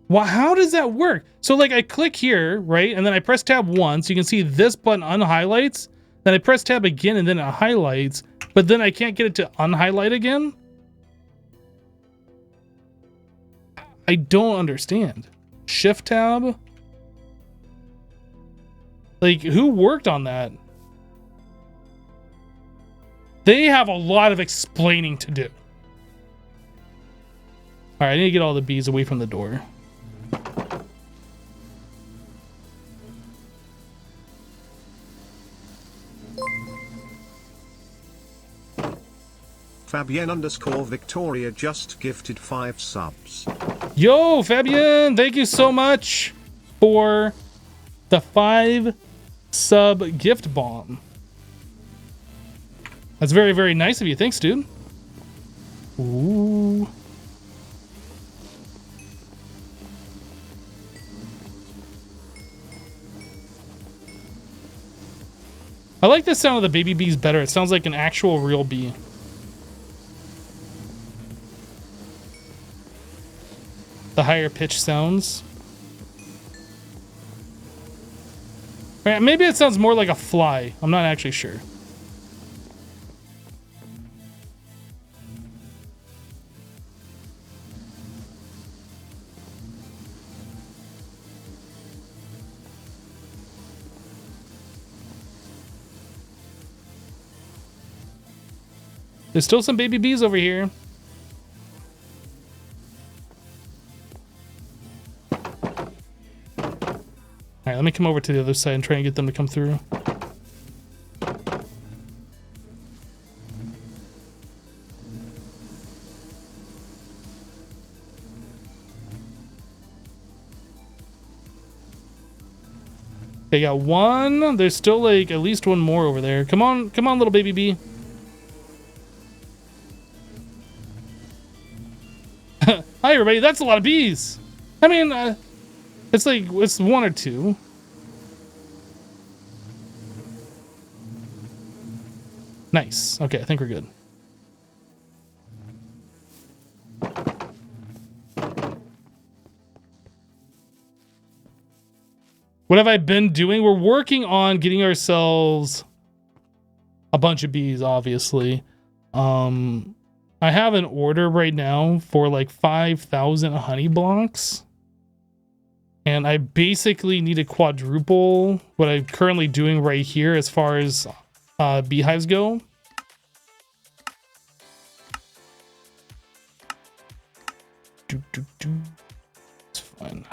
A: Well, how does that work? So like I click here, right? And then I press tab once. You can see this button unhighlights. Then I press tab again and then it highlights. But then I can't get it to unhighlight again? I don't understand. Shift tab? Like, who worked on that? They have a lot of explaining to do. All right, I need to get all the bees away from the door.
B: Fabienne_Victoria just gifted 5 subs.
A: Yo, Fabienne, thank you so much for the 5 sub gift bomb. That's very, very nice of you. Thanks, dude. Ooh. I like the sound of the baby bees better. It sounds like an actual real bee. The higher pitch sounds. Right, maybe it sounds more like a fly. I'm not actually sure. There's still some baby bees over here. Alright, let me come over to the other side and try and get them to come through. They got one. There's still like at least one more over there. Come on, little baby bee. Hi everybody, that's a lot of bees. I mean, it's like, it's 1 or 2. Nice. Okay, I think we're good. What have I been doing? We're working on getting ourselves a bunch of bees, obviously. I have an order right now for like 5,000 honey blocks. And I basically need to quadruple what I'm currently doing right here as far as beehives go. It's fine.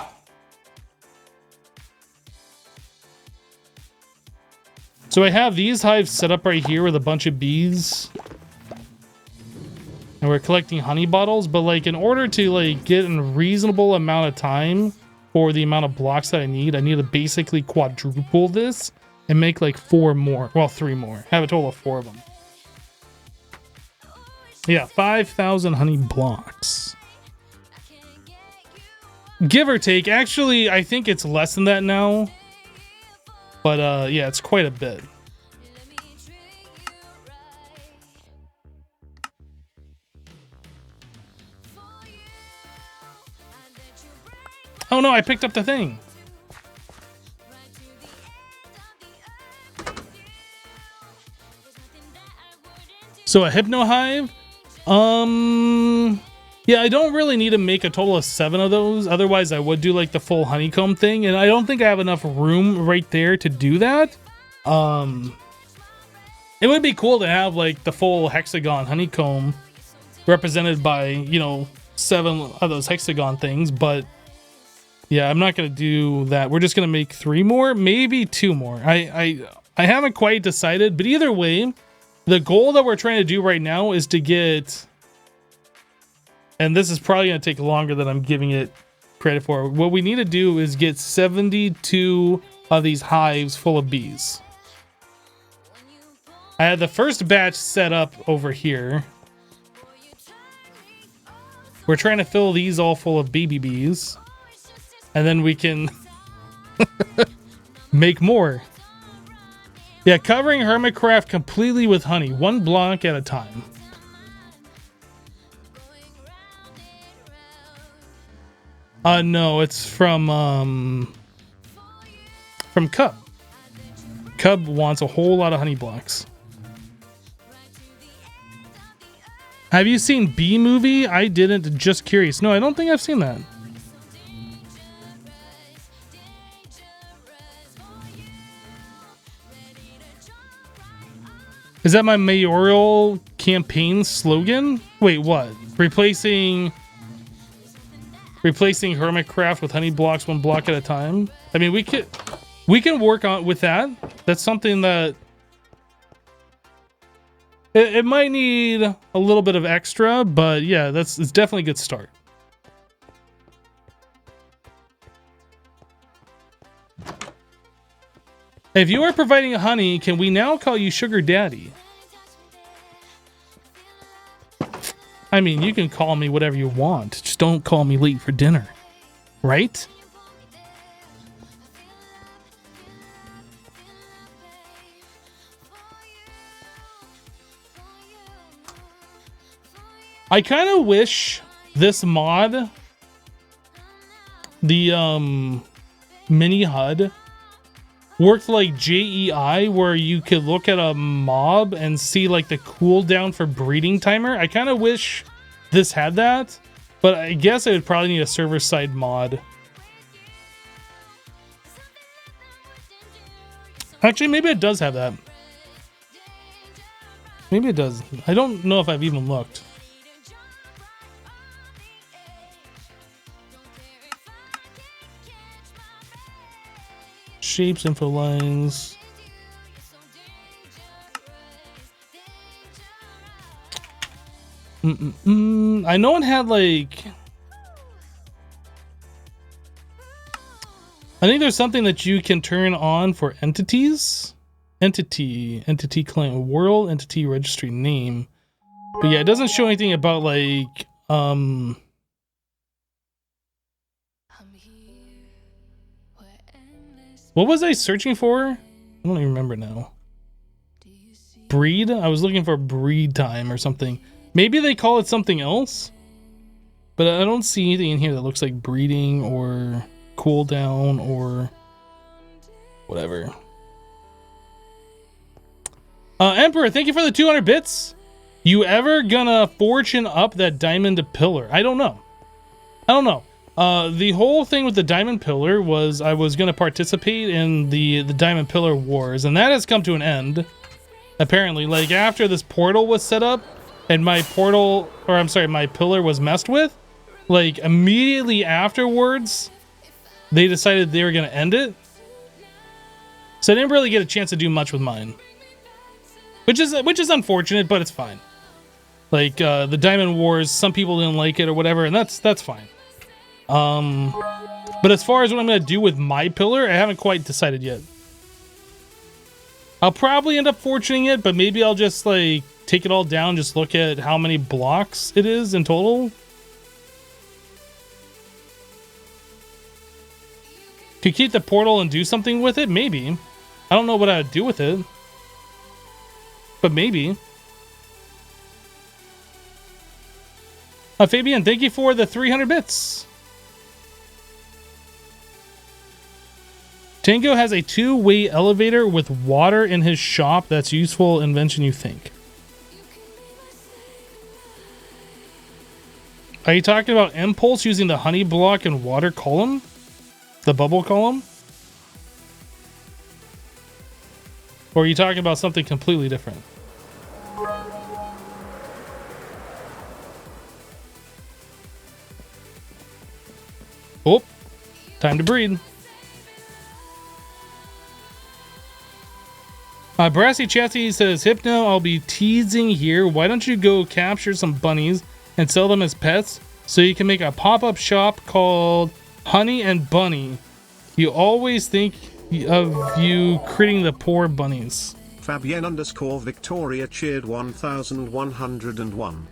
A: So I have these hives set up right here with a bunch of bees. And we're collecting honey bottles, but like in order to like get a reasonable amount of time for the amount of blocks that I need to basically quadruple this and make like 4 more. Well, 3 more. Have a total of 4 of them. Yeah, 5,000 honey blocks. Give or take. Actually, I think it's less than that now. But yeah, it's quite a bit. Oh no, I picked up the thing. So a hypno hive? Yeah, I don't really need to make a total of 7 of those. Otherwise, I would do like the full honeycomb thing. And I don't think I have enough room right there to do that. It would be cool to have like the full hexagon honeycomb represented by, you know, 7 of those hexagon things. But yeah, I'm not going to do that. We're just going to make 3 more, maybe 2 more. I haven't quite decided. But either way, the goal that we're trying to do right now is to get... And this is probably going to take longer than I'm giving it credit for. What we need to do is get 72 of these hives full of bees. I had the first batch set up over here. We're trying to fill these all full of baby bees. And then we can make more. Yeah, covering HermitCraft completely with honey. 1 block at a time. No, it's from Cub. Cub wants a whole lot of honey blocks. Have you seen Bee Movie? I didn't, just curious. No, I don't think I've seen that. Is that my mayoral campaign slogan? Wait, what? Replacing HermitCraft with honey blocks 1 block at a time. I mean, we can work on with that. That's something that it might need a little bit of extra, but yeah, it's definitely a good start. If you are providing honey, can we now call you Sugar Daddy? I mean, you can call me whatever you want. Just don't call me late for dinner. Right? I kind of wish this mod, the mini HUD, worked like JEI, where you could look at a mob and see like the cooldown for breeding timer. I kind of wish this had that, but I guess I would probably need a server side mod. Actually, maybe it does have that. Maybe it does. I don't know if I've even looked. Shapes, info lines. I know it had like... I think there's something that you can turn on for entities. Entity claim, world entity registry name. But yeah, it doesn't show anything about like, what was I searching for? I don't even remember now. Breed? I was looking for breed time or something. Maybe they call it something else, but I don't see anything in here that looks like breeding or cooldown or whatever. Emperor, thank you for the 200 bits. You ever gonna fortune up that diamond pillar? I don't know. The whole thing with the diamond pillar was I was gonna participate in the diamond pillar wars, and that has come to an end. Apparently, like after this portal was set up and my pillar was messed with, like immediately afterwards, they decided they were gonna end it. So I didn't really get a chance to do much with mine. Which is unfortunate, but it's fine. Like the Diamond Wars, some people didn't like it or whatever, and that's fine. But as far as what I'm gonna do with my pillar, I haven't quite decided yet. I'll probably end up fortuning it, but maybe I'll just like take it all down, just look at how many blocks it is in total. Could keep the portal and do something with it, maybe. I don't know what I'd do with it. But maybe. Fabian, thank you for the 300 bits. Tango has a 2-way elevator with water in his shop. That's useful invention, you think? Are you talking about impulse using the honey block and water column? The bubble column? Or are you talking about something completely different? Oh, time to breed. Brassy Chassis says, Hypno, I'll be teasing here. Why don't you go capture some bunnies and sell them as pets so you can make a pop-up shop called Honey and Bunny? You always think of you creating the poor bunnies.
B: Fabienne_Victoria cheered 1101.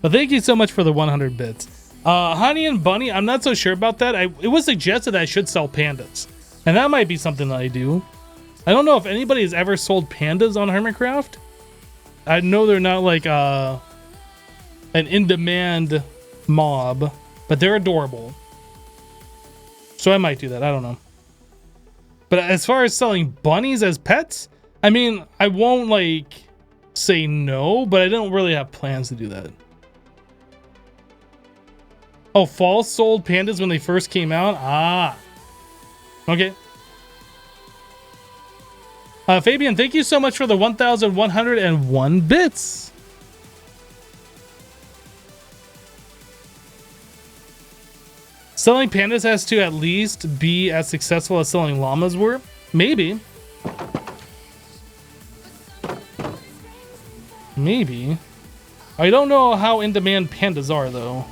A: Well, thank you so much for the 100 bits. Honey and Bunny, I'm not so sure about that. It was suggested that I should sell pandas, and that might be something that I do. I don't know if anybody has ever sold pandas on HermitCraft. I know they're not like an in-demand mob, but they're adorable. So I might do that. I don't know. But as far as selling bunnies as pets, I mean, I won't like say no, but I don't really have plans to do that. Oh, Falls sold pandas when they first came out? Ah. Okay. Fabian, thank you so much for the 1,101 bits. Selling pandas has to at least be as successful as selling llamas were? Maybe. Maybe. I don't know how in-demand pandas are, though.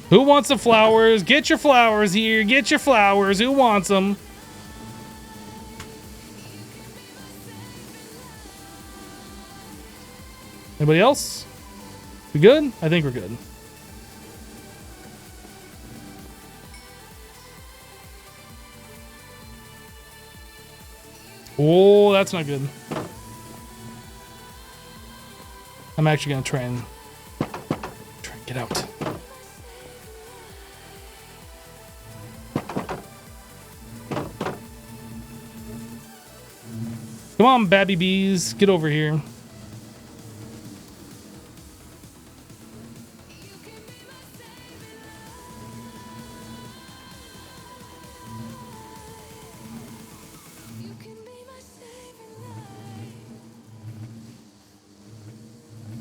A: Who wants the flowers? Get your flowers here. Get your flowers. Who wants them? Anybody else? We good? I think we're good. Oh, that's not good. I'm actually gonna try and get out. Come on, babby bees, get over here.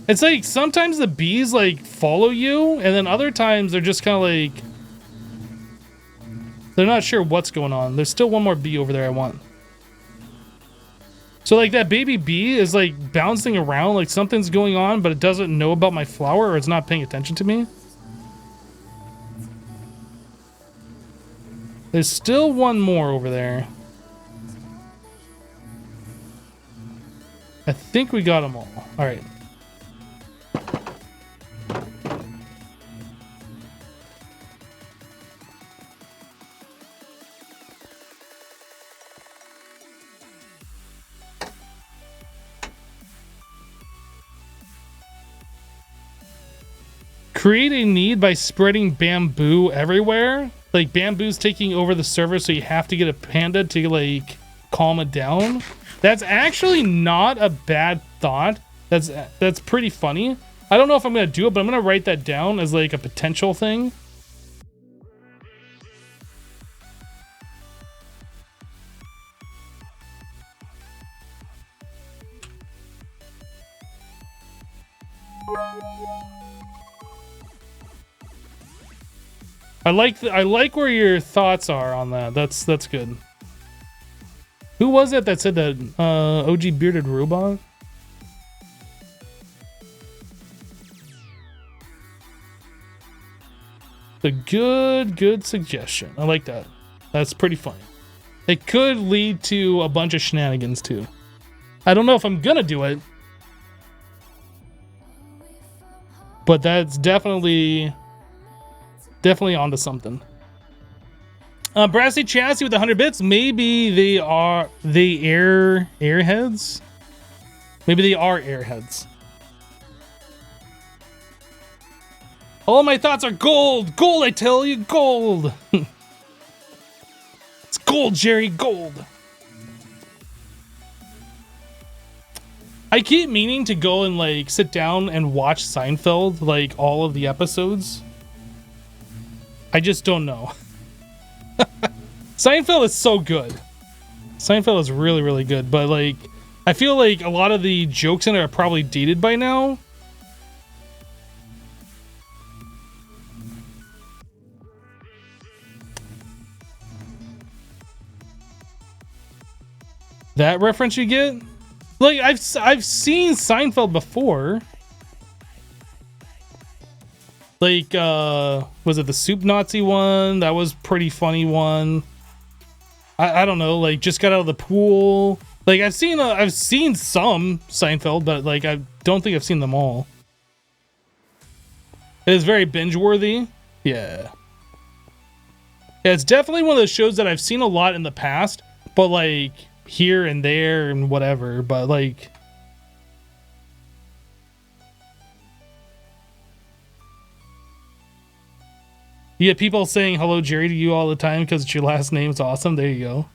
A: It's like sometimes the bees like follow you, and then other times they're just kind of like they're not sure what's going on. There's still one more bee over there I want. So like that baby bee is like bouncing around like something's going on, but it doesn't know about my flower or it's not paying attention to me. There's still one more over there. I think we got them all. All right. Create a need by spreading bamboo everywhere. Like bamboo's taking over the server, so you have to get a panda to like calm it down. That's actually not a bad thought. That's pretty funny. I don't know if I'm gonna do it, but I'm gonna write that down as like a potential thing. I like where your thoughts are on that. That's good. Who was it that said that? OG Bearded Robot? A good suggestion. I like that. That's pretty funny. It could lead to a bunch of shenanigans too. I don't know if I'm gonna do it, but that's definitely onto something. Brassy Chassis with 100 bits. Maybe they are airheads. Maybe they are airheads. All my thoughts are gold. Gold, I tell you, gold. It's Gold, Jerry, gold. I keep meaning to go and like sit down and watch Seinfeld, like all of the episodes. I just don't know. Seinfeld is so good. Seinfeld is really, really good, but like I feel like a lot of the jokes in it are probably dated by now. That reference you get? Like I've seen Seinfeld before. Like was it the Soup Nazi one? That was pretty funny one. I don't know, like just got out of the pool. Like I've seen some Seinfeld, but like I don't think I've seen them all. It is very binge worthy. Yeah. Yeah, it's definitely one of those shows that I've seen a lot in the past, but like here and there and whatever, but like you get people saying hello Jerry to you all the time because it's your last name. It's awesome. There you go.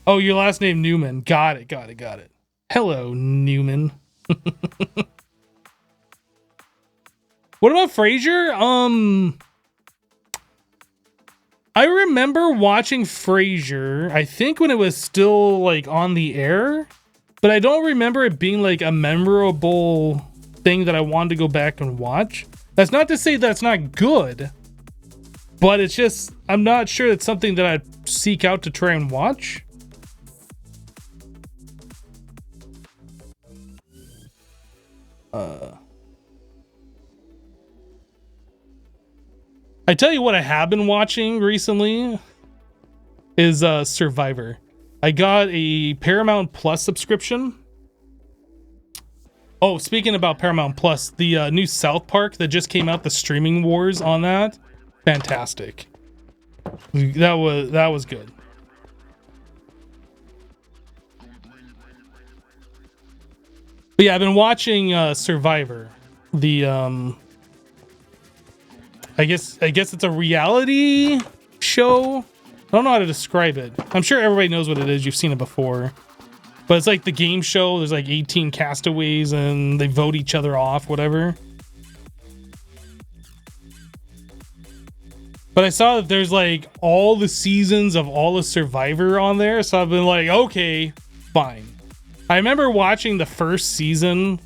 A: Oh, your last name Newman. Got it. Hello, Newman. What about Frasier? I remember watching Frasier, I think when it was still like on the air, but I don't remember it being like a memorable thing that I wanted to go back and watch. That's not to say that's not good, but it's just, I'm not sure it's something that I'd seek out to try and watch. I tell you what I have been watching recently is Survivor. I got a Paramount Plus subscription. Oh, speaking about Paramount Plus, the new South Park that just came out, the streaming wars on that, fantastic. That was good. But yeah, I've been watching Survivor. The I guess it's a reality show. I don't know how to describe it. I'm sure everybody knows what it is. You've seen it before. But it's like the game show. There's like 18 castaways and they vote each other off, whatever. But I saw that there's like all the seasons of all of Survivor on there. So I've been like, okay, fine. I remember watching the first season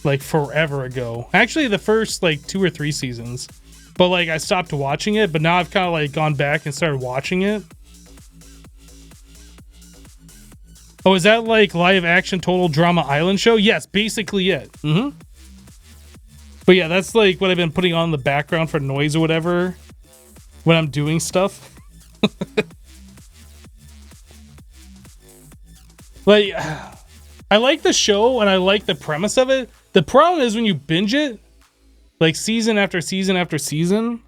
A: like forever ago. Actually, the first like 2 or 3 seasons. But like I stopped watching it, but now I've kind of like gone back and started watching it. Oh, is that like live action total drama island show? Yes, basically it. But yeah, that's like what I've been putting on in the background for noise or whatever when I'm doing stuff. Like, I like the show and I like the premise of it. The problem is when you binge it, like season after season after season,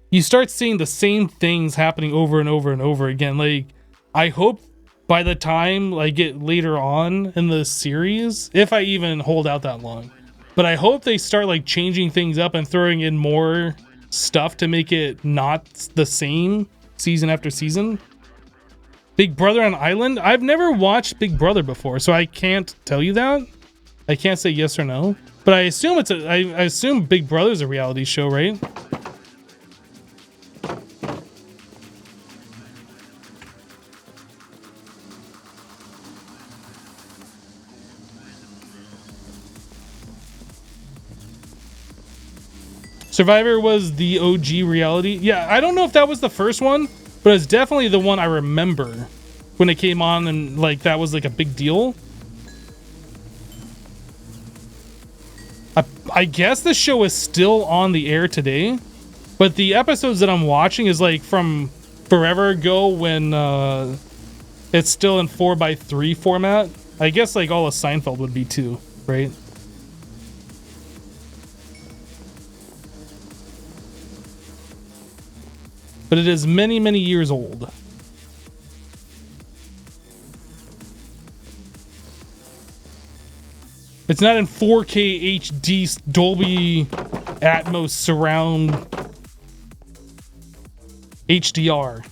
A: you start seeing the same things happening over and over and over again. Like, I hope by the time I get later on in the series, if I even hold out that long, but I hope they start like changing things up and throwing in more stuff to make it not the same season after season. Big Brother on Island? I've never watched Big Brother before, so I can't tell you that. I can't say yes or no. But I assume I assume Big Brother's a reality show, right? Survivor was the OG reality. Yeah, I don't know if that was the first one, but it's definitely the one I remember when it came on and like that was like a big deal. I guess the show is still on the air today, but the episodes that I'm watching is like from forever ago when it's still in 4:3 format. I guess like all of Seinfeld would be too, right? But it is many, many years old. It's not in 4K HD Dolby Atmos surround. HDR.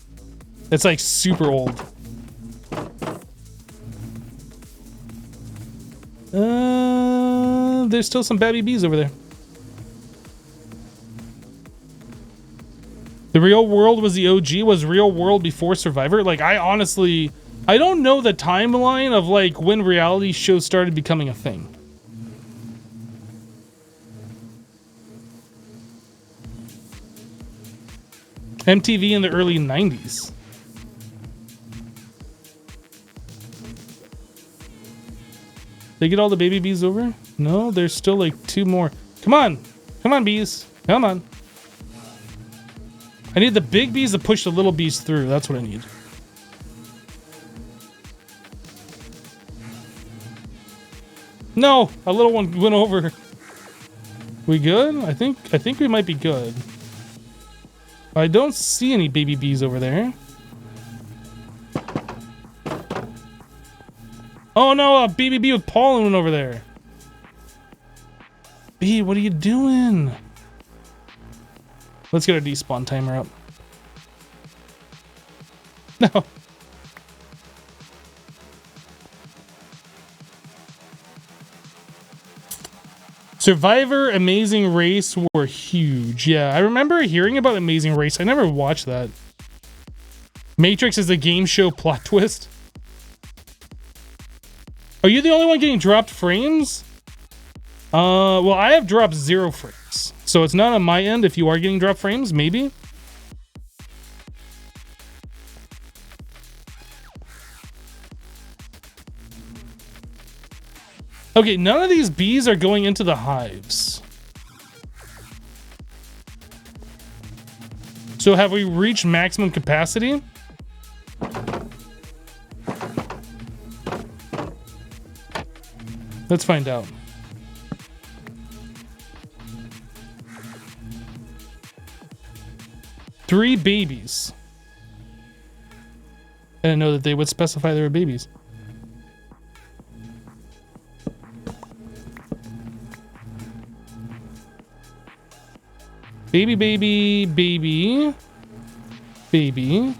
A: It's like super old. There's still some baby bees over there. The Real World was the OG. Was Real World before Survivor? Like, I honestly, I don't know the timeline of like when reality shows started becoming a thing. MTV in the early 90s. They get all the baby bees over? No, there's still like 2 more. Come on. Come on, bees. Come on. I need the big bees to push the little bees through. That's what I need. No, a little one went over. We good? I think we might be good. I don't see any baby bees over there. Oh no, a baby bee with pollen went over there. Bee, what are you doing? Let's get our despawn timer up. No. Survivor, Amazing Race were huge. Yeah, I remember hearing about Amazing Race. I never watched that. Matrix is a game show plot twist. Are you the only one getting dropped frames? Well, I have dropped 0 frames. So it's not on my end if you are getting dropped frames, maybe. Okay, none of these bees are going into the hives. So have we reached maximum capacity? Let's find out. Three babies. I didn't know that they would specify they were babies. Baby, baby, baby, baby.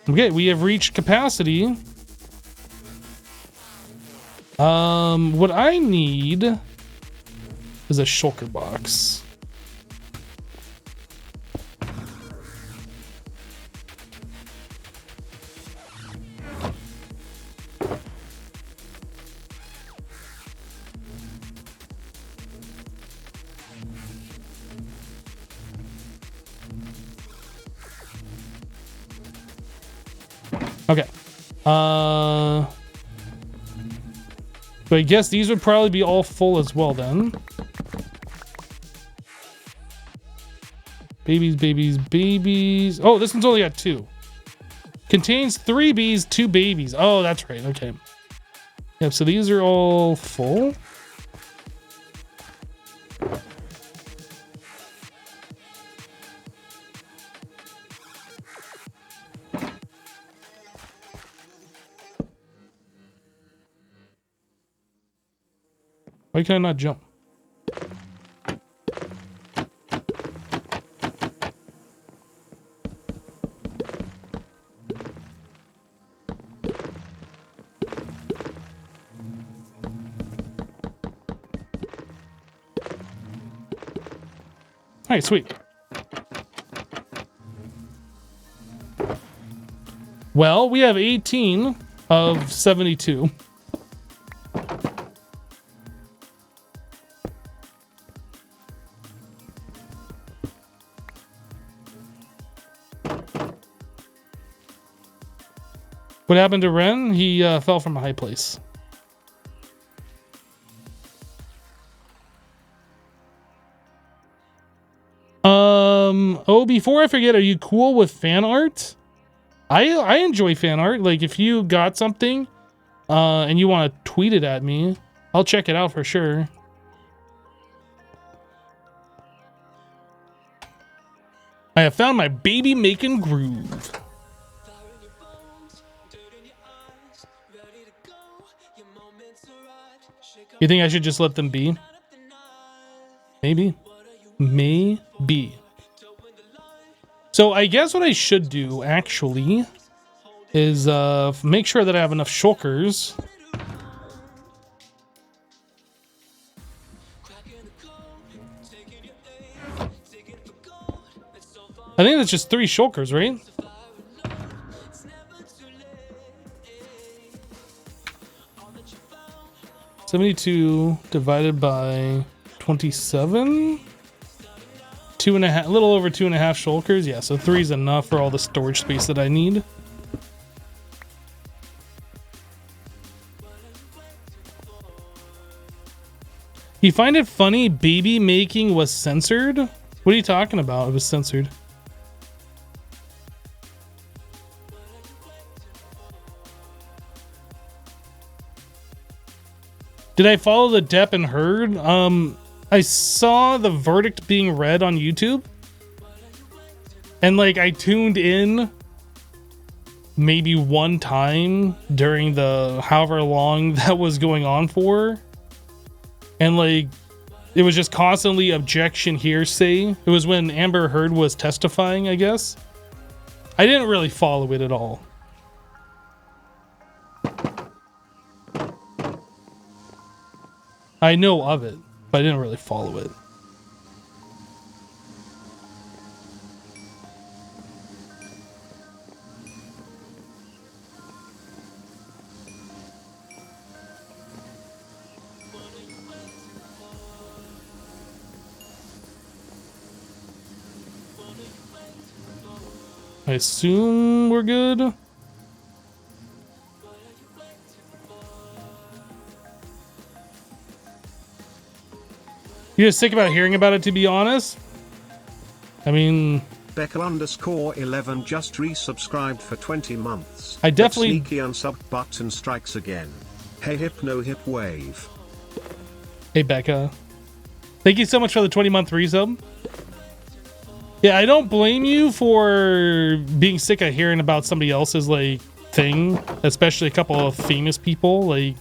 A: Okay, we have reached capacity. What I need is a shulker box. Okay. But I guess these would probably be all full as well then. Babies, babies, babies. Oh, this one's only got 2. Contains 3 bees, 2 babies. Oh, that's right. Okay. Yep, so these are all full. Why can I not jump? All right, sweet. Well, we have 18 of 72. What happened to Ren? He fell from a high place. Oh, before I forget, are you cool with fan art? I enjoy fan art. Like, if you got something and you want to tweet it at me, I'll check it out for sure. I have found my baby making groove. You think I should just let them be? Maybe. Maybe. So I guess what I should do, actually, is make sure that I have enough shulkers. I think that's just 3 shulkers, right? $72 divided by 27. 2.5, a little over 2.5 shulkers. Yeah, so 3 is enough for all the storage space that I need. You find it funny baby making was censored? What are you talking about? It was censored. Did I follow the Depp and Heard? I saw the verdict being read on YouTube. And like I tuned in maybe one time during the however long that was going on for. And like it was just constantly objection hearsay. It was when Amber Heard was testifying, I guess. I didn't really follow it at all. I know of it, but I didn't really follow it. I assume we're good. You're just sick about hearing about it, to be honest? I mean...
B: Becca_11 just resubscribed for 20 months.
A: I definitely...
B: The sneaky unsub button strikes again. Hey hypno hip wave.
A: Hey Becca. Thank you so much for the 20-month resub. Yeah, I don't blame you for being sick of hearing about somebody else's, like, thing. Especially a couple of famous people. Like,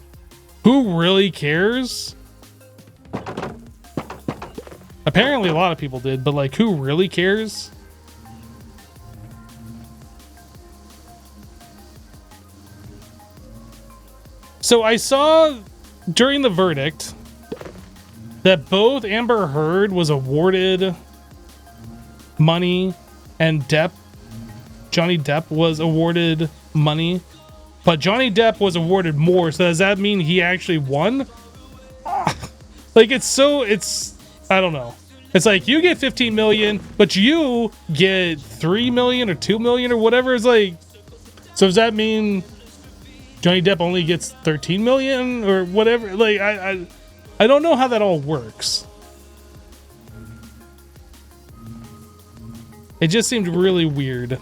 A: who really cares? Apparently a lot of people did, but like, who really cares? So I saw during the verdict that both Amber Heard was awarded money and Johnny Depp was awarded money, but Johnny Depp was awarded more. So does that mean he actually won? Like, it's I don't know. It's like you get 15 million, but you get 3 million or 2 million or whatever. It's like, so does that mean Johnny Depp only gets 13 million or whatever? Like, I don't know how that all works. It just seemed really weird.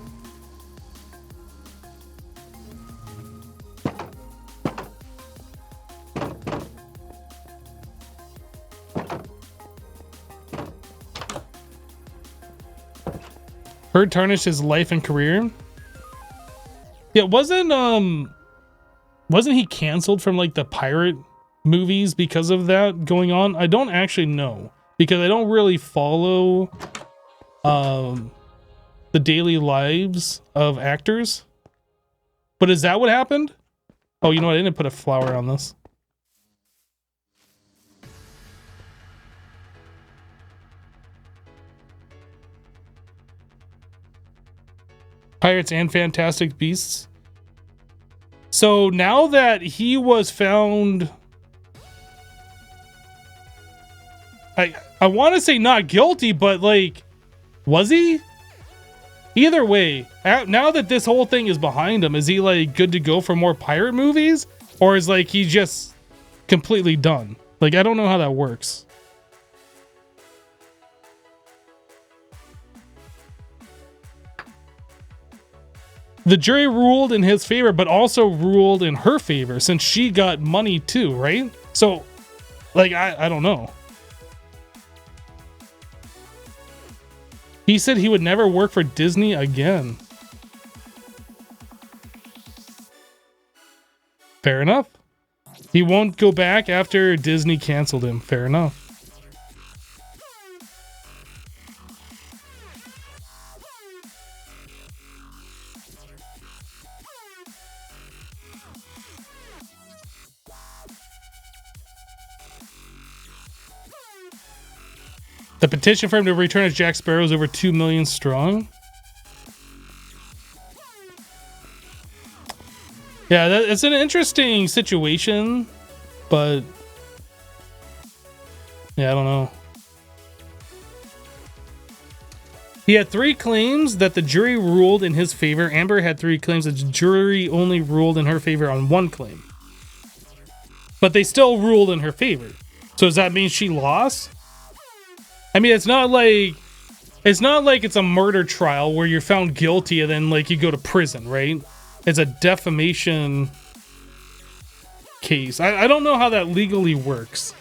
A: Heard tarnished his life and career. Yeah, wasn't he canceled from like the pirate movies because of that going on? I don't actually know because I don't really follow the daily lives of actors. But is that what happened? Oh, you know what? I didn't put a flower on this. Pirates and Fantastic Beasts. So now that he was found, I want to say not guilty, but like, was he? Either way, now that this whole thing is behind him, is he like good to go for more pirate movies? Or is like he just completely done? Like, I don't know how that works. The jury ruled in his favor, but also ruled in her favor since she got money too, right? So, like, I don't know. He said he would never work for Disney again. Fair enough. He won't go back after Disney canceled him. Fair enough. The petition for him to return as Jack Sparrow is over 2 million strong. Yeah, it's an interesting situation, but yeah, I don't know. He had 3 claims that the jury ruled in his favor. Amber had 3 claims that the jury only ruled in her favor on 1 claim. But they still ruled in her favor. So does that mean she lost? I mean, it's not like it's a murder trial where you're found guilty and then like you go to prison, right? It's a defamation case. I don't know how that legally works.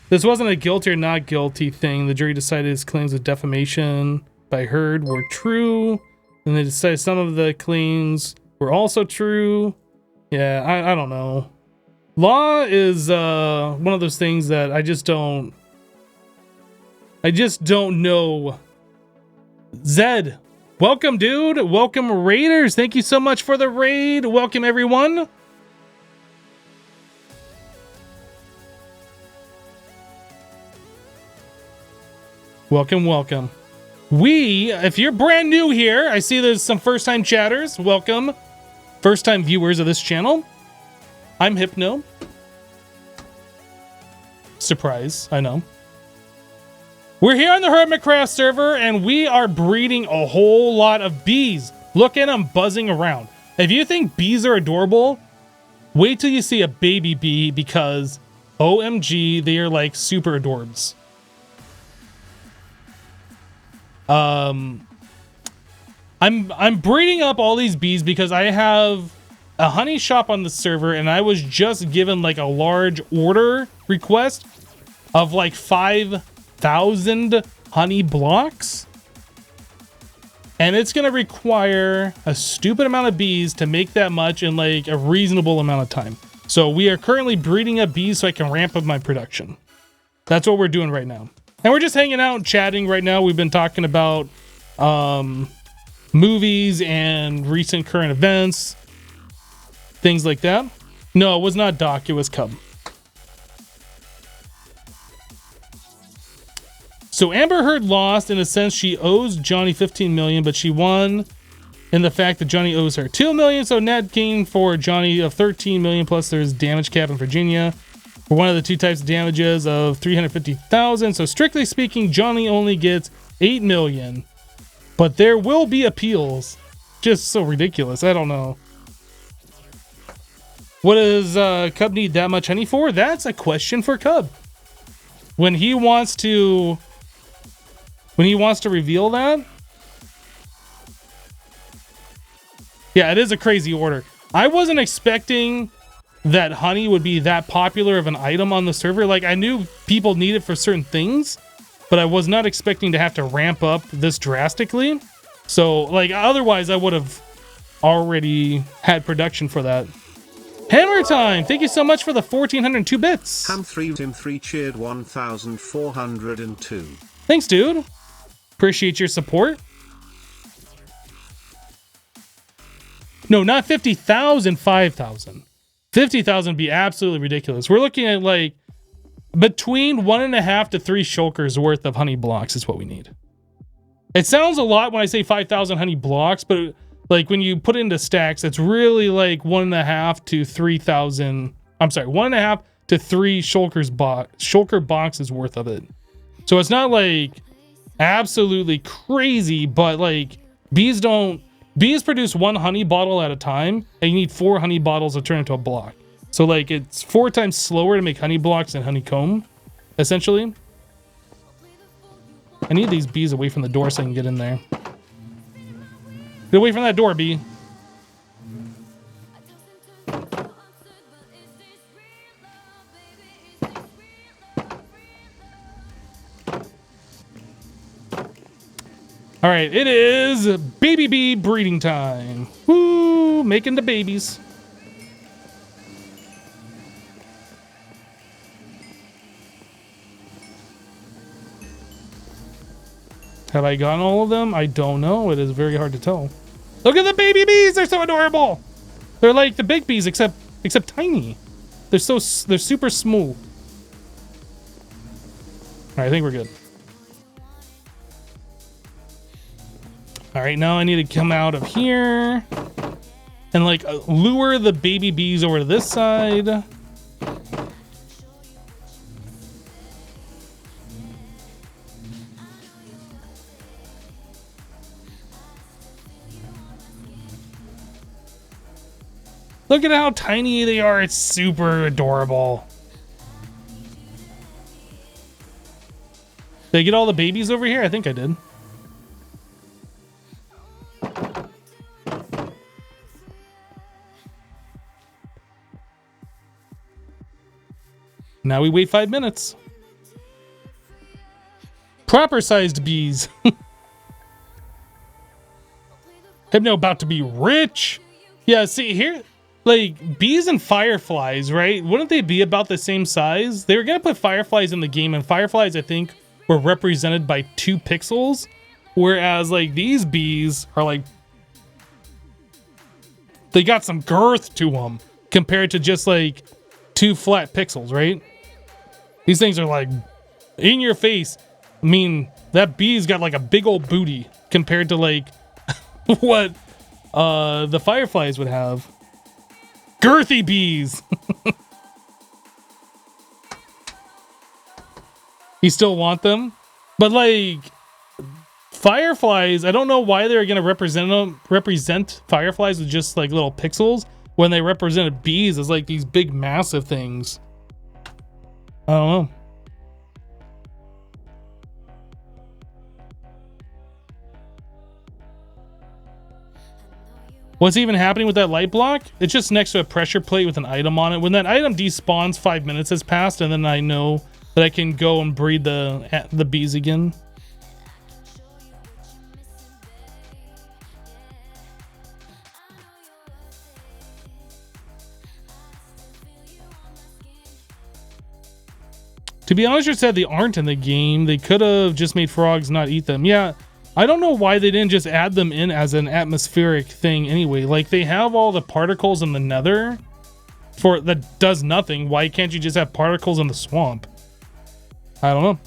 A: This wasn't a guilty or not guilty thing. The jury decided his claims of defamation by Heard were true. And they decided some of the claims were also true. Yeah, I don't know. Law is one of those things that I just don't know. Zed, welcome, dude. Welcome, Raiders. Thank you so much for the raid. Welcome, everyone. Welcome, welcome. If you're brand new here, I see there's some first-time chatters. Welcome. First-time viewers of this channel. I'm Hypno. Surprise, I know. We're here on the HermitCraft server, and we are breeding a whole lot of bees. Look at them buzzing around. If you think bees are adorable, wait till you see a baby bee, because OMG, they are like super adorbs. I'm breeding up all these bees because I have a honey shop on the server, and I was just given like a large order request of like 5,000 honey blocks, and it's gonna require a stupid amount of bees to make that much in like a reasonable amount of time. So we are currently breeding up bees so I can ramp up my production. That's what we're doing right now, and we're just hanging out and chatting right now. We've been talking about movies and recent current events, things like that. No, it was not Doc, it was Cub. So Amber Heard lost in a sense. She owes Johnny 15 million, but she won in the fact that Johnny owes her 2 million. So net gain for Johnny of 13 million, plus there's damage cap in Virginia for one of the 2 types of damages of 350,000. So strictly speaking, Johnny only gets 8 million. But there will be appeals. Just so ridiculous. I don't know. What does Cub need that much honey for? That's a question for Cub. When he wants to reveal that. Yeah, it is a crazy order. I wasn't expecting that honey would be that popular of an item on the server. Like, I knew people need it for certain things, but I was not expecting to have to ramp up this drastically. So, like, otherwise I would have already had production for that. Hammer time! Thank you so much for the 1,402 bits.
B: Ham3 Tim 3 cheered 1,402.
A: Thanks, dude. Appreciate your support. No, not 50,000, 5,000. 50,000 would be absolutely ridiculous. We're looking at like between 1.5 to 3 shulkers worth of honey blocks is what we need. It sounds a lot when I say 5,000 honey blocks, but like when you put it into stacks, it's really like 1.5 to 3,000. I'm sorry, 1.5 to 3 shulker boxes worth of it. So it's not like absolutely crazy, but like bees produce 1 honey bottle at a time, and you need 4 honey bottles to turn into a block. So like it's 4 times slower to make honey blocks than honeycomb, essentially. I need these bees away from the door so I can get in there. Get away from that door, bee. All right, it is baby bee breeding time. Woo, making the babies. Have I gotten all of them? I don't know. It is very hard to tell. Look at the baby bees. They're so adorable. They're like the big bees, except tiny. They're super small. All right, I think we're good. All right, now I need to come out of here and like lure the baby bees over to this side. Look at how tiny they are. It's super adorable. Did I get all the babies over here? I think I did. Now we wait 5 minutes. Proper sized bees. Hypno about to be rich. Yeah, see here, like bees and fireflies, right? Wouldn't they be about the same size? They were gonna put fireflies in the game, and fireflies, I think, were represented by 2 pixels, whereas like these bees are like, they got some girth to them compared to just like 2 flat pixels, right? These things are like in your face. I mean, that bee's got like a big old booty compared to like what the fireflies would have. Girthy bees. You still want them? But like fireflies, I don't know why they're gonna represent fireflies with just like little pixels when they represented bees as like these big massive things. I don't know. What's even happening with that light block? It's just next to a pressure plate with an item on it. When that item despawns, 5 minutes has passed, and then I know that I can go and breed the bees again. To be honest, you said they aren't in the game. They could have just made frogs not eat them. Yeah, I don't know why they didn't just add them in as an atmospheric thing anyway. Like, they have all the particles in the nether that does nothing. Why can't you just have particles in the swamp? I don't know.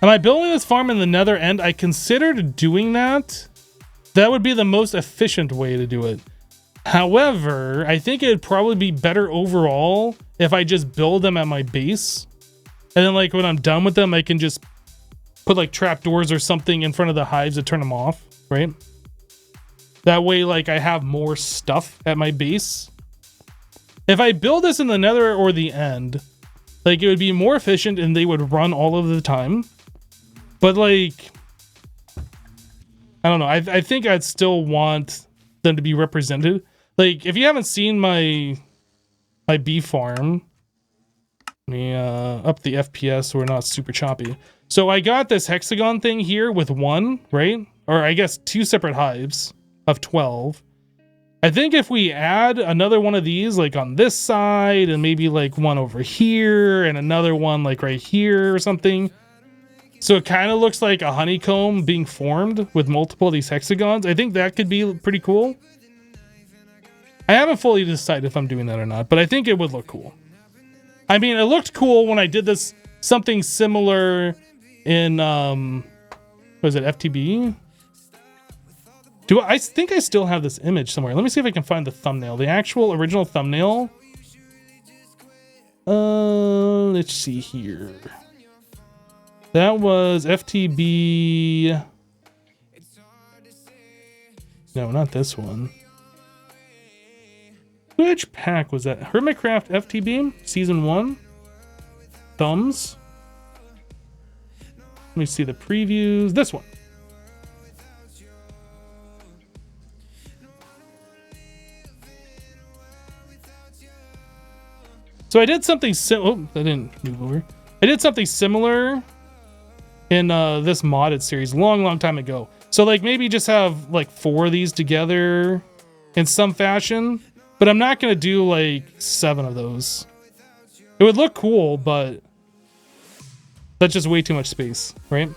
A: Am I building this farm in the nether end? I considered doing that. That would be the most efficient way to do it. However, I think it'd probably be better overall if I just build them at my base. And then like when I'm done with them, I can just put like trapdoors or something in front of the hives to turn them off, right? That way, like I have more stuff at my base. If I build this in the nether or the end, like it would be more efficient and they would run all of the time. But like, I don't know. I think I'd still want them to be represented. Like, if you haven't seen my bee farm, let me up the FPS so we're not super choppy. So I got this hexagon thing here with 1, right? Or I guess 2 separate hives of 12. I think if we add another one of these, like on this side, and maybe like one over here, and another one like right here or something. So it kind of looks like a honeycomb being formed with multiple of these hexagons. I think that could be pretty cool. I haven't fully decided if I'm doing that or not, but I think it would look cool. I mean, it looked cool when I did this, something similar in, was it FTB? I think I still have this image somewhere. Let me see if I can find the thumbnail. The actual original thumbnail. Let's see here. That was FTB. No, not this one. Which pack was that? HermitCraft FTB Season 1. Thumbs. Let me see the previews. This one. So I did something oh, I didn't move over. I did something similar in this modded series long time ago. So like maybe just have like 4 of these together in some fashion, but I'm not gonna do like 7 of those. It would look cool, but that's just way too much space, right?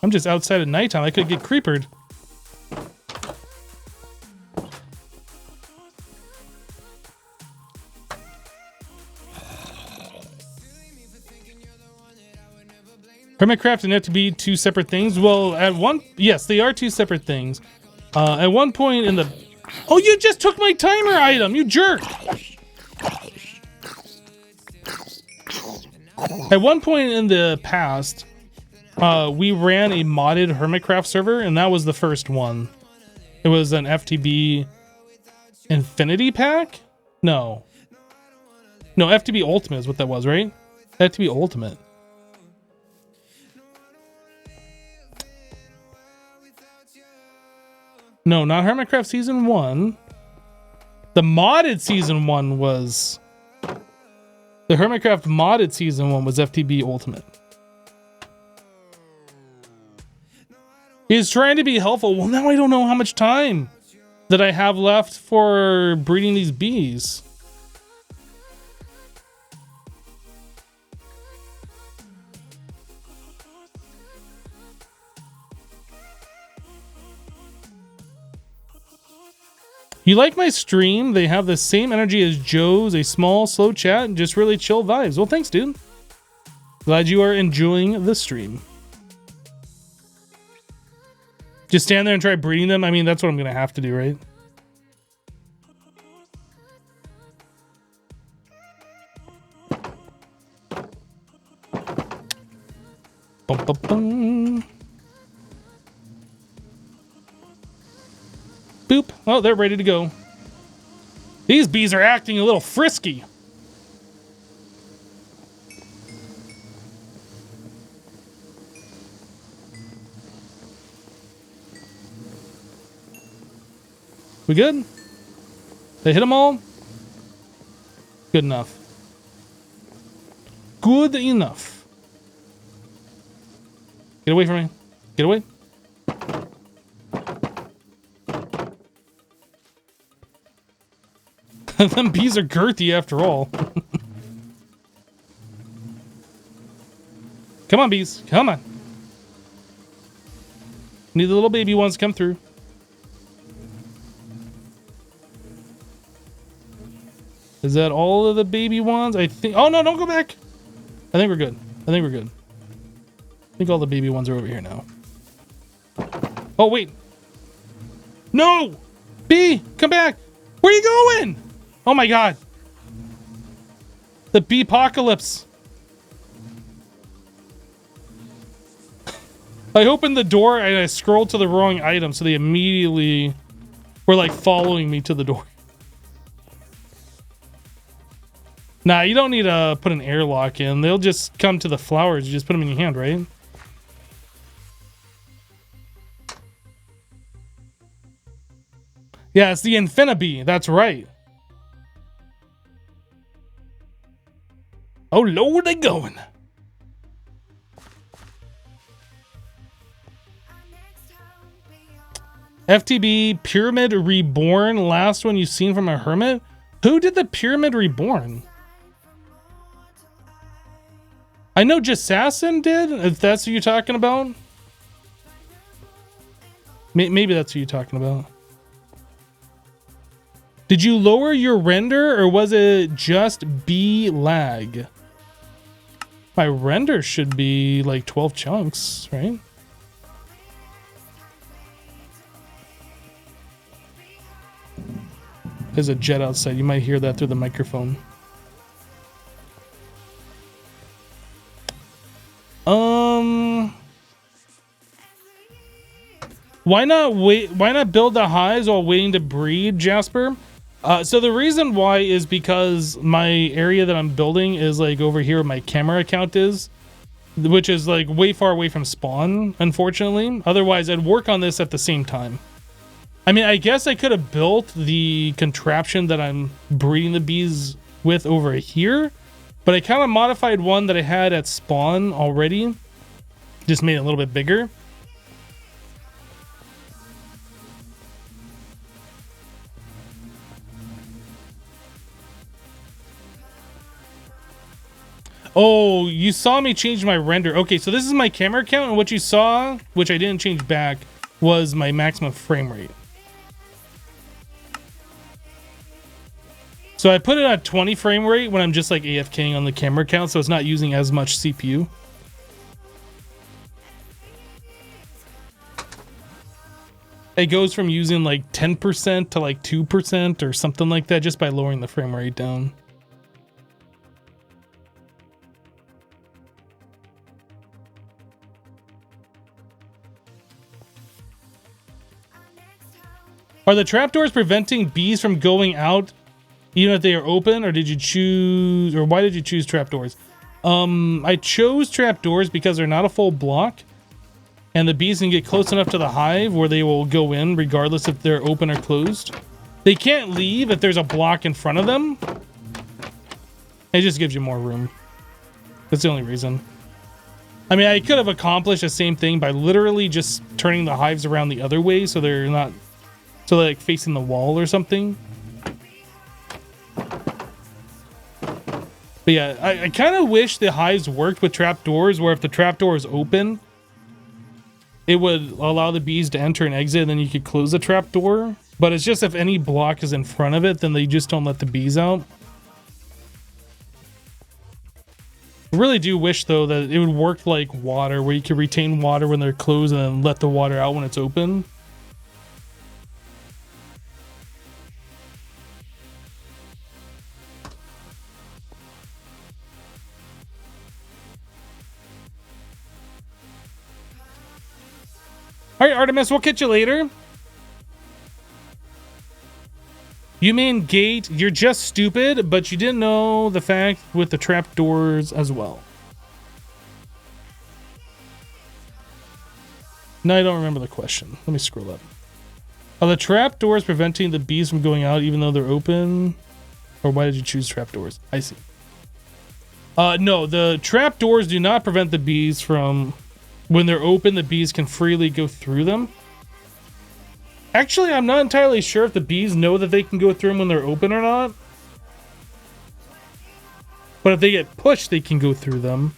A: I'm just outside at nighttime. I could get creepered. HermitCraft and FTB 2 separate things. Well, yes, they are 2 separate things. At one point in the... Oh, you just took my timer item, you jerk! At one point in the past, we ran a modded HermitCraft server, and that was the first one. It was an FTB Infinity Pack? No, FTB Ultimate is what that was, right? FTB Ultimate. No, not HermitCraft Season 1. The modded Season 1 was... The HermitCraft modded Season 1 was FTB Ultimate. He's trying to be helpful. Well, now I don't know how much time that I have left for breeding these bees. You like my stream? They have the same energy as Joe's, a small, slow chat, and just really chill vibes. Well, thanks, dude. Glad you are enjoying the stream. Just stand there and try breeding them? I mean, that's what I'm going to have to do, right? Bum, bum, bum. Boop. Oh, they're ready to go. These bees are acting a little frisky. We good? They hit them all? Good enough. Good enough. Get away from me. Get away. Them bees are girthy after all. Come on, bees. Come on. Need the little baby ones to come through. Is that all of the baby ones? I think... Oh, no, don't go back. I think we're good. I think we're good. I think all the baby ones are over here now. Oh, wait. No! Bee, come back. Where are you going? Oh, my God. The bee-pocalypse. I opened the door and I scrolled to the wrong item, so they immediately were, like, following me to the door. Nah, you don't need to put an airlock in. They'll just come to the flowers. You just put them in your hand, right? Yeah, it's the Infinibee. That's right. Oh, Lord, they going. FTB Pyramid Reborn. Last one you've seen from a hermit? Who did the Pyramid Reborn? I know Jassassin did, if that's who you're talking about. Maybe that's who you're talking about. Did you lower your render, or was it just B lag? My render should be like 12 chunks, right? There's a jet outside. You might hear that through the microphone. Why not build the hives while waiting to breed, Jasper? So the reason why is because my area that I'm building is like over here where my camera account is. which is like way far away from spawn, unfortunately. Otherwise, I'd work on this at the same time. I mean, I guess I could have built the contraption that I'm breeding the bees with over here, but I kind of modified one that I had at spawn already. Just made it a little bit bigger. Oh, you saw me change my render. Okay, so this is my camera count, and what you saw, which I didn't change back, was my maximum frame rate. So I put it at 20 frame rate when I'm just like AFKing on the camera count, so it's not using as much CPU. It goes from using like 10% to like 2% or something like that just by lowering the frame rate down. Are the trapdoors preventing bees from going out even if they are open, or did you choose, or why did you choose trapdoors? I chose trapdoors because they're not a full block, and the bees can get close enough to the hive where they will go in regardless if they're open or closed. They can't leave if there's a block in front of them. It just gives you more room. That's the only reason. I mean, I could have accomplished the same thing by literally just turning the hives around the other way so they're not, so they're like facing the wall or something. But yeah, I kind of wish the hives worked with trapdoors, where if the trapdoor is open, it would allow the bees to enter and exit, and then you could close the trapdoor. But it's just if any block is in front of it, then they just don't let the bees out. I really do wish, though, that it would work like water, where you could retain water when they're closed and then let the water out when it's open. All right, Artemis, we'll catch you later. You mean gate, you're just stupid, but you didn't know the fact with the trapdoors as well. No, I don't remember the question. Let me scroll up. Are the trapdoors preventing the bees from going out even though they're open? Or why did you choose trapdoors? I see. No, the trapdoors do not prevent the bees from... When they're open, the bees can freely go through them. Actually, I'm not entirely sure if the bees know that they can go through them when they're open or not. But if they get pushed, they can go through them.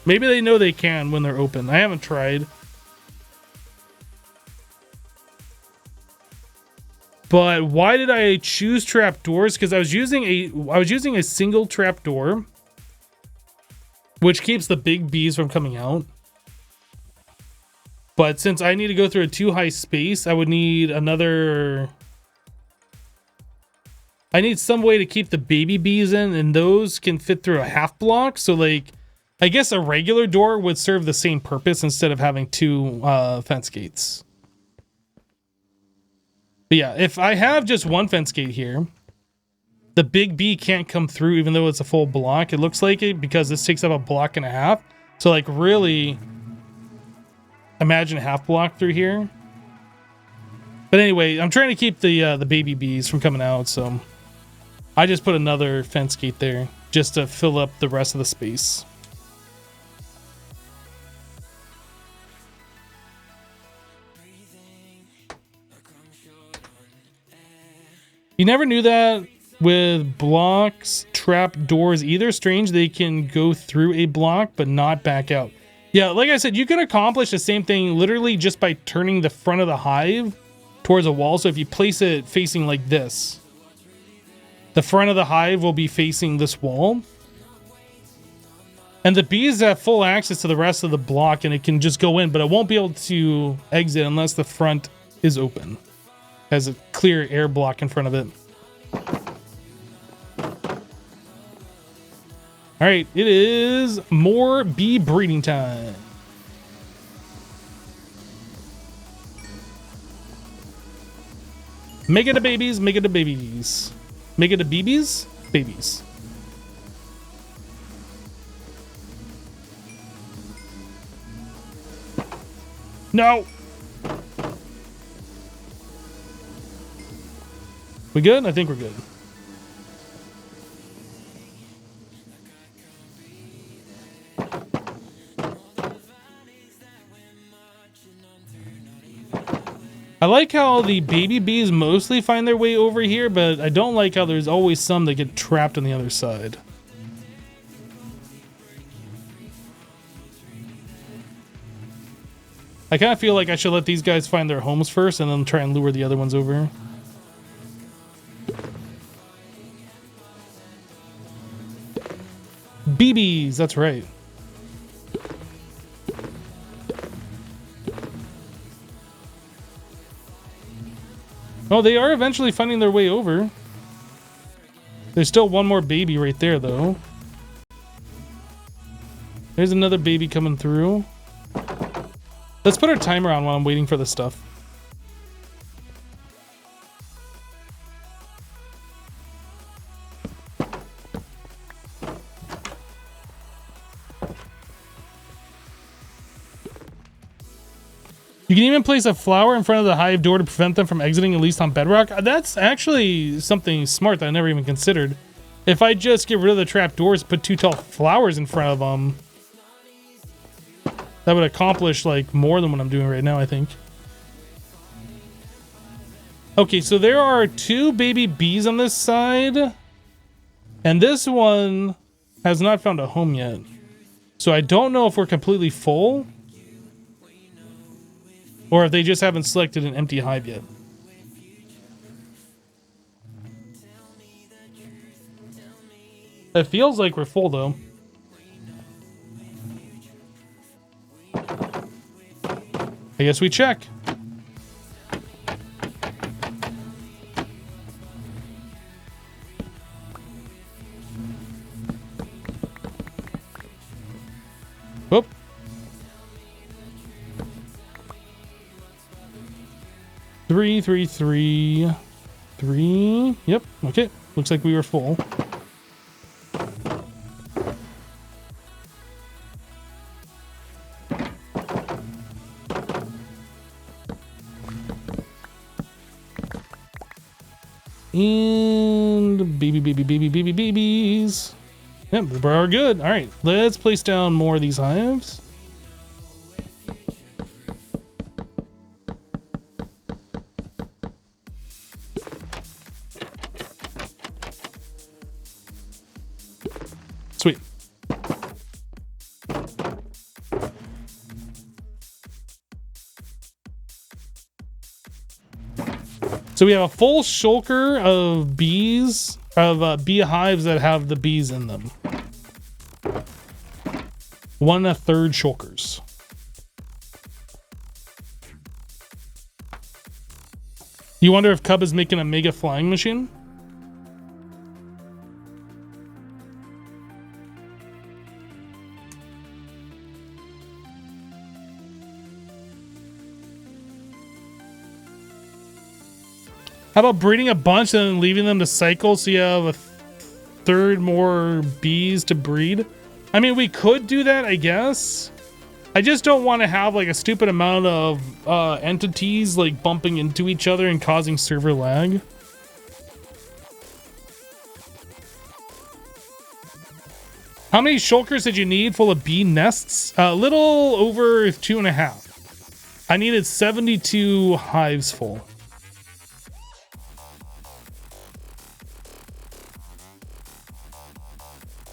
A: Maybe they know they can when they're open. I haven't tried. But why did I choose trapdoors? Because I was using a single trapdoor, which keeps the big bees from coming out. But since I need to go through a too high space, I would need another... I need some way to keep the baby bees in, and those can fit through a half block. So, like, I guess a regular door would serve the same purpose instead of having two fence gates. But yeah, if I have just one fence gate here, the big bee can't come through even though it's a full block. It looks like it because this takes up a block and a half. So, like, really... Imagine a half block through here. But anyway, I'm trying to keep the baby bees from coming out, so I just put another fence gate there just to fill up the rest of the space. You never knew that with blocks, trap doors either. Strange, they can go through a block but not back out. Yeah, like I said, you can accomplish the same thing literally just by turning the front of the hive towards a wall. So if you place it facing like this, the front of the hive will be facing this wall. And the bees have full access to the rest of the block, and it can just go in, but it won't be able to exit unless the front is open. Has a clear air block in front of it. All right, it is more bee breeding time. Make it a babies, make it a babies. Make it a babies, babies. No! We good? I think we're good. I like how the baby bees mostly find their way over here, but I don't like how there's always some that get trapped on the other side. I kind of feel like I should let these guys find their homes first and then try and lure the other ones over. BBs, that's right. Oh, they are eventually finding their way over. There's still one more baby right there, though. There's another baby coming through. Let's put our timer on while I'm waiting for the stuff. You can even place a flower in front of the hive door to prevent them from exiting, at least on bedrock. That's actually something smart that I never even considered. If I just get rid of the trapdoors, put 2 tall flowers in front of them, that would accomplish like more than what I'm doing right now, I think. Okay, so there are 2 baby bees on this side, and this one has not found a home yet. So I don't know if we're completely full, or if they just haven't selected an empty hive yet. It feels like we're full, though. I guess we check. Whoop. Three, 3, 3, 3. Yep. Okay. Looks like we were full. And babies. Yep, we're good. All right, let's place down more of these hives. Sweet. So we have a full shulker of bees, of beehives that have the bees in them. 1/3 shulkers. You wonder if Cub is making a mega flying machine? How about breeding a bunch and then leaving them to cycle so you have a 1/3 more bees to breed? I mean, we could do that, I guess. I just don't want to have like a stupid amount of entities like bumping into each other and causing server lag. How many shulkers did you need full of bee nests? A little over 2.5. I needed 72 hives full.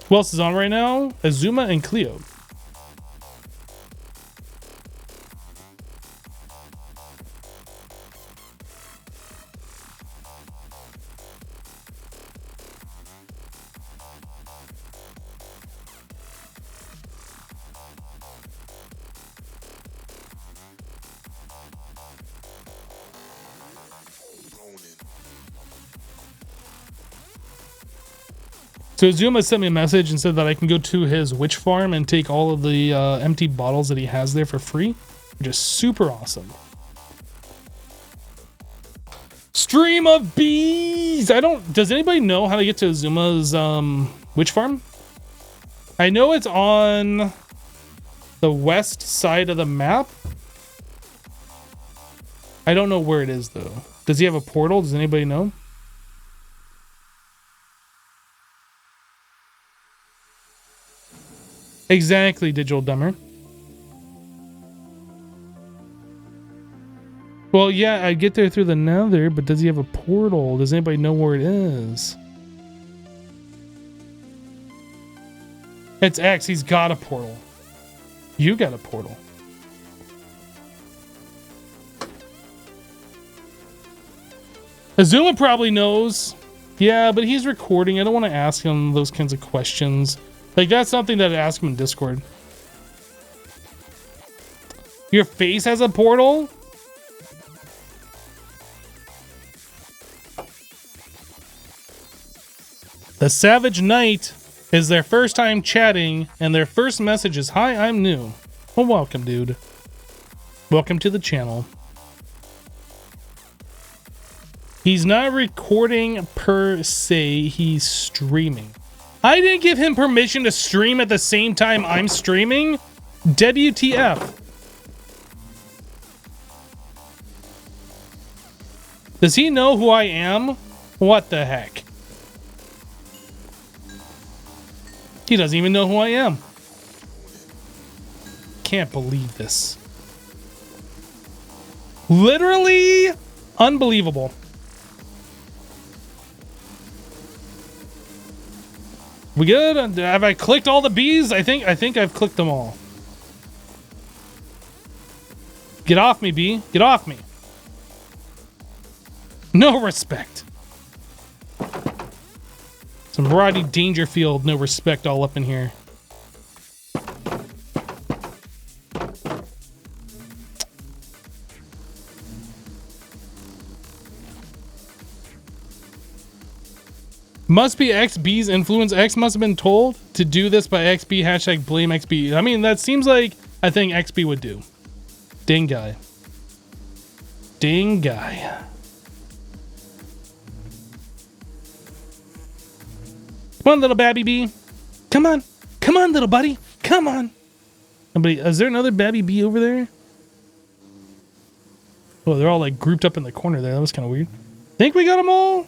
A: Who else is on right now? Azuma and Cleo. So Azuma sent me a message and said that I can go to his witch farm and take all of the empty bottles that he has there for free, which is super awesome. Stream of bees! Does anybody know how to get to Azuma's witch farm? I know it's on the west side of the map. I don't know where it is though. Does he have a portal? Does anybody know? Exactly, Digital Dumber. Well, yeah, I get there through the nether, but does he have a portal? Does anybody know where it is? It's X. He's got a portal. You got a portal. Azuma probably knows. Yeah, but he's recording. I don't want to ask him those kinds of questions. Like, that's something that I ask him in Discord. Your face has a portal? The Savage Knight is their first time chatting, and their first message is, "Hi, I'm new." Well, welcome, dude. Welcome to the channel. He's not recording per se, he's streaming. I didn't give him permission to stream at the same time I'm streaming? WTF. Does he know who I am? What the heck? He doesn't even know who I am. Can't believe this. Literally unbelievable. We good? Have I clicked all the bees? I think I've clicked them all. Get off me, bee. Get off me. No respect. Some Rodney Dangerfield, no respect all up in here. Must be XB's influence. X must have been told to do this by XB. Hashtag blame XB. I mean, that seems like a thing XB would do. Ding guy. Ding guy. Come on, little babby bee. Come on. Come on, little buddy. Come on. Somebody, is there another babby bee over there? Oh, they're all like grouped up in the corner there. That was kind of weird. Think we got them all?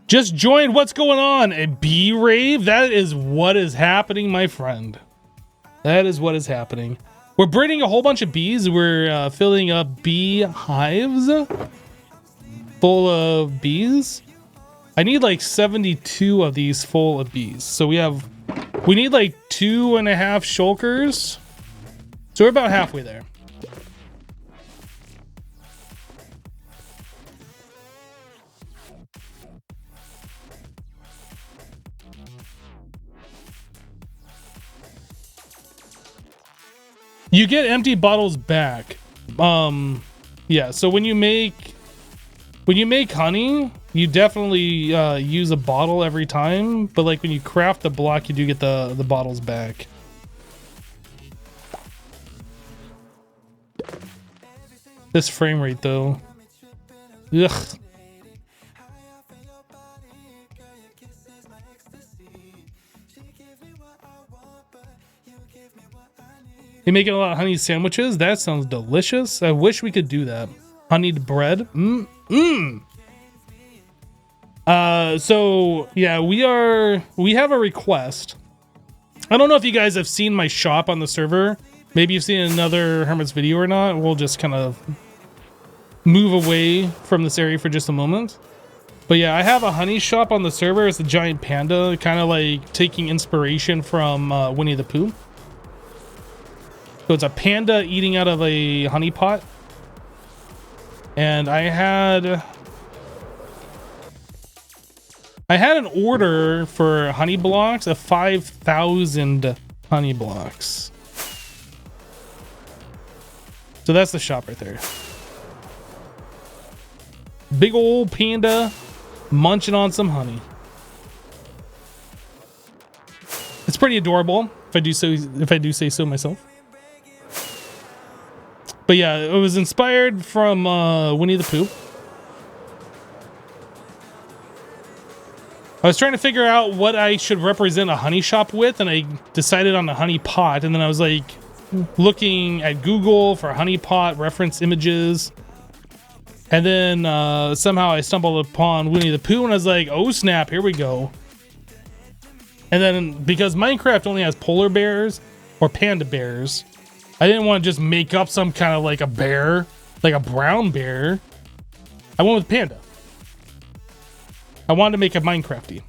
A: Just joined. What's going on? A bee rave? That is what is happening, my friend. That is what is happening. We're breeding a whole bunch of bees. We're filling up bee hives full of bees. I need like 72 of these full of bees. So we need like 2.5 shulkers. So we're about halfway there. You get empty bottles back. Yeah, so when you make honey, you definitely use a bottle every time, but like when you craft the block, you do get the bottles back. This frame rate though. Ugh. You making a lot of honey sandwiches? That sounds delicious. I wish we could do that. Honeyed bread. So yeah, we have a request. I don't know if you guys have seen my shop on the server. Maybe you've seen another Hermit's video or not. We'll just kind of move away from this area for just a moment. But yeah, I have a honey shop on the server. It's a giant panda, kind of like taking inspiration from Winnie the Pooh. So it's a panda eating out of a honey pot. And I had an order for honey blocks of 5,000 honey blocks. So that's the shop right there. Big old panda munching on some honey. It's pretty adorable, if I do say so myself. But yeah, it was inspired from Winnie the Pooh. I was trying to figure out what I should represent a honey shop with, and I decided on a honey pot, and then I was like looking at Google for honey pot reference images, and then somehow I stumbled upon Winnie the Pooh, and I was like, oh snap, here we go. And then because Minecraft only has polar bears or panda bears, I didn't want to just make up some kind of like a bear, like a brown bear. I went with panda. I wanted to make it Minecrafty.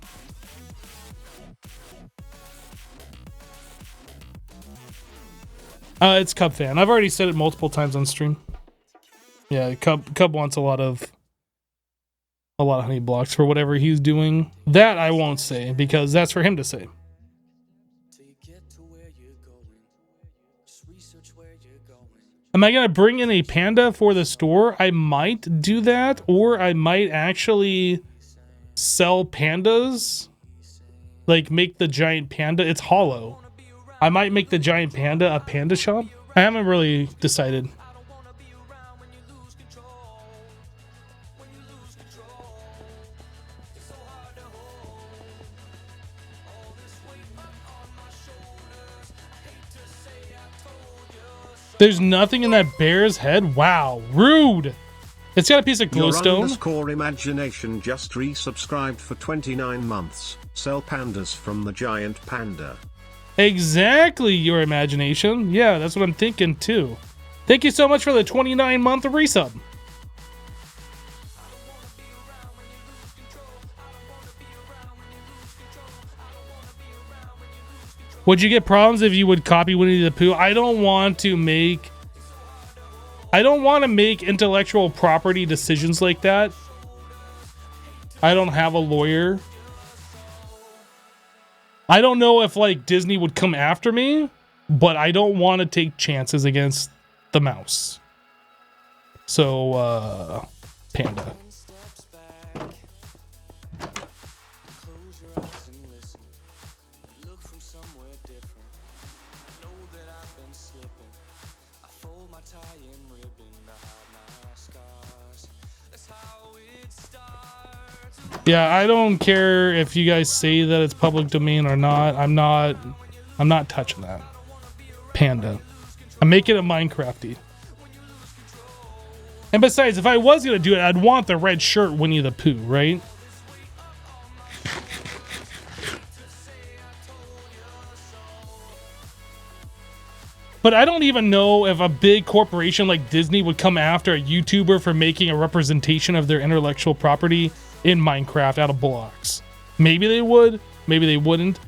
A: It's Cub fan. I've already said it multiple times on stream. Yeah, Cub wants a lot of honey blocks for whatever he's doing. That I won't say because that's for him to say. Am I gonna bring in a panda for the store? I might do that, or I might actually sell pandas. Like make the giant panda. It's hollow. I might make the giant panda a panda shop. I haven't really decided. There's nothing in that bear's head? Wow, rude. It's got a piece of glowstone.
B: Your _imagination just resubscribed for 29 months. Sell pandas from the giant panda.
A: Exactly, your imagination. Yeah, that's what I'm thinking too. Thank you so much for the 29-month resub. Would you get problems if you would copy Winnie the Pooh? I don't want to make intellectual property decisions like that. I don't have a lawyer. I don't know if like Disney would come after me, but I don't want to take chances against the mouse. So, panda. Yeah, I don't care if you guys say that it's public domain or not. I'm not touching that. Panda. I'm making it Minecrafty. And besides, if I was gonna do it, I'd want the red shirt Winnie the Pooh, right? But I don't even know if a big corporation like Disney would come after a YouTuber for making a representation of their intellectual property in Minecraft out of blocks. Maybe they would, maybe they wouldn't.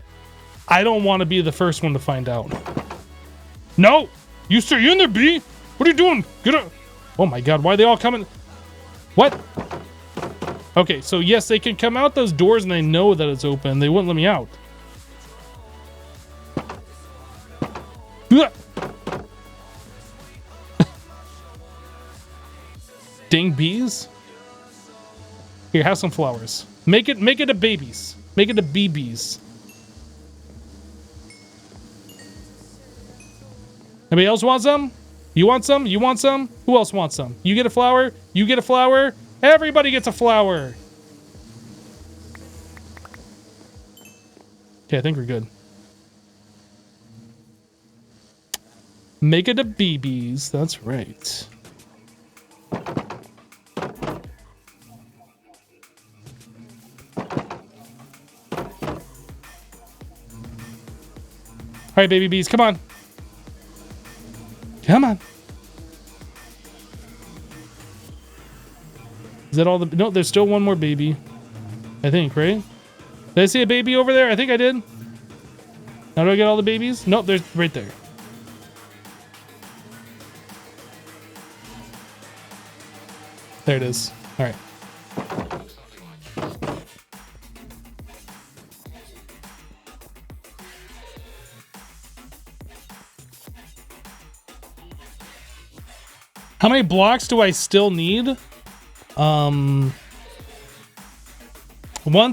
A: I don't want to be the first one to find out. No! You stay in there, B! What are you doing? Get up! Oh my god, why are they all coming? What? Okay, so yes, they can come out those doors and they know that it's open. They wouldn't let me out. Dang bees. Here, have some flowers. Make it a babies. Make it a BBs. Anybody else want some? You want some? You want some? Who else wants some? You get a flower? You get a flower? Everybody gets a flower. Okay, I think we're good. Make it a BBs. That's right. All right, baby bees, come on. Come on. Is that all the... No, there's still one more baby. I think, right? Did I see a baby over there? I think I did. Now do I get all the babies? Nope, there's right there. There it is. All right. How many blocks do I still need? Once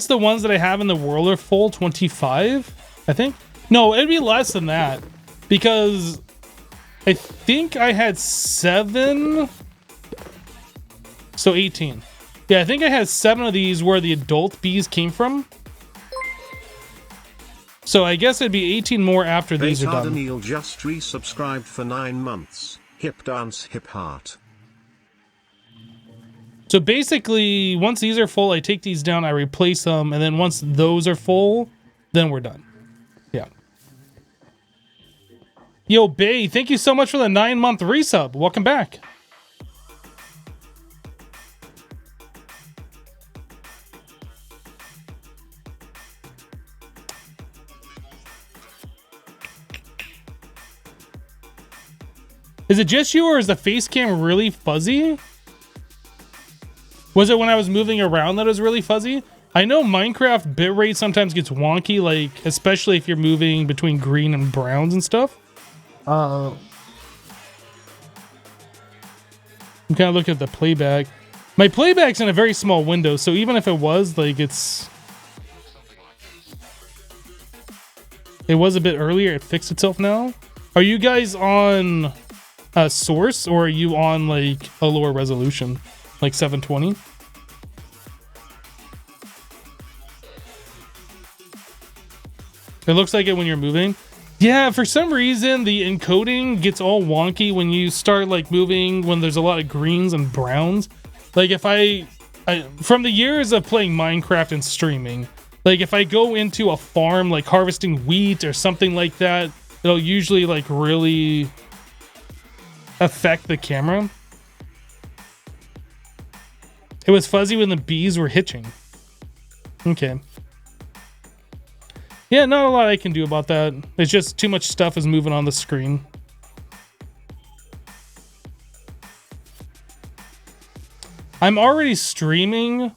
A: the ones that I have in the world are full, 25, I think. No, it'd be less than that because I think I had 7. So 18. Yeah, I think I had 7 of these where the adult bees came from. So I guess it'd be 18 more after these are done.
B: Daniel just resubscribed for 9 months. Hip dance, hip heart.
A: So basically, once these are full, I take these down, I replace them, and then once those are full, then we're done. Yeah. Yo, Bay, thank you so much for the 9-month resub. Welcome back. Is it just you, or is the face cam really fuzzy? Was it when I was moving around that it was really fuzzy? I know Minecraft bitrate sometimes gets wonky, like, especially if you're moving between green and browns and stuff. I'm kind of looking at the playback. My playback's in a very small window, so even if it was, like, it was a bit earlier, it fixed itself now. Are you guys on source, or are you on, like, a lower resolution? Like 720? It looks like it when you're moving. Yeah, for some reason, the encoding gets all wonky when you start, like, moving when there's a lot of greens and browns. Like, if I from the years of playing Minecraft and streaming, like, if I go into a farm, like, harvesting wheat or something like that, it'll usually, like, really affect the camera. It was fuzzy when the bees were hitching. Okay. Yeah, not a lot I can do about that. It's just too much stuff is moving on the screen. I'm already streaming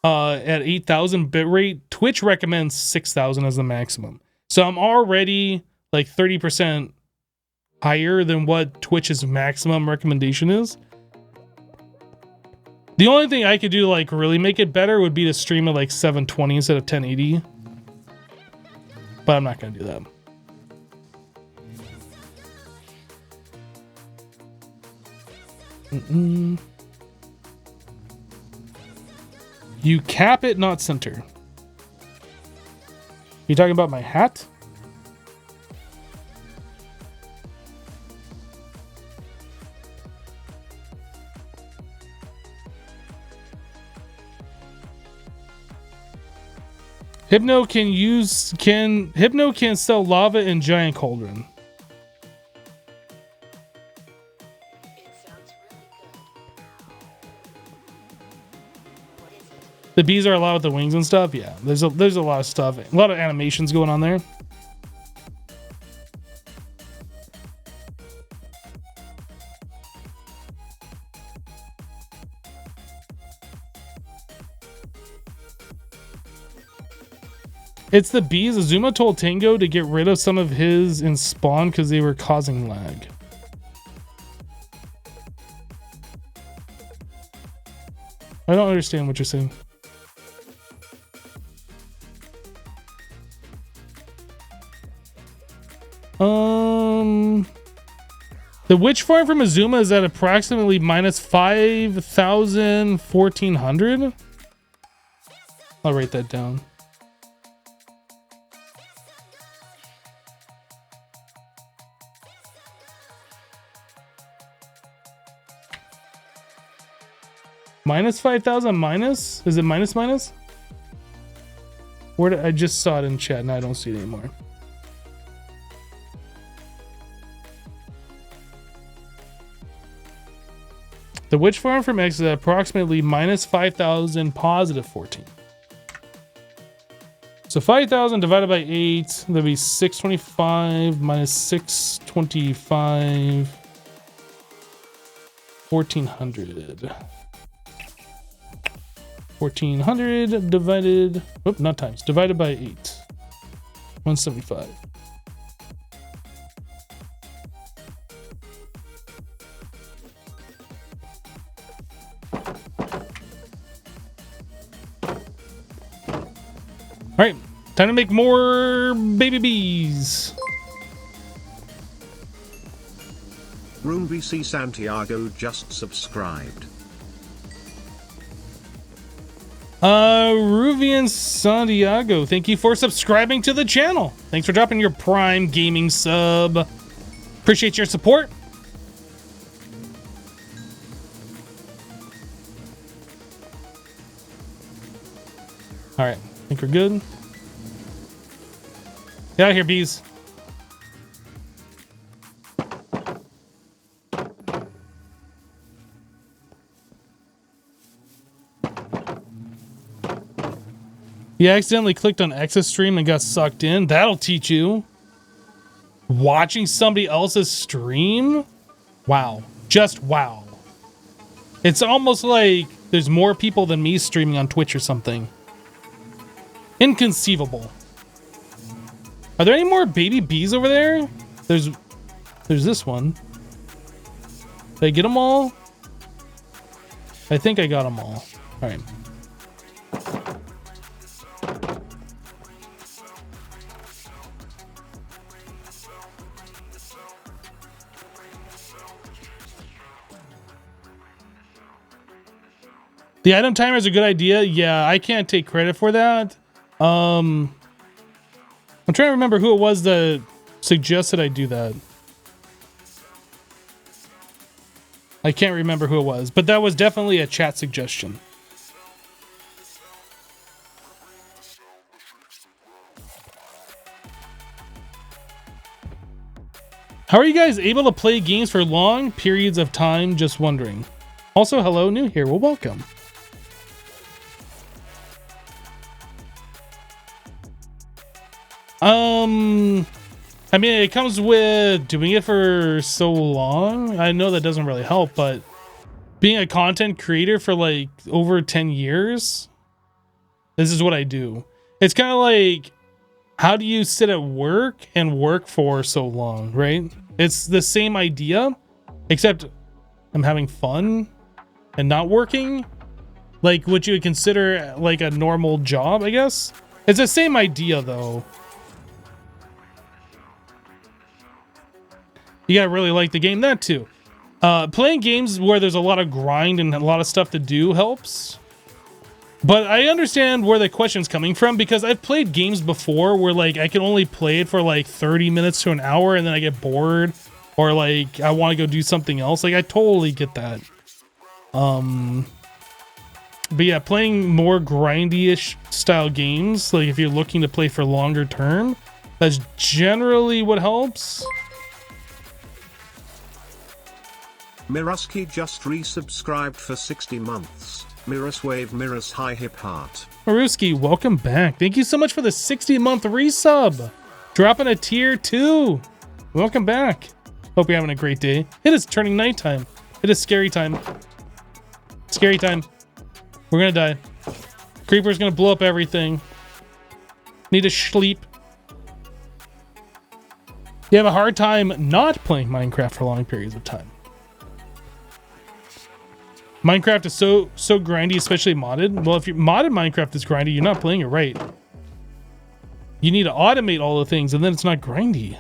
A: at 8,000 bitrate. Twitch recommends 6,000 as the maximum. So I'm already like 30% higher than what Twitch's maximum recommendation is. The only thing I could do to, like, really make it better would be to stream at like 720 instead of 1080. But I'm not going to do that. You cap it, not center. You talking about my hat? Hypno can sell lava in giant cauldron. The bees are allowed with the wings and stuff. Yeah, there's a lot of stuff, a lot of animations going on there. It's the bees. Azuma told Tango to get rid of some of his in spawn because they were causing lag. I don't understand what you're saying. The witch farm from Azuma is at approximately minus 5,000, 1,400. I'll write that down. Minus 5,000 minus? Is it minus? Where did I just saw it in chat and I don't see it anymore. The witch farm from X is at approximately minus 5,000, positive 14. So 5,000 divided by 8, that'd be 625 minus 625, 1,400. 1,400 divided, not times, divided by 8. 175. All right, time to make more baby bees.
B: Room BC Santiago just subscribed.
A: Ruvian Santiago, thank you for subscribing to the channel. Thanks for dropping your Prime Gaming sub. Appreciate your support. All right, I think we're good. Get out of here, bees. You accidentally clicked on X's stream and got sucked in. That'll teach you. Watching somebody else's stream? Wow. Just wow. It's almost like there's more people than me streaming on Twitch or something. Inconceivable. Are there any more baby bees over there? There's this one. Did I get them all? I think I got them all. All right. The item timer is a good idea. Yeah, I can't take credit for that. I'm trying to remember who it was that suggested I do that. I can't remember who it was, but that was definitely a chat suggestion. How are you guys able to play games for long periods of time? Just wondering. Also, hello, new here. Well, welcome. I mean, it comes with doing it for so long. I know that doesn't really help, but being a content creator for like over 10 years, this is what I do. It's kind of like, how do you sit at work and work for so long, right? It's the same idea, except I'm having fun and not working. Like what you would consider like a normal job, I guess. It's the same idea though. You gotta really like the game, that too. Playing games where there's a lot of grind and a lot of stuff to do helps. But I understand where the question's coming from, because I've played games before where like I can only play it for like 30 minutes to an hour and then I get bored, or like I want to go do something else. Like I totally get that. But yeah, playing more grindy-ish style games, like if you're looking to play for longer term, that's generally what helps.
B: Miruski just resubscribed for 60 months. Mirus wave, Mirus high hip heart.
A: Maruski, welcome back. Thank you so much for the 60-month resub. Dropping a tier 2. Welcome back. Hope you're having a great day. It is turning nighttime. It is scary time. Scary time. We're gonna die. Creeper's gonna blow up everything. Need to sleep. You have a hard time not playing Minecraft for long periods of time. Minecraft is so grindy, especially modded. Well, if you modded Minecraft is grindy, you're not playing it right. You need to automate all the things, and then it's not grindy.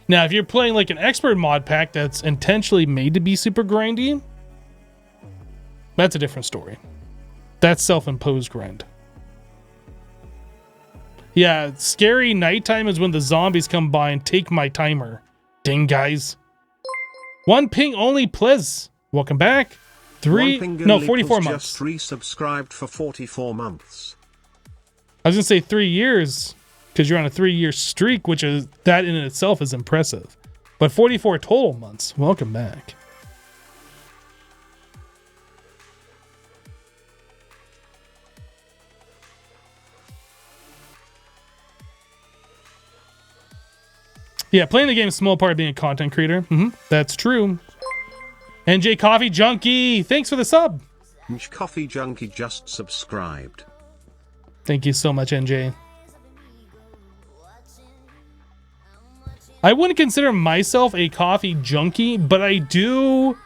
A: Now, if you're playing like an expert mod pack that's intentionally made to be super grindy, that's a different story. That's self-imposed grind. Yeah, scary nighttime is when the zombies come by and take my timer. Ding, guys. One ping only, please. Welcome back. 44 months.
B: Just resubscribed for 44 months.
A: I was gonna say 3 years, because you're on a 3-year streak, which is, that in itself is impressive. But 44 total months. Welcome back. Yeah, playing the game is a small part of being a content creator. That's true. NJ Coffee Junkie, thanks for the sub.
B: Coffee Junkie just subscribed.
A: Thank you so much, NJ. I wouldn't consider myself a coffee junkie, but I do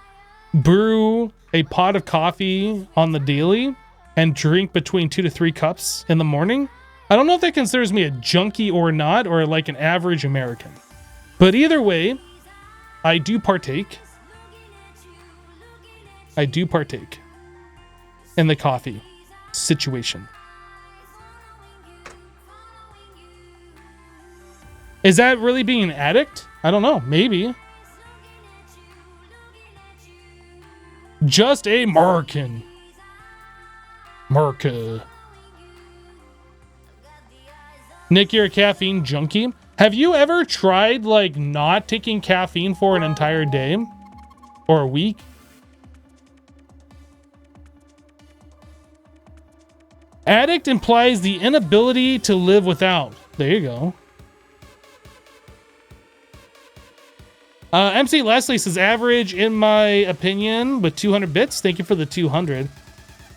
A: brew a pot of coffee on the daily and drink between 2 to 3 cups in the morning. I don't know if that considers me a junkie or not, or like an average American. But either way, I do partake. I do partake in the coffee. situation. Is that really being an addict? I don't know. Maybe. Just a Merkin. Merca. Nick, you're a caffeine junkie. Have you ever tried, like, not taking caffeine for an entire day? Or a week? Addict implies the inability to live without. There you go. MC Leslie says average in my opinion with 200 bits. Thank you for the 200.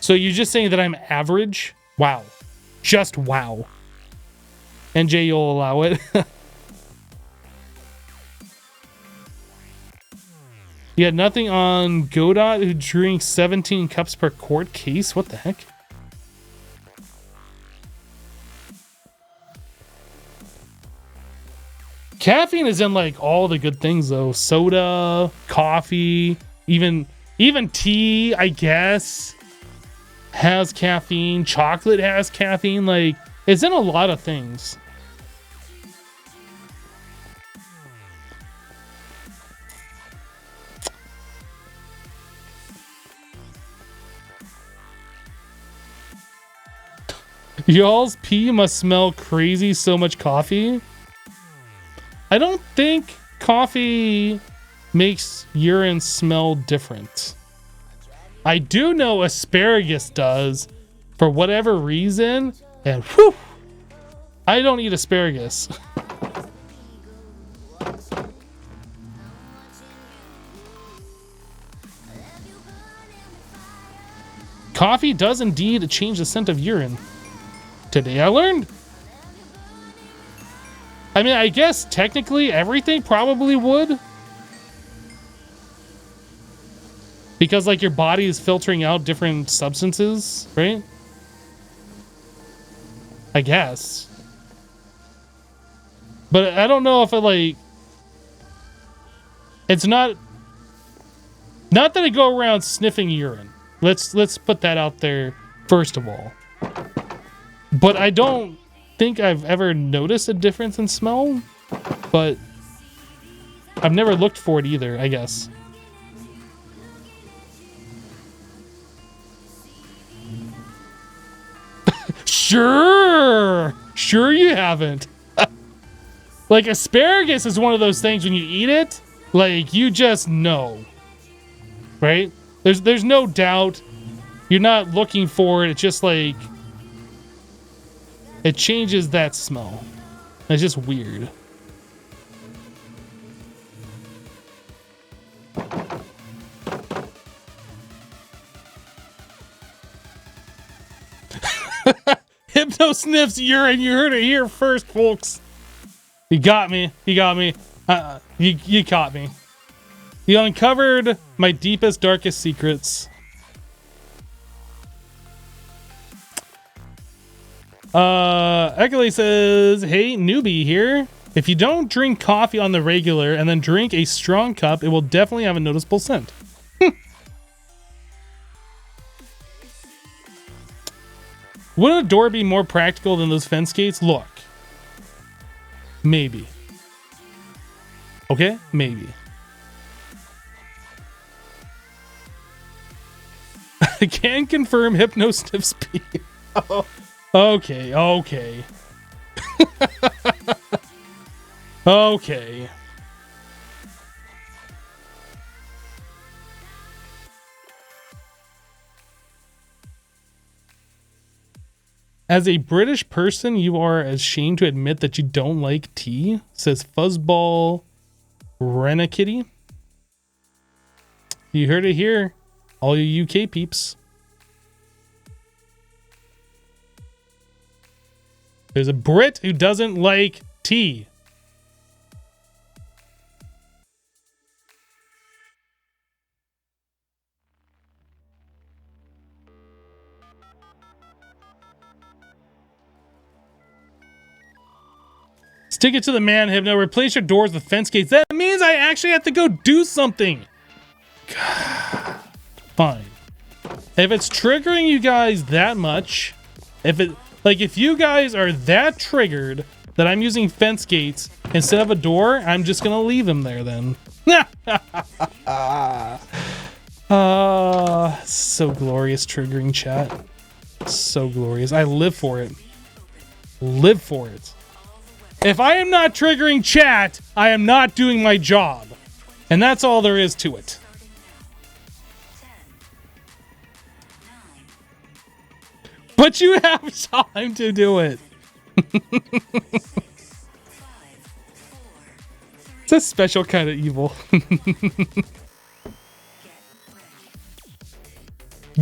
A: So you're just saying that I'm average? Wow. Just wow. NJ, you'll allow it. You had nothing on Godot who drinks 17 cups per quart case? What the heck? Caffeine is in like all the good things though. Soda, coffee, even tea, I guess, has caffeine. Chocolate has caffeine. Like, it's in a lot of things. Y'all's pee must smell crazy, so much coffee. I don't think coffee makes urine smell different. I do know asparagus does for whatever reason, and whew, I don't eat asparagus. Coffee does indeed change the scent of urine. Today I learned. I mean, I guess technically everything probably would. Because like your body is filtering out different substances, right? I guess. But I don't know if it like... It's not that I go around sniffing urine. Let's put that out there first of all. But I don't think I've ever noticed a difference in smell, but I've never looked for it either, I guess. Sure you haven't. Like asparagus is one of those things when you eat it, like you just know, right? There's no doubt. You're not looking for it. It's just like it changes that smell. It's just weird. Hypno sniffs urine. You heard it here first, folks. You got me. You got me. You caught me. You uncovered my deepest, darkest secrets. Ekele says, hey, newbie here. If you don't drink coffee on the regular and then drink a strong cup, it will definitely have a noticeable scent. Wouldn't a door be more practical than those fence gates? Look. Maybe. Okay? Maybe. I can confirm Hypno sniffs pee. Oh. Okay. Okay. As a British person, you are ashamed to admit that you don't like tea, says Fuzzball Renakitty. You heard it here, all you UK peeps. There's a Brit who doesn't like tea. Stick it to the man, Hypno. Replace your doors with fence gates. That means I actually have to go do something. God. Fine. If it's triggering you guys that much, if you guys are that triggered that I'm using fence gates instead of a door, I'm just gonna leave them there then. So glorious triggering, chat. So glorious. I live for it. Live for it. If I am not triggering chat, I am not doing my job. And that's all there is to it. But you have time to do it. It's a special kind of evil.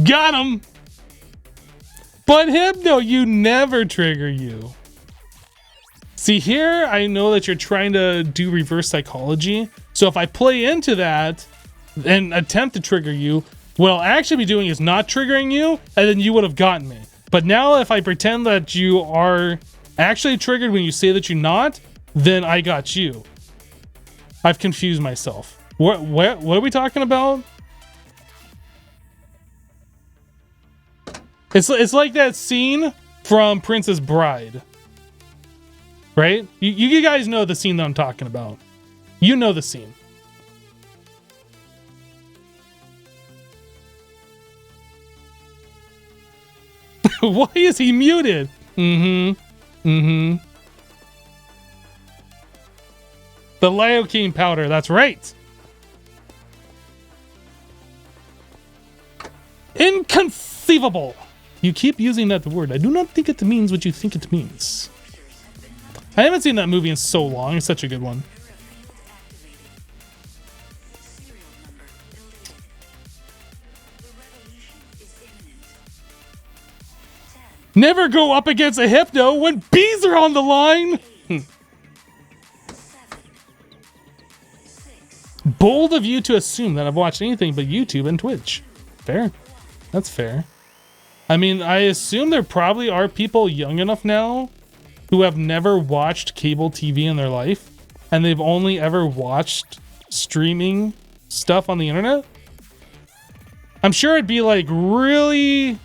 A: Got him! But Hypno, you never trigger you. See, here I know that you're trying to do reverse psychology. So if I play into that and attempt to trigger you, what I'll actually be doing is not triggering you, and then you would have gotten me. But now if I pretend that you are actually triggered when you say that you're not, then I got you. I've confused myself. What are we talking about? It's like that scene from Princess Bride. Right? You guys know the scene that I'm talking about. You know the scene. Why is he muted? The lidocaine powder, that's right. Inconceivable. You keep using that word. I do not think it means what you think it means. I haven't seen that movie in so long. It's such a good one. Never go up against a Hypno when bees are on the line. Bold of you to assume that I've watched anything but YouTube and Twitch. Fair. That's fair. I mean, I assume there probably are people young enough now who have never watched cable TV in their life, and they've only ever watched streaming stuff on the internet. I'm sure it'd be like really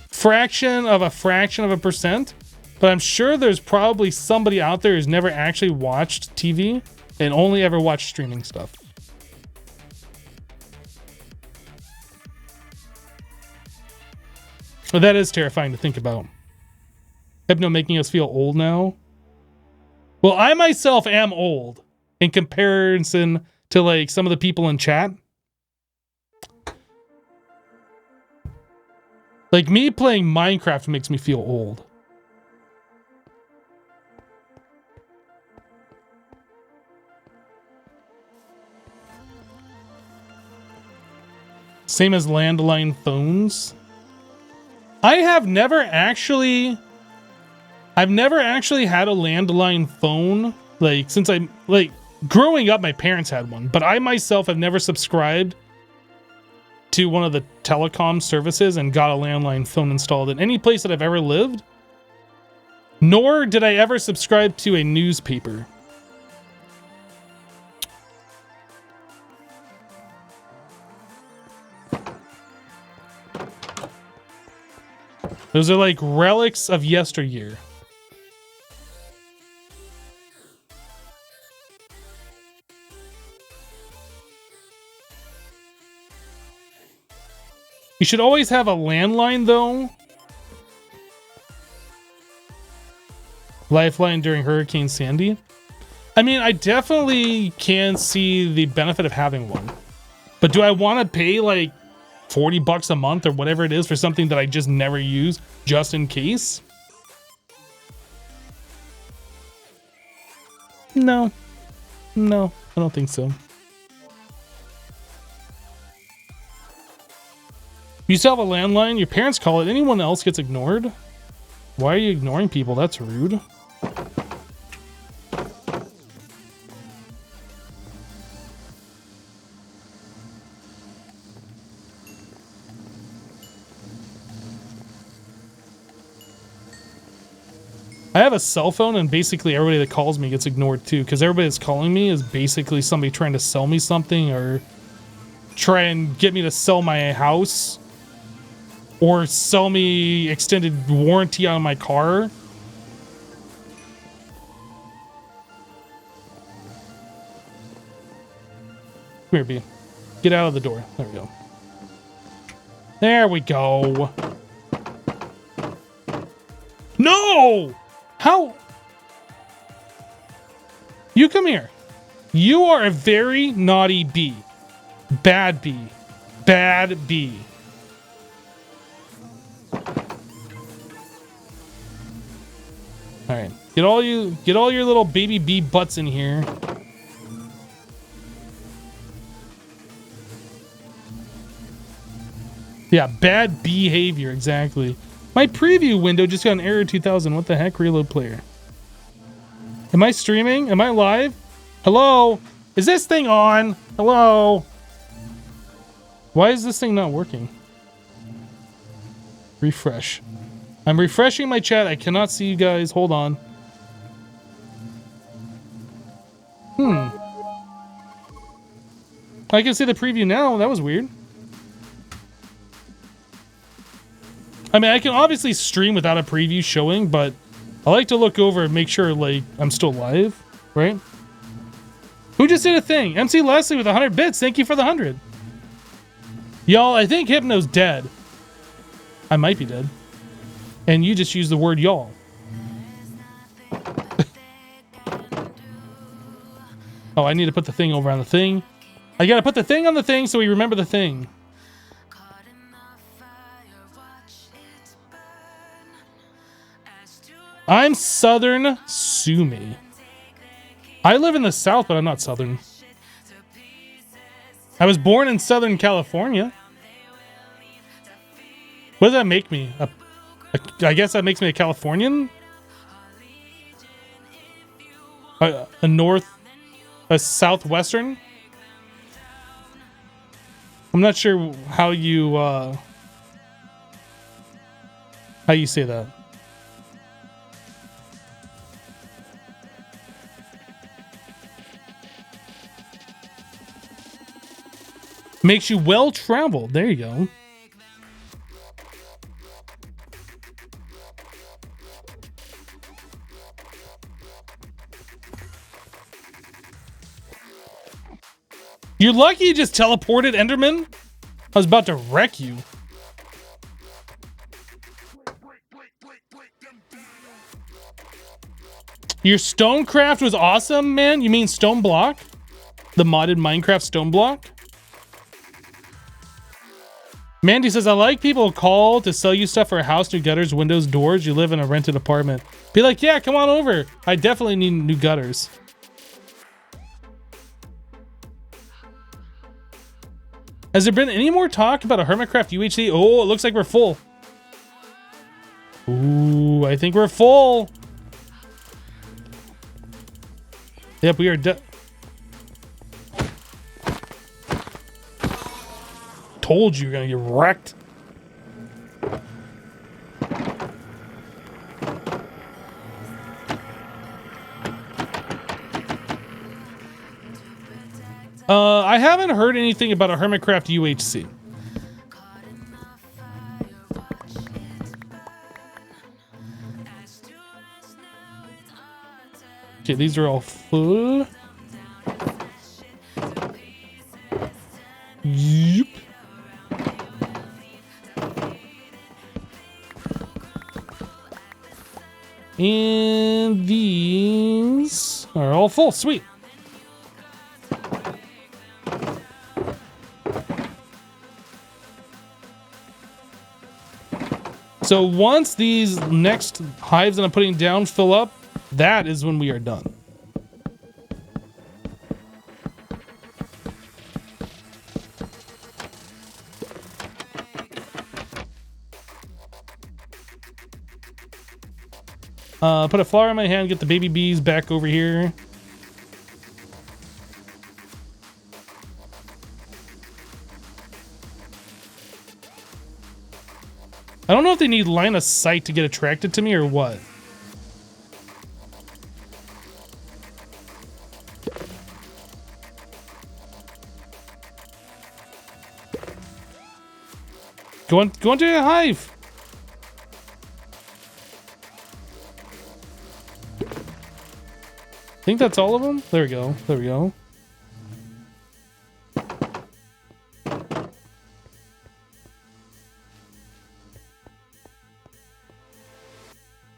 A: fraction of a percent, but I'm sure there's probably somebody out there who's never actually watched TV and only ever watched streaming stuff. But that is terrifying to think about. Hypno making us feel old now. Well, I myself am old in comparison to like some of the people in chat. Like me playing Minecraft makes me feel old. Same as landline phones. I've never actually had a landline phone. Like since growing up, my parents had one, but I myself have never subscribed to one of the telecom services and got a landline phone installed in any place that I've ever lived. Nor did I ever subscribe to a newspaper. Those are like relics of yesteryear. You should always have a landline, though. Lifeline during Hurricane Sandy. I mean, I definitely can see the benefit of having one. But do I want to pay like $40 a month or whatever it is for something that I just never use just in case? No. No, I don't think so. You still have a landline, your parents call it, anyone else gets ignored? Why are you ignoring people? That's rude. I have a cell phone and basically everybody that calls me gets ignored too, because everybody that's calling me is basically somebody trying to sell me something or try and get me to sell my house. or sell me extended warranty on my car. Come here, B. Get out of the door. There we go. There we go. No! How? You come here. You are a very naughty bee. Bad bee. Bad bee. All right. Get all your little baby bee butts in here. Yeah, bad behavior, exactly. My preview window just got an error 2000. What the heck? Reload player. Am I streaming? Am I live? Hello? Is this thing on? Hello? Why is this thing not working? Refresh. I'm refreshing my chat. I cannot see you guys. Hold on. I can see the preview now. That was weird. I mean, I can obviously stream without a preview showing, but I like to look over and make sure, like, I'm still live, right? Who just did a thing? MC Leslie with 100 bits. Thank you for the 100. Y'all, I think Hypno's dead. I might be dead. And you just used the word y'all. Oh, I need to put the thing over on the thing. I gotta put the thing on the thing so we remember the thing. I'm Southern. Sue me. I live in the South, but I'm not Southern. I was born in Southern California. What does that make me? I guess that makes me a Californian? A Southwestern? I'm not sure how you say that. Makes you well-traveled. There you go. You're lucky you just teleported, Enderman. I was about to wreck you. Your Stonecraft was awesome, man. You mean Stone Block? The modded Minecraft Stone Block? Mandy says, I like people call to sell you stuff for a house, new gutters, windows, doors. You live in a rented apartment. Be like, yeah, come on over. I definitely need new gutters. Has there been any more talk about a HermitCraft UHC? Oh, it looks like we're full. Ooh, I think we're full. Yep, we are done. Told you you're gonna get wrecked. I haven't heard anything about a HermitCraft UHC. Okay, these are all full. Yep. And these are all full. Sweet. So once these next hives that I'm putting down fill up, that is when we are done. Put a flower in my hand, get the baby bees back over here. I don't know if they need line of sight to get attracted to me or what. Go into your hive. I think that's all of them. There we go. There we go.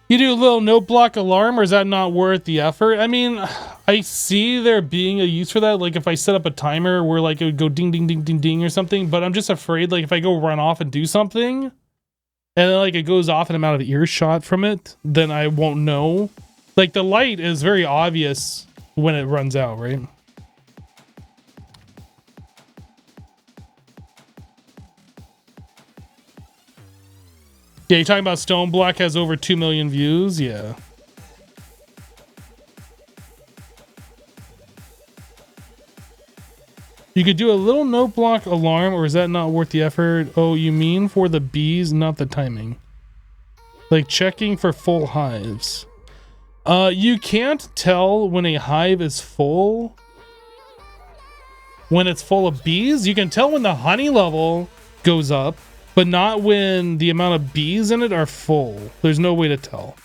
A: You do a little note block alarm, or is that not worth the effort? I mean, I see there being a use for that. Like if I set up a timer where like it would go ding, ding, ding, ding, ding or something, but I'm just afraid like if I go run off and do something and then like it goes off and I'm out of earshot from it, then I won't know. Like the light is very obvious when it runs out, right? Yeah, you're talking about Stone Block has over 2 million views? Yeah. You could do a little note block alarm, or is that not worth the effort? Oh, you mean for the bees, not the timing. Like checking for full hives. You can't tell when a hive is full. When it's full of bees. You can tell when the honey level goes up, but not when the amount of bees in it are full. There's no way to tell.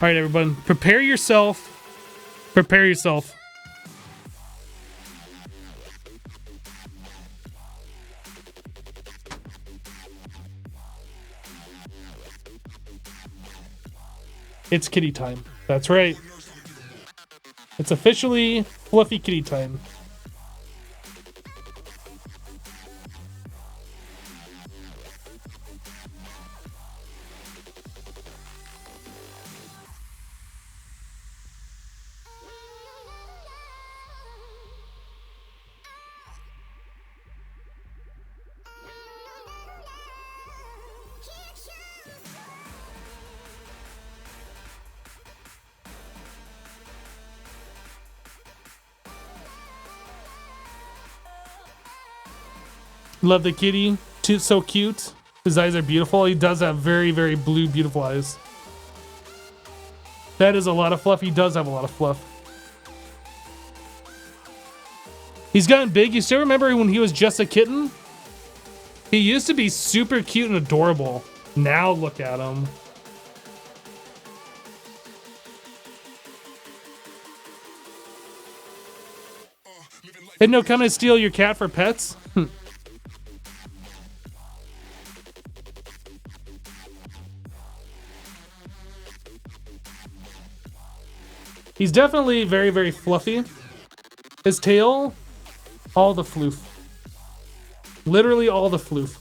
A: All right, everyone, prepare yourself. Prepare yourself. It's kitty time. That's right. It's officially fluffy kitty time. Love the kitty. So cute. His eyes are beautiful. He does have very, very blue, beautiful eyes. That is a lot of fluff. He does have a lot of fluff. He's gotten big. You still remember when he was just a kitten? He used to be super cute and adorable. Now look at him. Hey, no, come and steal your cat for pets? He's definitely very, very fluffy. His tail, all the floof. Literally all the floof.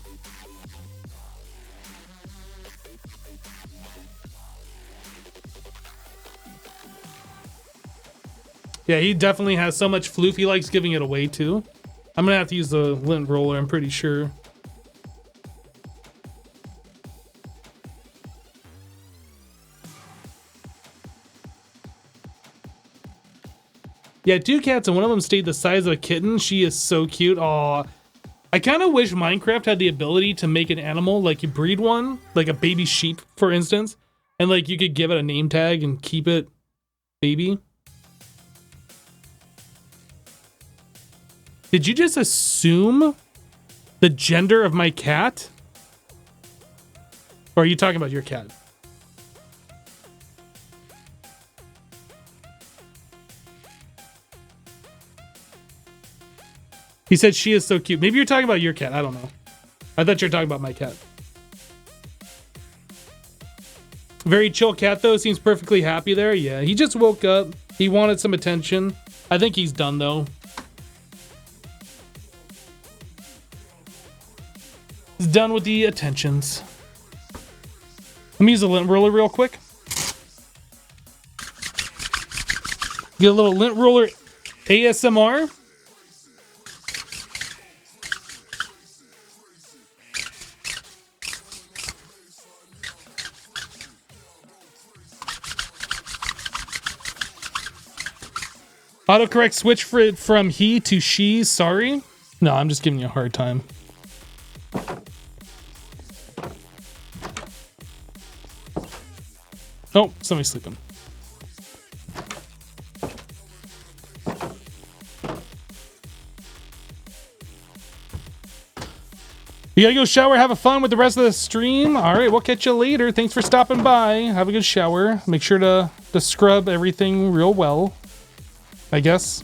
A: Yeah, he definitely has so much floof. He likes giving it away too. I'm gonna have to use the lint roller, I'm pretty sure. Yeah, 2 cats and one of them stayed the size of a kitten. She is so cute. Aw. I kind of wish Minecraft had the ability to make an animal, like you breed one, like a baby sheep, for instance, and like you could give it a name tag and keep it baby. Did you just assume the gender of my cat? Or are you talking about your cat? He said she is so cute. Maybe you're talking about your cat. I don't know. I thought you were talking about my cat. Very chill cat, though. Seems perfectly happy there. Yeah, he just woke up. He wanted some attention. I think he's done, though. He's done with the attentions. Let me use a lint roller real quick. Get a little lint roller ASMR. Autocorrect switch from he to she, sorry. No, I'm just giving you a hard time. Oh, somebody's sleeping. You gotta go shower, have a fun with the rest of the stream. All right, we'll catch you later. Thanks for stopping by. Have a good shower. Make sure to scrub everything real well, I guess.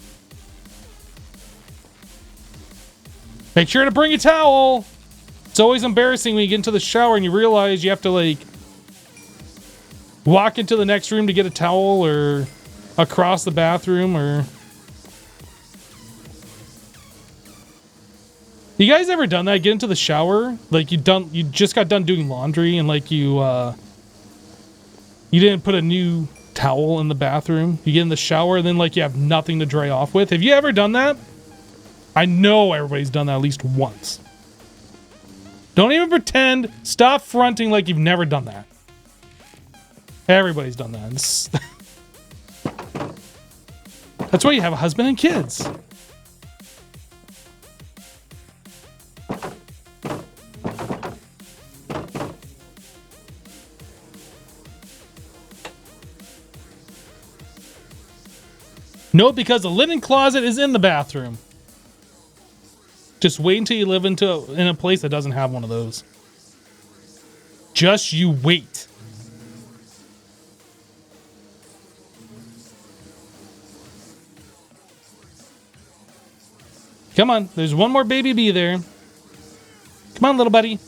A: Make sure to bring a towel. It's always embarrassing when you get into the shower and you realize you have to like walk into the next room to get a towel or across the bathroom or... You guys ever done that? Get into the shower, like you just got done doing laundry and like you didn't put a new towel in the bathroom. You get in the shower and then like you have nothing to dry off with. Have you ever done that? I know everybody's done that at least once. Don't even pretend. Stop fronting like you've never done that. Everybody's done that. That's why you have a husband and kids. No, because the linen closet is in the bathroom. Just wait until you live in a place that doesn't have one of those. Just you wait. Come on, there's one more baby bee there. Come on, little buddy.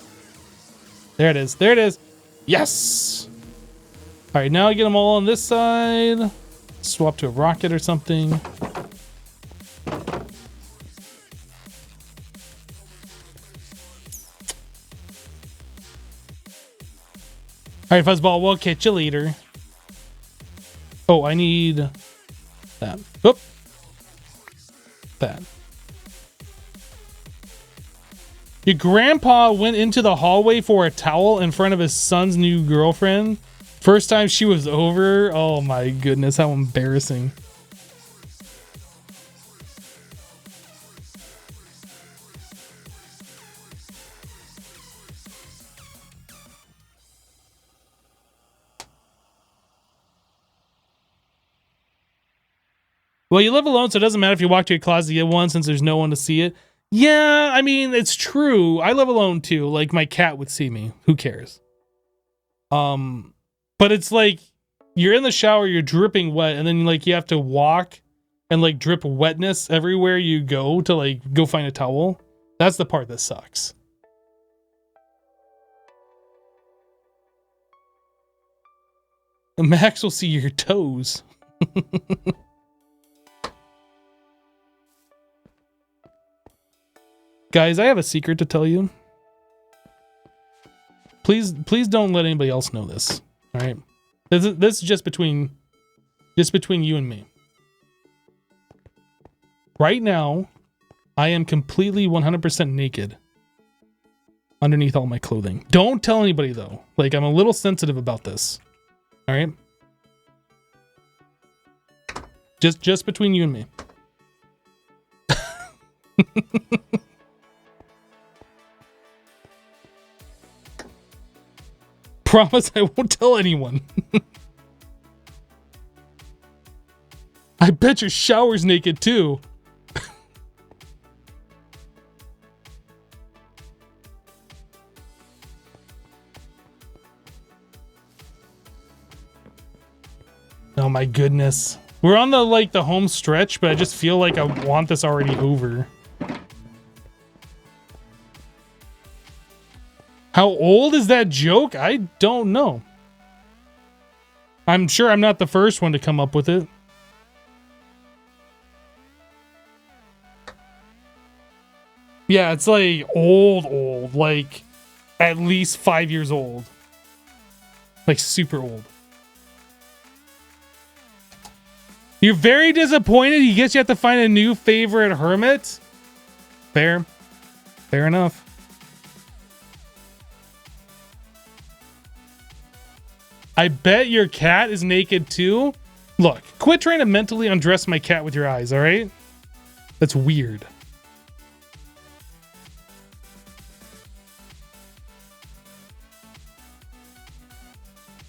A: There it is. There it is. Yes. All right, now I get them all on this side. Swap to a rocket or something. All right, Fuzzball, we'll catch you later. Oh, I need that. Oop. That. Your grandpa went into the hallway for a towel in front of his son's new girlfriend. First time she was over. Oh my goodness, how embarrassing. Well, you live alone, so it doesn't matter if you walk to your closet to get one since there's no one to see it. Yeah, I mean, it's true. I live alone too. Like, my cat would see me. Who cares? But it's like, you're in the shower, you're dripping wet, and then like you have to walk and like drip wetness everywhere you go to like go find a towel. That's the part that sucks. Max will see your toes. Guys, I have a secret to tell you. Please don't let anybody else know this. All right? This is just between you and me. Right now, I am completely 100% naked underneath all my clothing. Don't tell anybody though. Like, I'm a little sensitive about this. All right? Just between you and me. Promise I won't tell anyone. I bet your shower's naked too. Oh my goodness. We're on the home stretch, but I just feel like I want this already over. How old is that joke? I don't know. I'm sure I'm not the first one to come up with it. Yeah, it's like old, like at least 5 years old. Like super old. You're very disappointed. He gets you have to find a new favorite hermit. Fair. Fair enough. I bet your cat is naked too. Look, quit trying to mentally undress my cat with your eyes, all right? That's weird.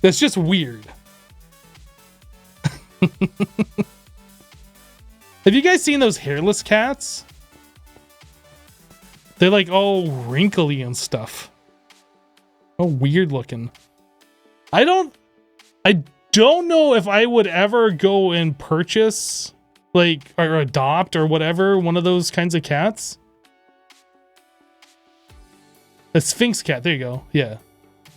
A: That's just weird. Have you guys seen those hairless cats? They're like all wrinkly and stuff. Oh, weird looking. I don't know if I would ever go and purchase like or adopt or whatever one of those kinds of cats. A Sphinx cat, there you go. Yeah.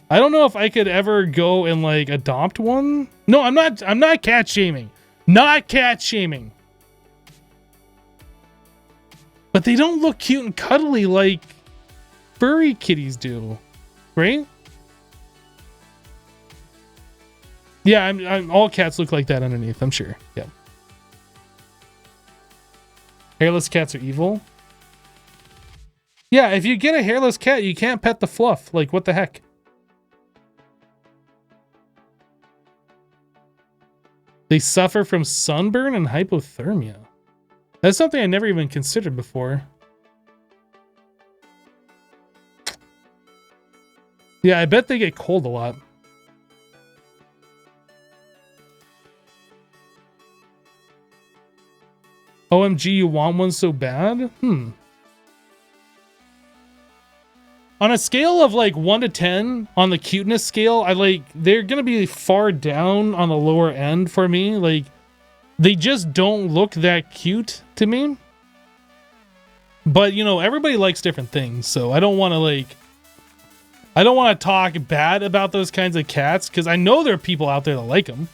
A: I don't know if I could ever go and like adopt one. No, I'm not cat shaming. Not cat shaming. But they don't look cute and cuddly like furry kitties do, right? Yeah, I'm all cats look like that underneath, I'm sure. Yeah. Hairless cats are evil. Yeah, if you get a hairless cat, you can't pet the fluff. Like, what the heck? They suffer from sunburn and hypothermia. That's something I never even considered before. Yeah, I bet they get cold a lot. OMG, you want one so bad? On a scale of like 1 to 10 on the cuteness scale, they're gonna be far down on the lower end for me. Like, they just don't look that cute to me. But you know, everybody likes different things, so I don't want to talk bad about those kinds of cats because I know there are people out there that like them.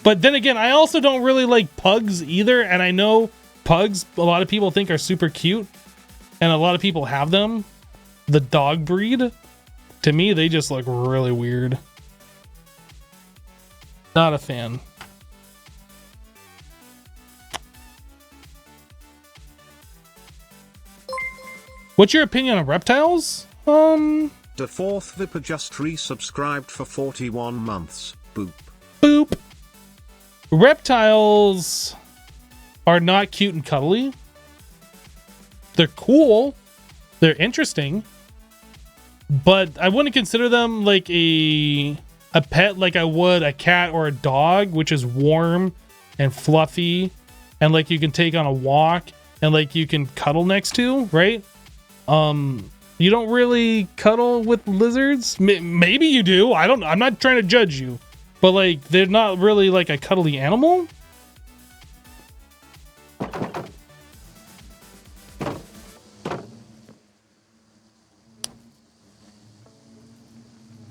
A: But then again, I also don't really like pugs either, and I know pugs a lot of people think are super cute, and a lot of people have them. The dog breed, to me, they just look really weird. Not a fan. What's your opinion on reptiles?
B: The fourth Vipper just resubscribed for 41 months. Boop.
A: Boop. Reptiles are not cute and cuddly. They're cool. They're interesting. But I wouldn't consider them like a pet like I would a cat or a dog, which is warm and fluffy and like you can take on a walk and like you can cuddle next to, right? You don't really cuddle with lizards. Maybe you do. I'm not trying to judge you, but like they're not really like a cuddly animal.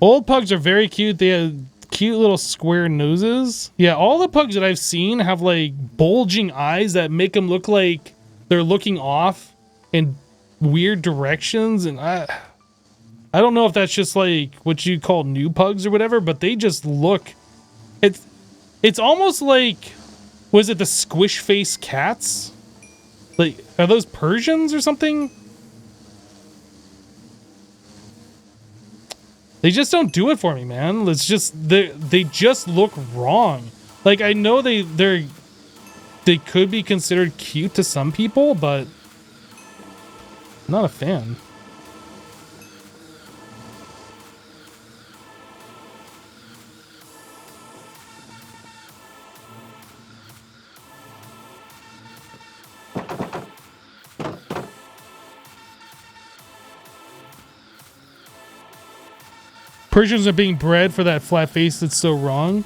A: Old pugs are very cute. They have cute little square noses. Yeah, all the pugs that I've seen have like bulging eyes that make them look like they're looking off in weird directions. And I don't know if that's just like what you call new pugs or whatever, but they just look, it's almost like, was it the squish face cats? Like, are those Persians or something? They just don't do it for me, man. It's just they just look wrong. Like, I know they could be considered cute to some people, but I'm not a fan. Persians are being bred for that flat face that's so wrong.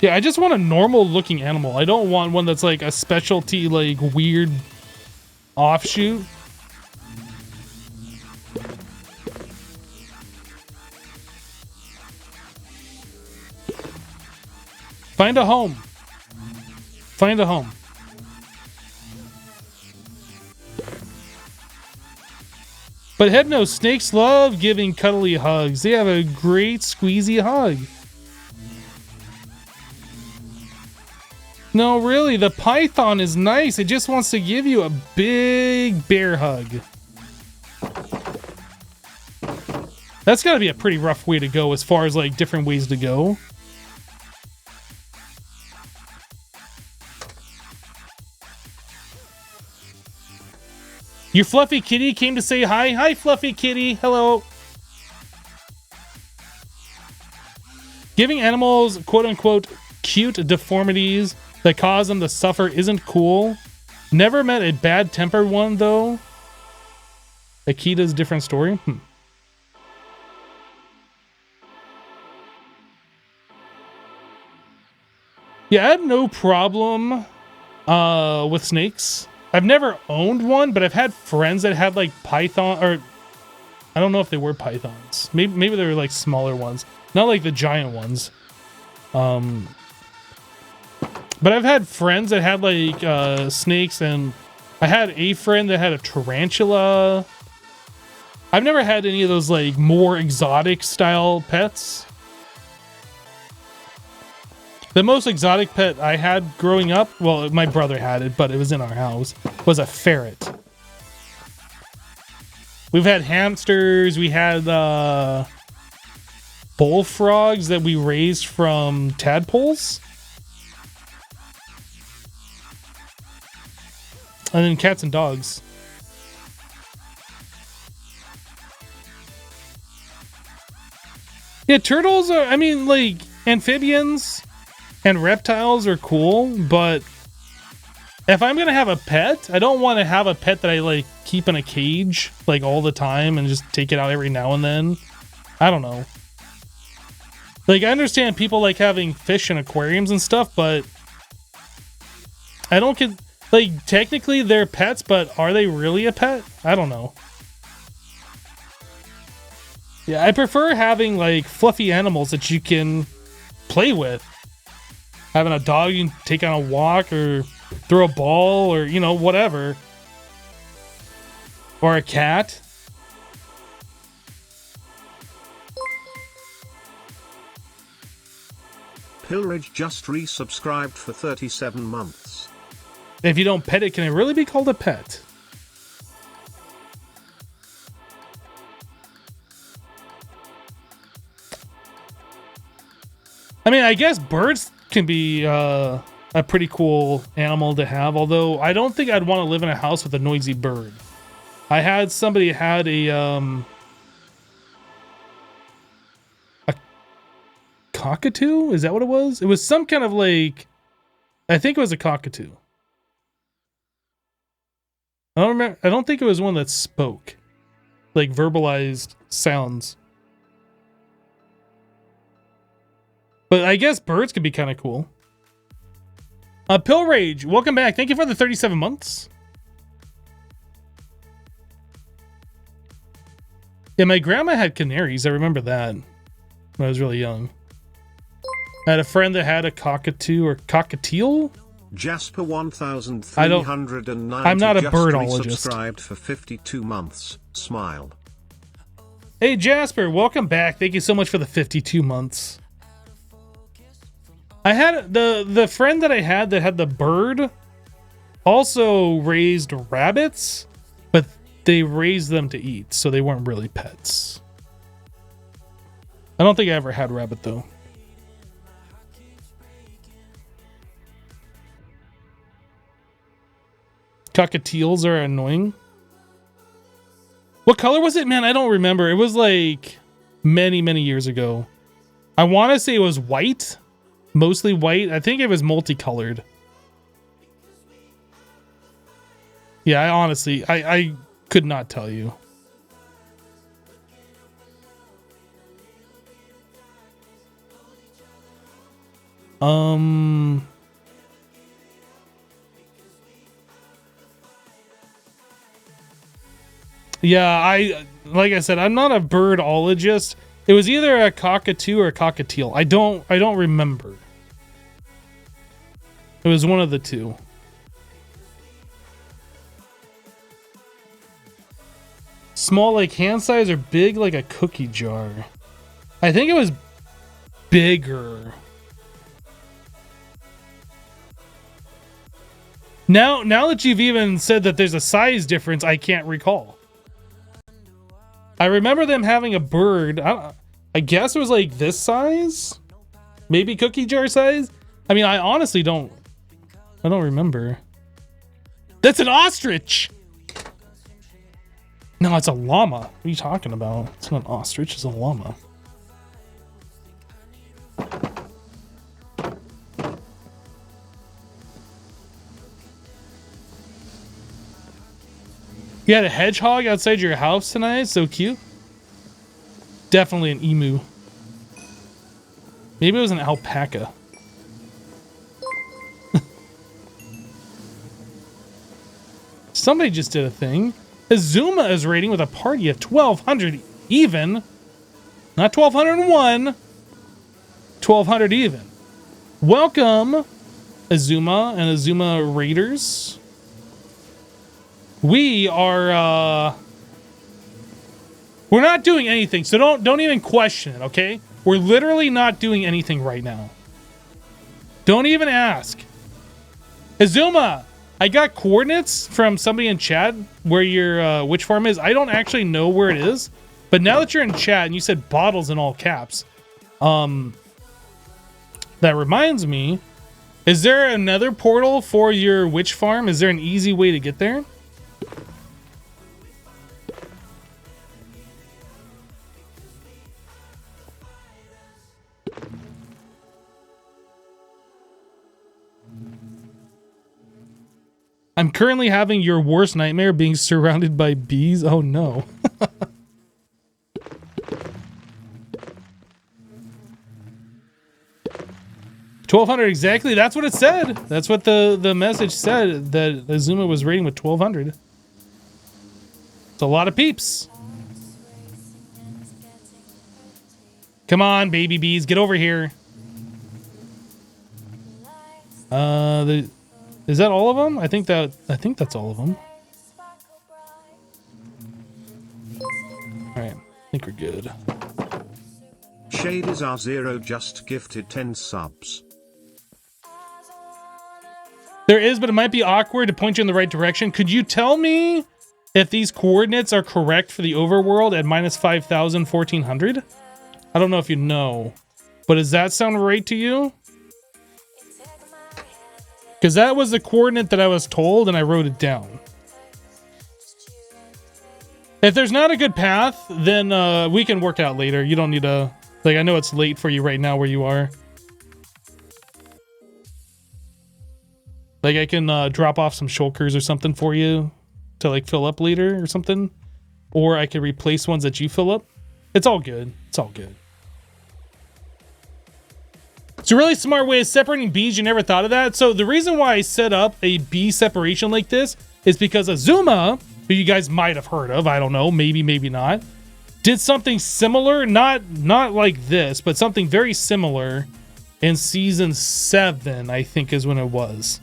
A: Yeah, I just want a normal looking animal. I don't want one that's like a specialty, like weird offshoot. Find a home. Find a home. But head no, snakes love giving cuddly hugs. They have a great squeezy hug. No, really, the python is nice. It just wants to give you a big bear hug. That's gotta be a pretty rough way to go as far as like different ways to go. Your fluffy kitty came to say hi. Hi, fluffy kitty. Hello. Giving animals quote-unquote cute deformities that cause them to suffer isn't cool. Never met a bad-tempered one, though. Akita's different story. Yeah, I have no problem with snakes. I've never owned one, but I've had friends that had like python, or I don't know if they were pythons. Maybe they were like smaller ones, not like the giant ones. But I've had friends that had like snakes, and I had a friend that had a tarantula. I've never had any of those like more exotic style pets. The most exotic pet I had growing up, well, my brother had it, but it was in our house, was a ferret. We've had hamsters, we had bullfrogs that we raised from tadpoles. And then cats and dogs. Yeah, turtles are, I mean, like, amphibians and reptiles are cool, but if I'm gonna have a pet, I don't want to have a pet that I like keep in a cage like all the time and just take it out every now and then. I don't know. Like, I understand people like having fish in aquariums and stuff, but I don't get, like, technically they're pets, but are they really a pet? I don't know. Yeah, I prefer having like fluffy animals that you can play with. Having a dog you can take on a walk or throw a ball or, you know, whatever. Or a cat.
B: Pillridge just resubscribed for 37 months.
A: If you don't pet it, can it really be called a pet? I mean, I guess birds can be a pretty cool animal to have, although I don't think I'd want to live in a house with a noisy bird. I had somebody had a cockatoo? Is that what it was? It was some kind of like, I think it was a cockatoo. I don't remember. I don't think it was one that spoke, like verbalized sounds. But I guess birds could be kind of cool. Pill Rage, welcome back. Thank you for the 37 months. Yeah, my grandma had canaries. I remember that when I was really young. I had a friend that had a cockatoo or cockatiel.
B: Jasper 1390.
A: I'm not a birdologist.
B: Subscribed for 52 months. Smile.
A: Hey Jasper, welcome back. Thank you so much for the 52 months. I had the friend that I had that had the bird also raised rabbits, but they raised them to eat, so they weren't really pets. I don't think I ever had rabbit though. Cockatiels are annoying. What color was it? Man, I don't remember. It was like many, many years ago. I want to say it was white. Mostly white. I think it was multicolored. Yeah, I honestly, I could not tell you. Yeah, like I said, I'm not a birdologist. It was either a cockatoo or a cockatiel. I don't remember. It was one of the two. Small like hand size or big like a cookie jar? I think it was bigger. Now that you've even said that there's a size difference, I can't recall. I remember them having a bird. I guess it was like this size? Maybe cookie jar size? I mean, I honestly don't remember. That's an ostrich! No, it's a llama. What are you talking about? It's not an ostrich, it's a llama. You had a hedgehog outside your house tonight? So cute. Definitely an emu. Maybe it was an alpaca. Somebody just did a thing. Azuma is rating with a party of 1,200 even. Not 1,201. 1,200 even. Welcome, Azuma and Azuma Raiders. We are, we're not doing anything, so don't even question it, okay? We're literally not doing anything right now. Don't even ask. Azuma, I got coordinates from somebody in chat where your witch farm is. I don't actually know where it is, but now that you're in chat and you said bottles in all caps, that reminds me, is there another portal for your witch farm? Is there an easy way to get there? I'm currently having your worst nightmare, being surrounded by bees. Oh no. 1,200 exactly. That's what it said. That's what the message said, that Azuma was rating with 1,200. It's a lot of peeps. Come on, baby bees, get over here. Is that all of them? I think that's all of them. All right, I think we're good.
B: Shade is R0 just gifted 10 subs.
A: There is, but it might be awkward to point you in the right direction. Could you tell me if these coordinates are correct for the overworld at minus 5,000, 1,400? I don't know if you know, but does that sound right to you? Because that was the coordinate that I was told and I wrote it down. If there's not a good path, then we can work it out later. You don't need to, like, I know it's late for you right now where you are. Like, I can drop off some shulkers or something for you to, like, fill up later or something. Or I could replace ones that you fill up. It's all good. It's all good. It's a really smart way of separating bees. You never thought of that. So the reason why I set up a bee separation like this is because Azuma, who you guys might have heard of, I don't know, maybe, maybe not, did something similar. Not like this, but something very similar in season 7, I think is when it was.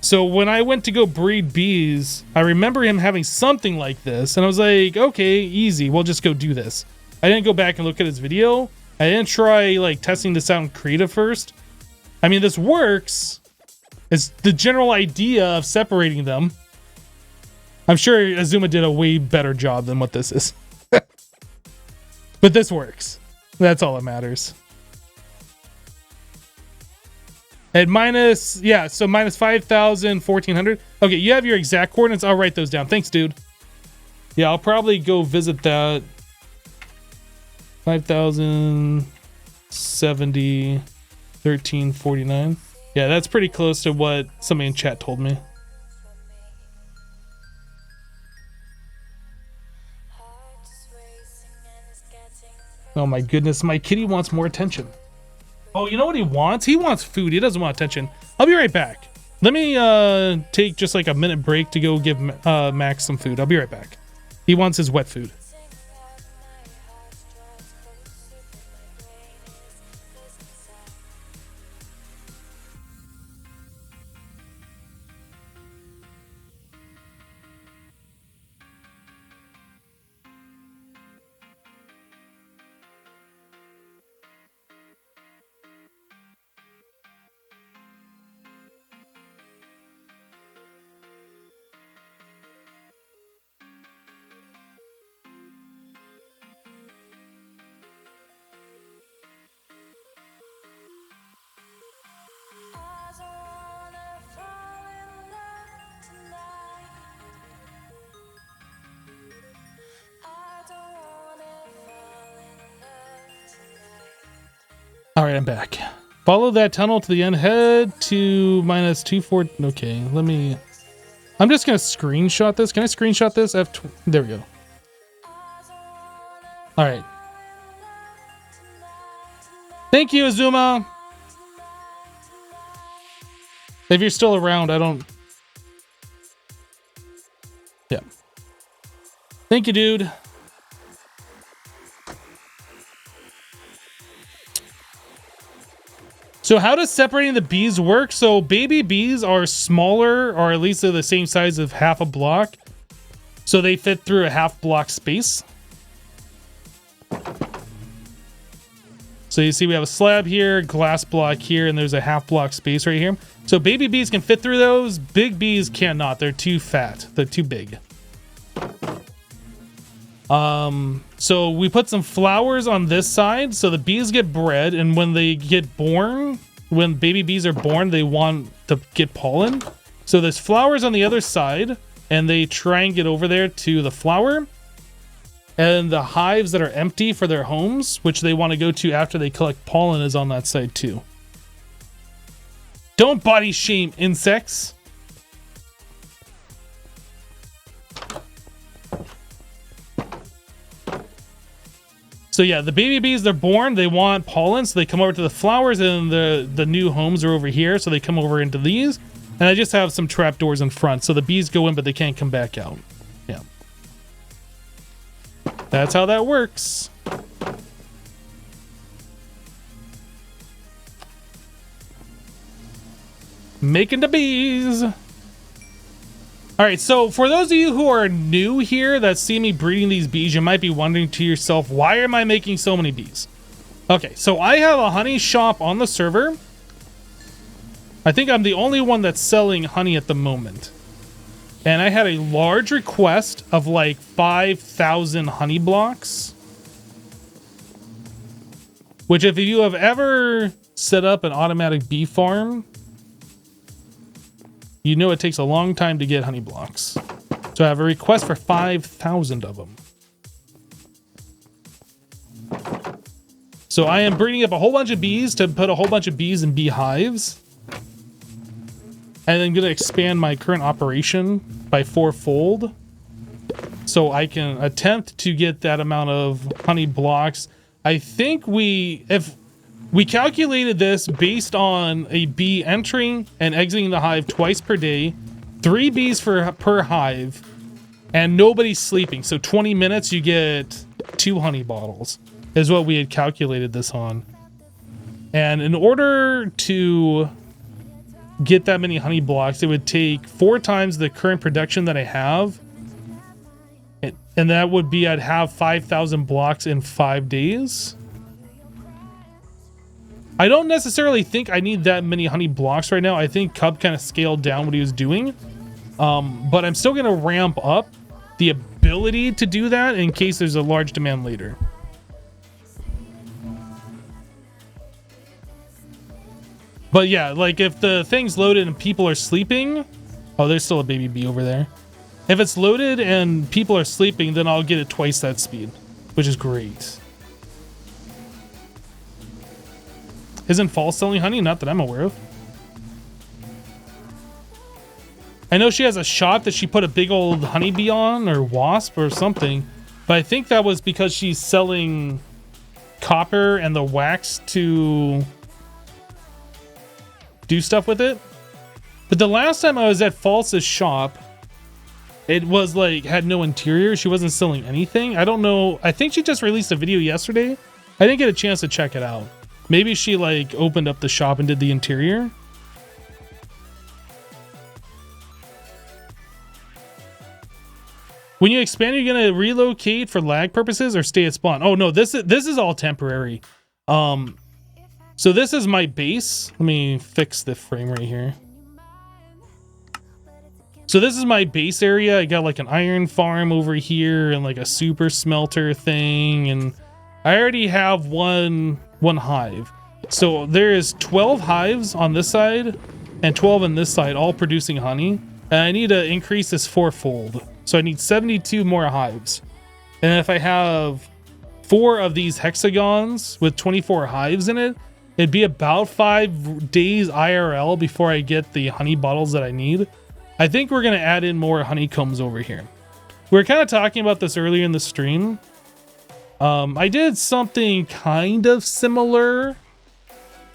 A: So when I went to go breed bees, I remember him having something like this, and I was like, okay, easy, we'll just go do this. I didn't go back and look at his video. I didn't try like testing this out in creative first. I mean, this works. It's the general idea of separating them. I'm sure Azuma did a way better job than what this is. But this works. That's all that matters. At minus, yeah, so minus 5,000, 1,400. Okay, you have your exact coordinates. I'll write those down. Thanks, dude. Yeah, I'll probably go visit that. 5,070, 1349. Yeah, that's pretty close to what somebody in chat told me. Oh my goodness, my kitty wants more attention. Oh, you know what he wants? He wants food. He doesn't want attention. I'll be right back. Let me take just like a minute break to go give Max some food. I'll be right back. He wants his wet food. All right, I'm back. Follow that tunnel to the end. Head to -24. Okay, let me... I'm just going to screenshot this. Can I screenshot this? There we go. All right. Thank you, Azuma. If you're still around, I don't... Yeah. Thank you, dude. So how does separating the bees work? So baby bees are smaller, or at least they're the same size of half a block. So they fit through a half block space. So you see we have a slab here, glass block here, and there's a half block space right here. So baby bees can fit through those. Big bees cannot. They're too fat. They're too big. So we put some flowers on this side so the bees get bred, and when they get born, when baby bees are born, they want to get pollen. So there's flowers on the other side, and they try and get over there to the flower. And the hives that are empty for their homes, which they want to go to after they collect pollen, is on that side too. Don't body shame insects. So yeah, the baby bees, they're born, they want pollen, so they come over to the flowers, and the new homes are over here, so they come over into these. And I just have some trapdoors in front, so the bees go in, but they can't come back out. Yeah. That's how that works. Making the bees. All right, so for those of you who are new here that see me breeding these bees, you might be wondering to yourself, why am I making so many bees? Okay, so I have a honey shop on the server. I think I'm the only one that's selling honey at the moment. And I had a large request of like 5,000 honey blocks. Which, if you have ever set up an automatic bee farm, you know it takes a long time to get honey blocks. So I have a request for 5,000 of them. So I am breeding up a whole bunch of bees to put a whole bunch of bees in beehives. And I'm going to expand my current operation by 4-fold. So I can attempt to get that amount of honey blocks. I think if we calculated this based on a bee entering and exiting the hive twice per day, 3 bees per hive, and nobody's sleeping. So 20 minutes, you get 2 honey bottles, is what we had calculated this on. And in order to get that many honey blocks, it would take 4 times the current production that I have. And that would be, I'd have 5,000 blocks in 5 days. I don't necessarily think I need that many honey blocks right now. I think Cub kind of scaled down what he was doing. But I'm still going to ramp up the ability to do that in case there's a large demand later. But yeah, like if the thing's loaded and people are sleeping... Oh, there's still a baby bee over there. If it's loaded and people are sleeping, then I'll get it twice that speed, which is great. Isn't Fall selling honey? Not that I'm aware of. I know she has a shop that she put a big old honeybee on, or wasp or something, but I think that was because she's selling copper and the wax to do stuff with it. But the last time I was at False's shop, it was like, had no interior. She wasn't selling anything. I don't know. I think she just released a video yesterday. I didn't get a chance to check it out. Maybe she like opened up the shop and did the interior. When you expand, you're gonna relocate for lag purposes or stay at spawn. Oh no, this is all temporary. So this is my base. Let me fix the frame right here. So this is my base area. I got like an iron farm over here and like a super smelter thing, and I already have one hive. So there is 12 hives on this side and 12 on this side, all producing honey. And I need to increase this 4-fold. So I need 72 more hives. And if I have 4 of these hexagons with 24 hives in it, It'd be about 5 days IRL before I get the honey bottles that I need. I think we're going to add in more honeycombs over here. We were kind of talking about this earlier in the stream. I did something kind of similar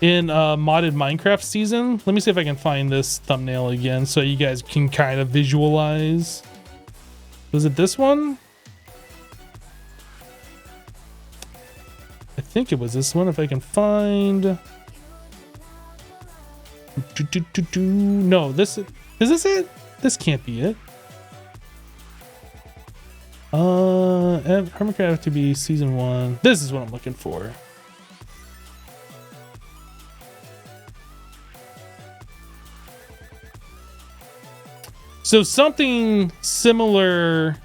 A: in modded Minecraft season. Let me see if I can find this thumbnail again so you guys can kind of visualize. Was it this one? I think it was this one, if I can find. No, is this it? This can't be it. HermitCraft to be season 1. This is what I'm looking for. So something similar-ish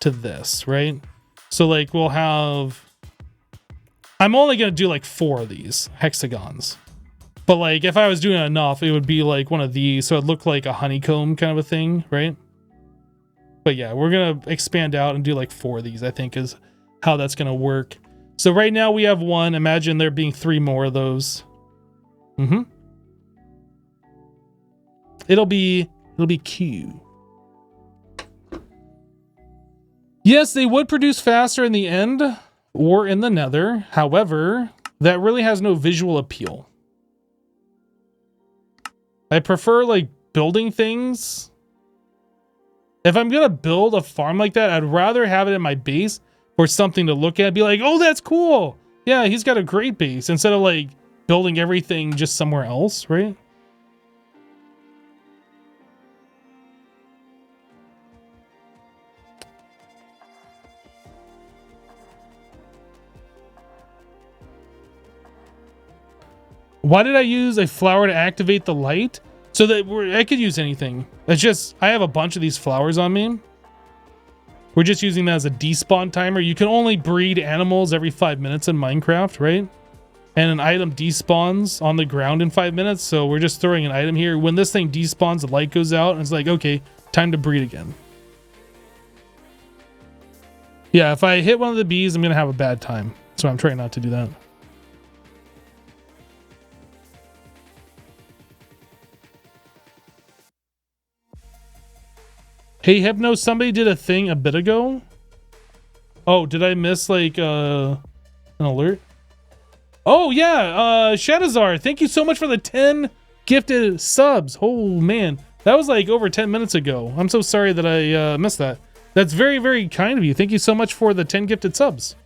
A: to this, right? So like we'll have, I'm only going to do like 4 of these hexagons. But like if I was doing enough, it would be like one of these. So it looked like a honeycomb kind of a thing, right? But yeah, we're going to expand out and do like 4 of these, I think is how that's going to work. So right now we have 1. Imagine there being 3 more of those. It'll be Q. Yes, they would produce faster in the end or in the nether. However, that really has no visual appeal. I prefer like building things. If I'm gonna build a farm like that, I'd rather have it in my base for something to look at, be like, oh, that's cool. Yeah, he's got a great base, instead of like building everything just somewhere else, right? Why did I use a flower to activate the light? So that I could use anything. It's just, I have a bunch of these flowers on me. We're just using that as a despawn timer. You can only breed animals every 5 minutes in Minecraft, right? And an item despawns on the ground in 5 minutes. So we're just throwing an item here. When this thing despawns, the light goes out and it's like, okay, time to breed again. Yeah, if I hit one of the bees, I'm going to have a bad time. So I'm trying not to do that. Hey, Hypno, somebody did a thing a bit ago. Oh, did I miss like an alert? Oh yeah, Shadazar, thank you so much for the 10 gifted subs. Oh man, that was like over 10 minutes ago. I'm so sorry that I missed that. That's very, very kind of you. Thank you so much for the 10 gifted subs.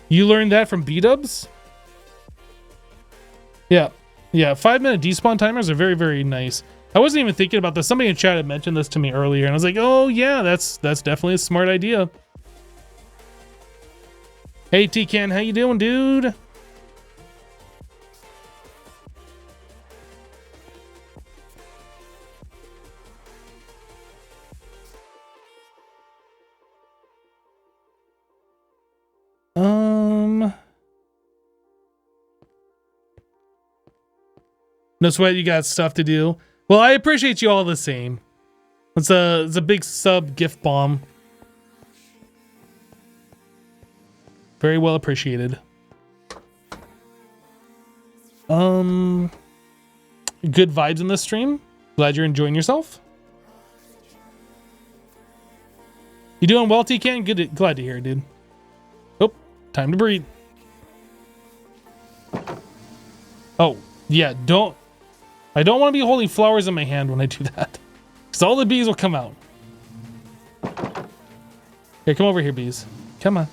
A: You learned that from B-dubs? Yeah, 5-minute despawn timers are very, very nice. I wasn't even thinking about this. Somebody in chat had mentioned this to me earlier, and I was like, oh yeah, that's definitely a smart idea. Hey T-Can, how you doing, dude? No sweat, you got stuff to do. Well, I appreciate you all the same. It's a big sub gift bomb. Very well appreciated. Good vibes in this stream. Glad you're enjoying yourself. You doing well, T-Can? Good, glad to hear it, dude. Oh, time to breed. Oh, yeah, I don't want to be holding flowers in my hand when I do that, because all the bees will come out. Here, come over here, bees. Come on.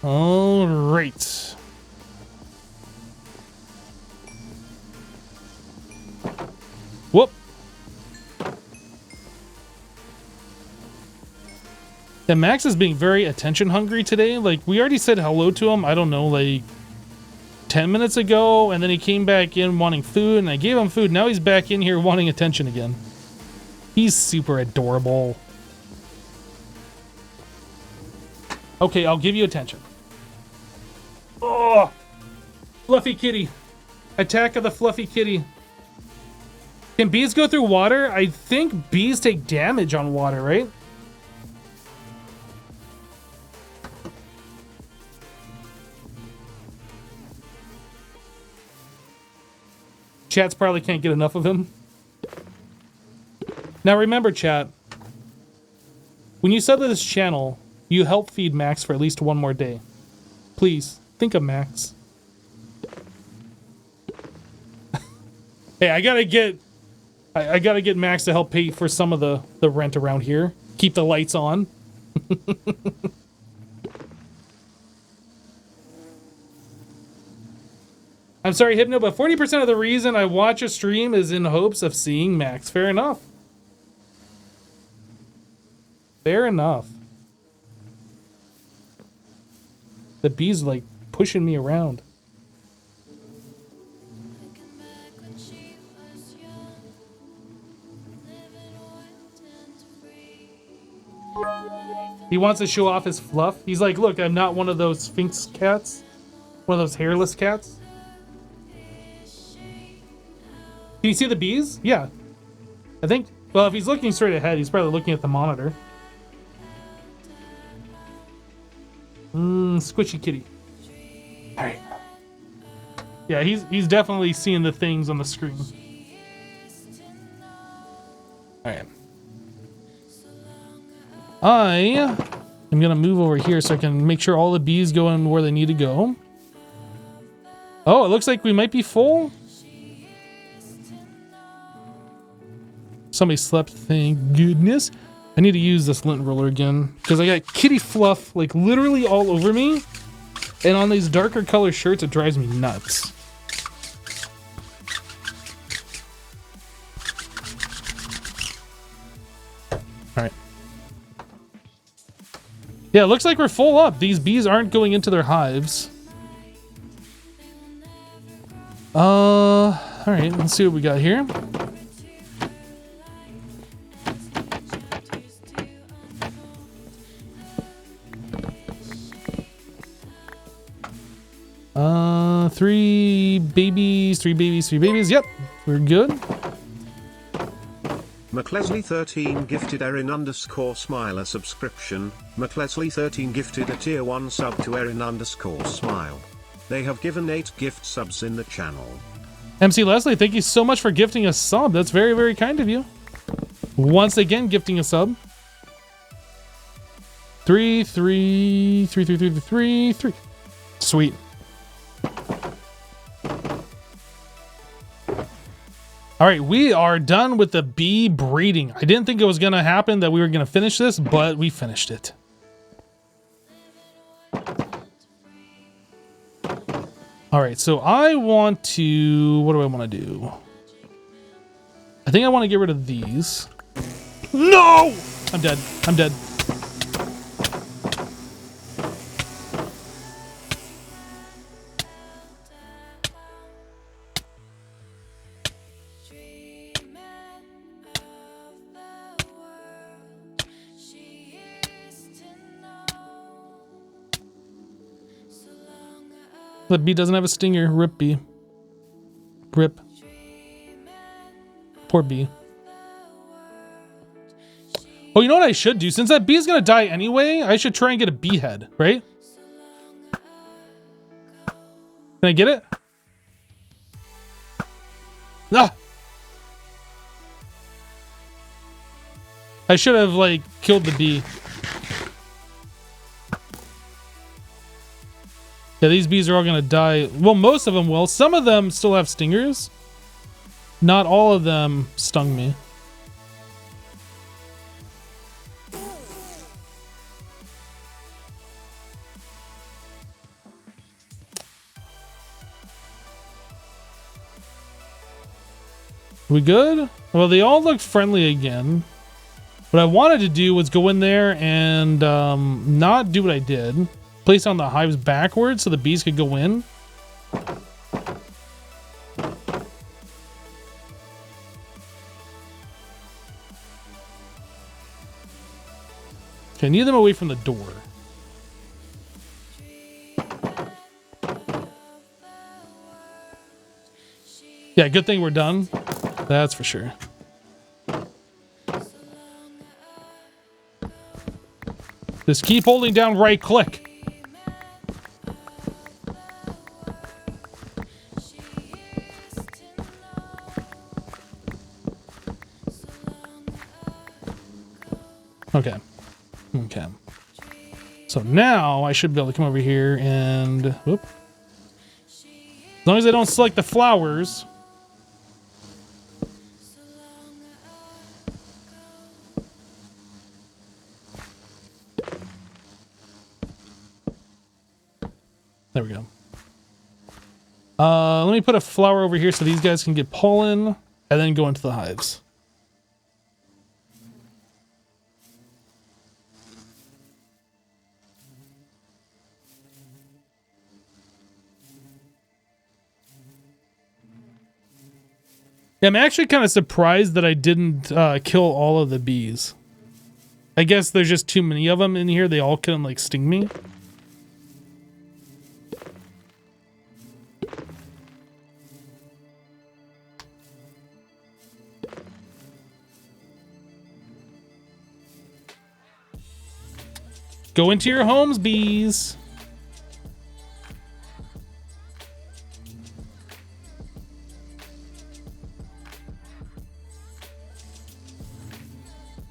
A: All right. Whoop. Yeah, Max is being very attention hungry today. Like, we already said hello to him, I don't know, like 10 minutes ago, and then he came back in wanting food, and I gave him food. Now he's back in here wanting attention again. He's super adorable. Okay, I'll give you attention. Oh, fluffy kitty. Attack of the fluffy kitty. Can bees go through water? I think bees take damage on water, right? Chats probably can't get enough of him. Now remember, chat, when you sub to this channel, you help feed Max for at least one more day. Please, think of Max. Hey, I gotta get Max to help pay for some of the rent around here. Keep the lights on. I'm sorry, Hypno, but 40% of the reason I watch a stream is in hopes of seeing Max. Fair enough. Fair enough. The bee's like pushing me around. He wants to show off his fluff. He's like, look, I'm not one of those Sphinx cats. One of those hairless cats. Can you see the bees? Yeah. I think, well, if he's looking straight ahead, he's probably looking at the monitor. Squishy kitty. Alright. Yeah, he's definitely seeing the things on the screen. Alright. I am gonna move over here so I can make sure all the bees go in where they need to go. Oh, it looks like we might be full. Somebody slept, thank goodness. I need to use this lint roller again because I got kitty fluff like literally all over me, and on these darker color shirts it drives me nuts. Alright. Yeah, it looks like we're full up. These bees aren't going into their hives. Alright, let's see what we got here. Three babies. Yep, we're good.
B: McLesley13 gifted Erin_Smile a subscription. McLesley13 gifted a tier 1 sub to Erin_Smile. They have given 8 gift subs in the channel.
A: MC Leslie, thank you so much for gifting a sub. That's very, very kind of you. Once again, gifting a sub. 3. Sweet. All right, we are done with the bee breeding. I didn't think it was going to happen, that we were going to finish this, but we finished it. All right, so I want to... What do I want to do? I think I want to get rid of these. No! I'm dead. I'm dead. The bee doesn't have a stinger. Rip bee. Rip. Poor bee. Oh, you know what I should do? Since that bee is going to die anyway, I should try and get a bee head, right? Can I get it? Ah! I should have, like, killed the bee. Yeah, these bees are all gonna die. Well, most of them will. Some of them still have stingers. Not all of them stung me. We good? Well, they all look friendly again. What I wanted to do was go in there and not do what I did. Place on the hives backwards so the bees could go in. Okay, I need them away from the door. Yeah, good thing we're done. That's for sure. Just keep holding down right click. Okay. Okay. So now I should be able to come over here and... Whoop. As long as I don't select the flowers... There we go. Let me put a flower over here so these guys can get pollen and then go into the hives. Yeah, I'm actually kind of surprised that I didn't kill all of the bees. I guess there's just too many of them in here. They all couldn't like sting me. Go into your homes, bees.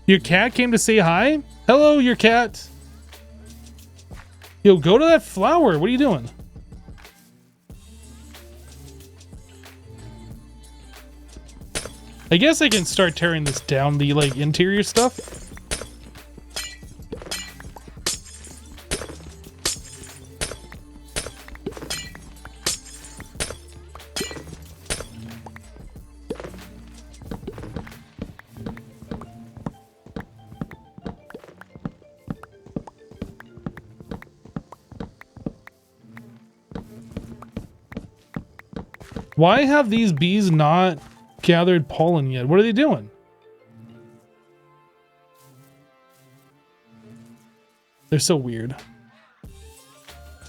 A: Your cat came to say hi? Hello, your cat. Yo, go to that flower. What are you doing? I guess I can start tearing this down, the like interior stuff. Why have these bees not gathered pollen yet? What are they doing? They're so weird.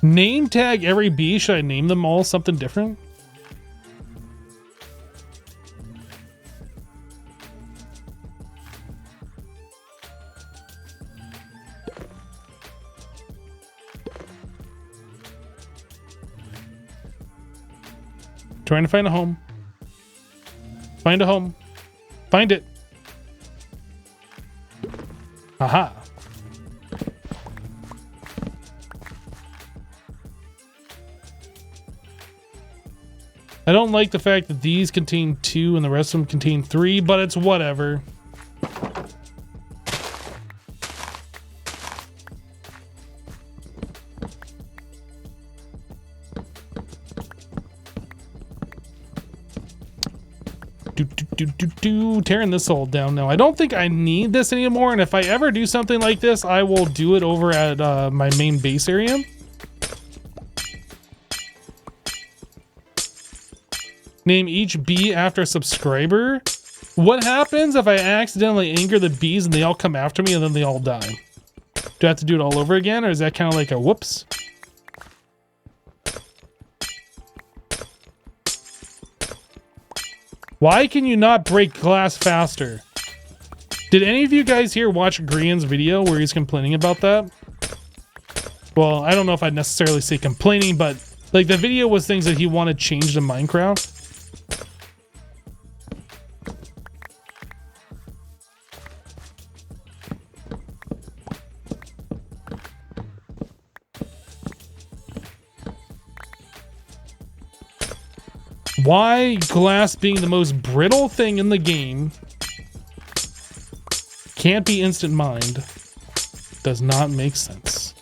A: Name tag every bee. Should I name them all something different? Trying to find a home. Find a home. Find it. Aha. I don't like the fact that these contain 2 and the rest of them contain 3, but it's whatever. Tearing this all down now. I don't think I need this anymore, and if I ever do something like this, I will do it over at my main base area. Name each bee after a subscriber. What happens if I accidentally anger the bees and they all come after me and then they all die? Do I have to do it all over again, or is that kind of like a whoops? Why can you not break glass faster? Did any of you guys here watch Grian's video where he's complaining about that? Well, I don't know if I'd necessarily say complaining, but like the video was things that he wanted changed in Minecraft. Why glass being the most brittle thing in the game can't be instant mined does not make sense.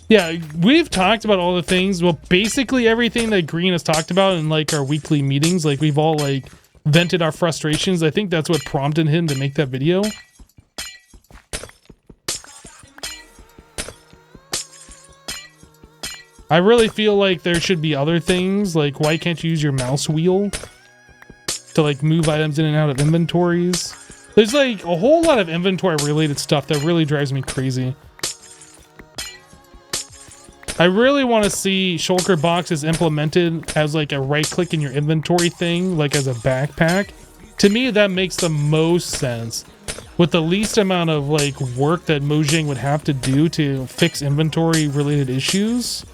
A: Yeah, we've talked about all the things. Well, basically everything that Green has talked about in like our weekly meetings, like we've all like vented our frustrations. I think that's what prompted him to make that video. I really feel like there should be other things, like why can't you use your mouse wheel to like move items in and out of inventories? There's like a whole lot of inventory related stuff that really drives me crazy. I really want to see shulker boxes implemented as like a right click in your inventory thing, like as a backpack. To me, that makes the most sense. With the least amount of like work that Mojang would have to do to fix inventory related issues.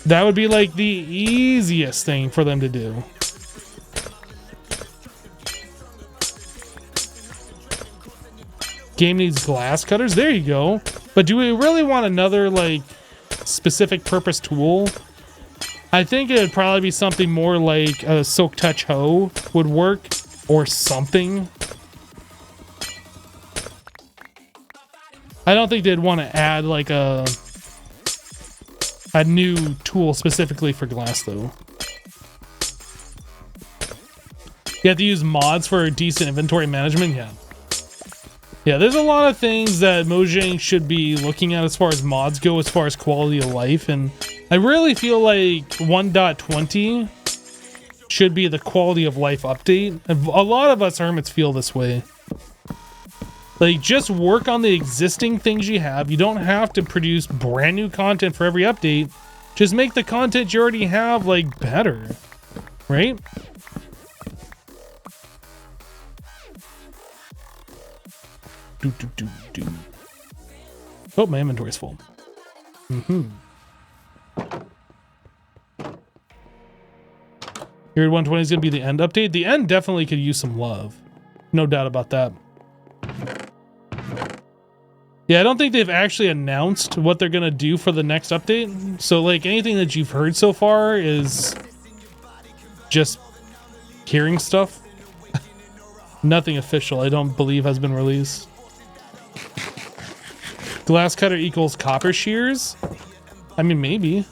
A: That would be like the easiest thing for them to do. Game needs glass cutters. There you go. But do we really want another like specific purpose tool? I think it would probably be something more like a Silk Touch hoe would work, or something. I don't think they'd want to add like a new tool specifically for glass though. You have to use mods for decent inventory management. Yeah, there's a lot of things that Mojang should be looking at as far as mods go, as far as quality of life, and I really feel like 1.20 should be the quality of life update. A lot of us hermits feel this way. Like, just work on the existing things you have. You don't have to produce brand new content for every update. Just make the content you already have, like, better. Right? Oh, my inventory's full. Here 120 is going to be the end update. The end definitely could use some love. No doubt about that. Yeah, I don't think they've actually announced what they're going to do for the next update. So, like, anything that you've heard so far is just hearing stuff. Nothing official, I don't believe, has been released. Glass cutter equals copper shears? I mean, maybe.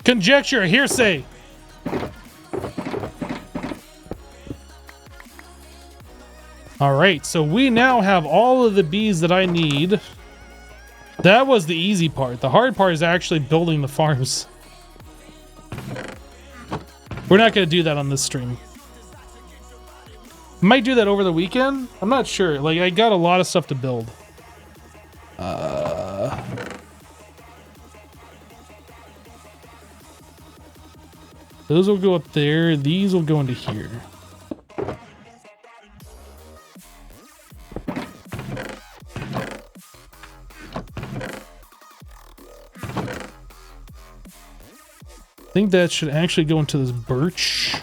A: Conjecture, hearsay. All right, so we now have all of the bees that I need. That was the easy part. The hard part is actually building the farms. We're not going to do that on this stream. Might do that over the weekend. I'm not sure. Like, I got a lot of stuff to build. Those will go up there. These will go into here. I think that should actually go into this birch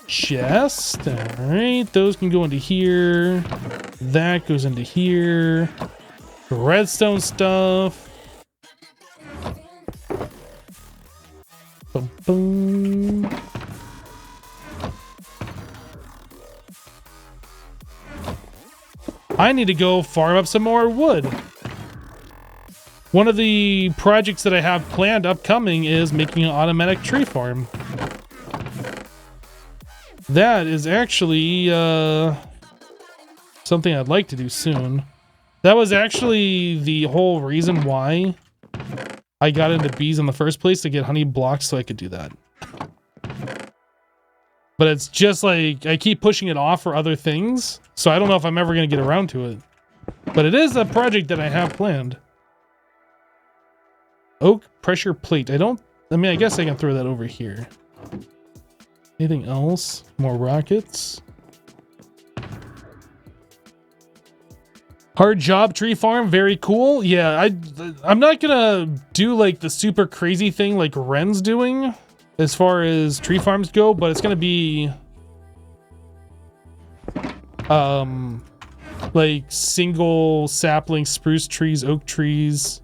A: chest. All right, those can go into here. That goes into here. Redstone stuff. Boom, boom. I need to go farm up some more wood. One of the projects that I have planned upcoming is making an automatic tree farm. That is actually something I'd like to do soon. That was actually the whole reason why I got into bees in the first place, to get honey blocks so I could do that. But it's just like, I keep pushing it off for other things, so I don't know if I'm ever going to get around to it. But it is a project that I have planned. Oak pressure plate. I mean, I guess I can throw that over here. Anything else? More rockets. Hard job tree farm. Very cool. Yeah, I'm not gonna do like the super crazy thing like Ren's doing as far as tree farms go, but it's gonna be like single sapling, spruce trees, oak trees,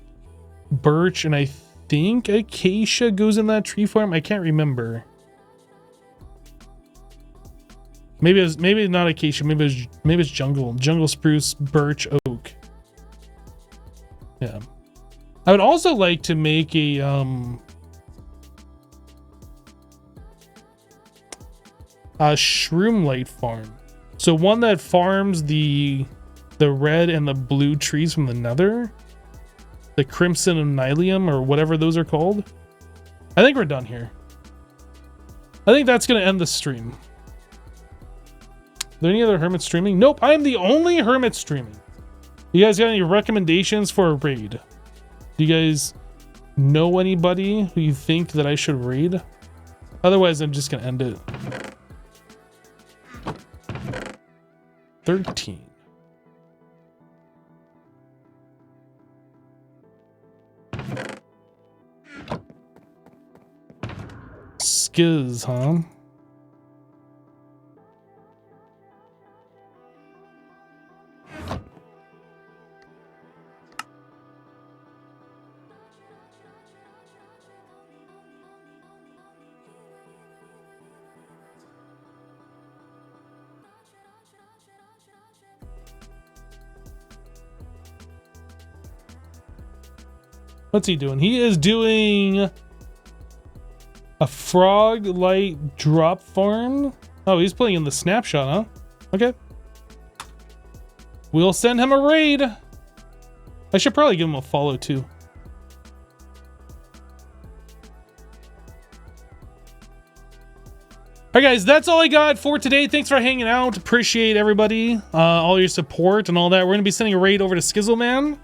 A: birch, and I think acacia goes in that tree farm. I can't remember. Maybe not acacia. Maybe it's jungle spruce, birch, oak. Yeah. I would also like to make a shroom light farm. So one that farms the red and the blue trees from the nether. The crimson and nylium, or whatever those are called. I think we're done here. I think that's going to end the stream. there any other hermits streaming? Nope, I am the only hermit streaming. You guys got any recommendations for a raid? Do you guys know anybody who you think that I should raid? Otherwise, I'm just gonna end it. 13. Skiz, huh? What's he doing? He is doing a frog light drop farm. Oh, he's playing in the snapshot, huh? Okay. We'll send him a raid. I should probably give him a follow too. All right, guys, that's all I got for today. Thanks for hanging out. Appreciate everybody, all your support and all that. We're gonna be sending a raid over to Skizzleman.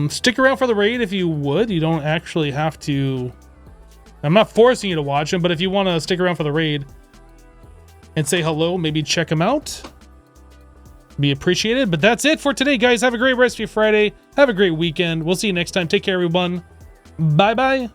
A: Stick around for the raid if you would. You don't actually have to. I'm not forcing you to watch him, but if you want to stick around for the raid and say hello, maybe check him out. Be appreciated. But that's it for today, guys. Have a great rest of your Friday. Have a great weekend. We'll see you next time. Take care, everyone. Bye-bye.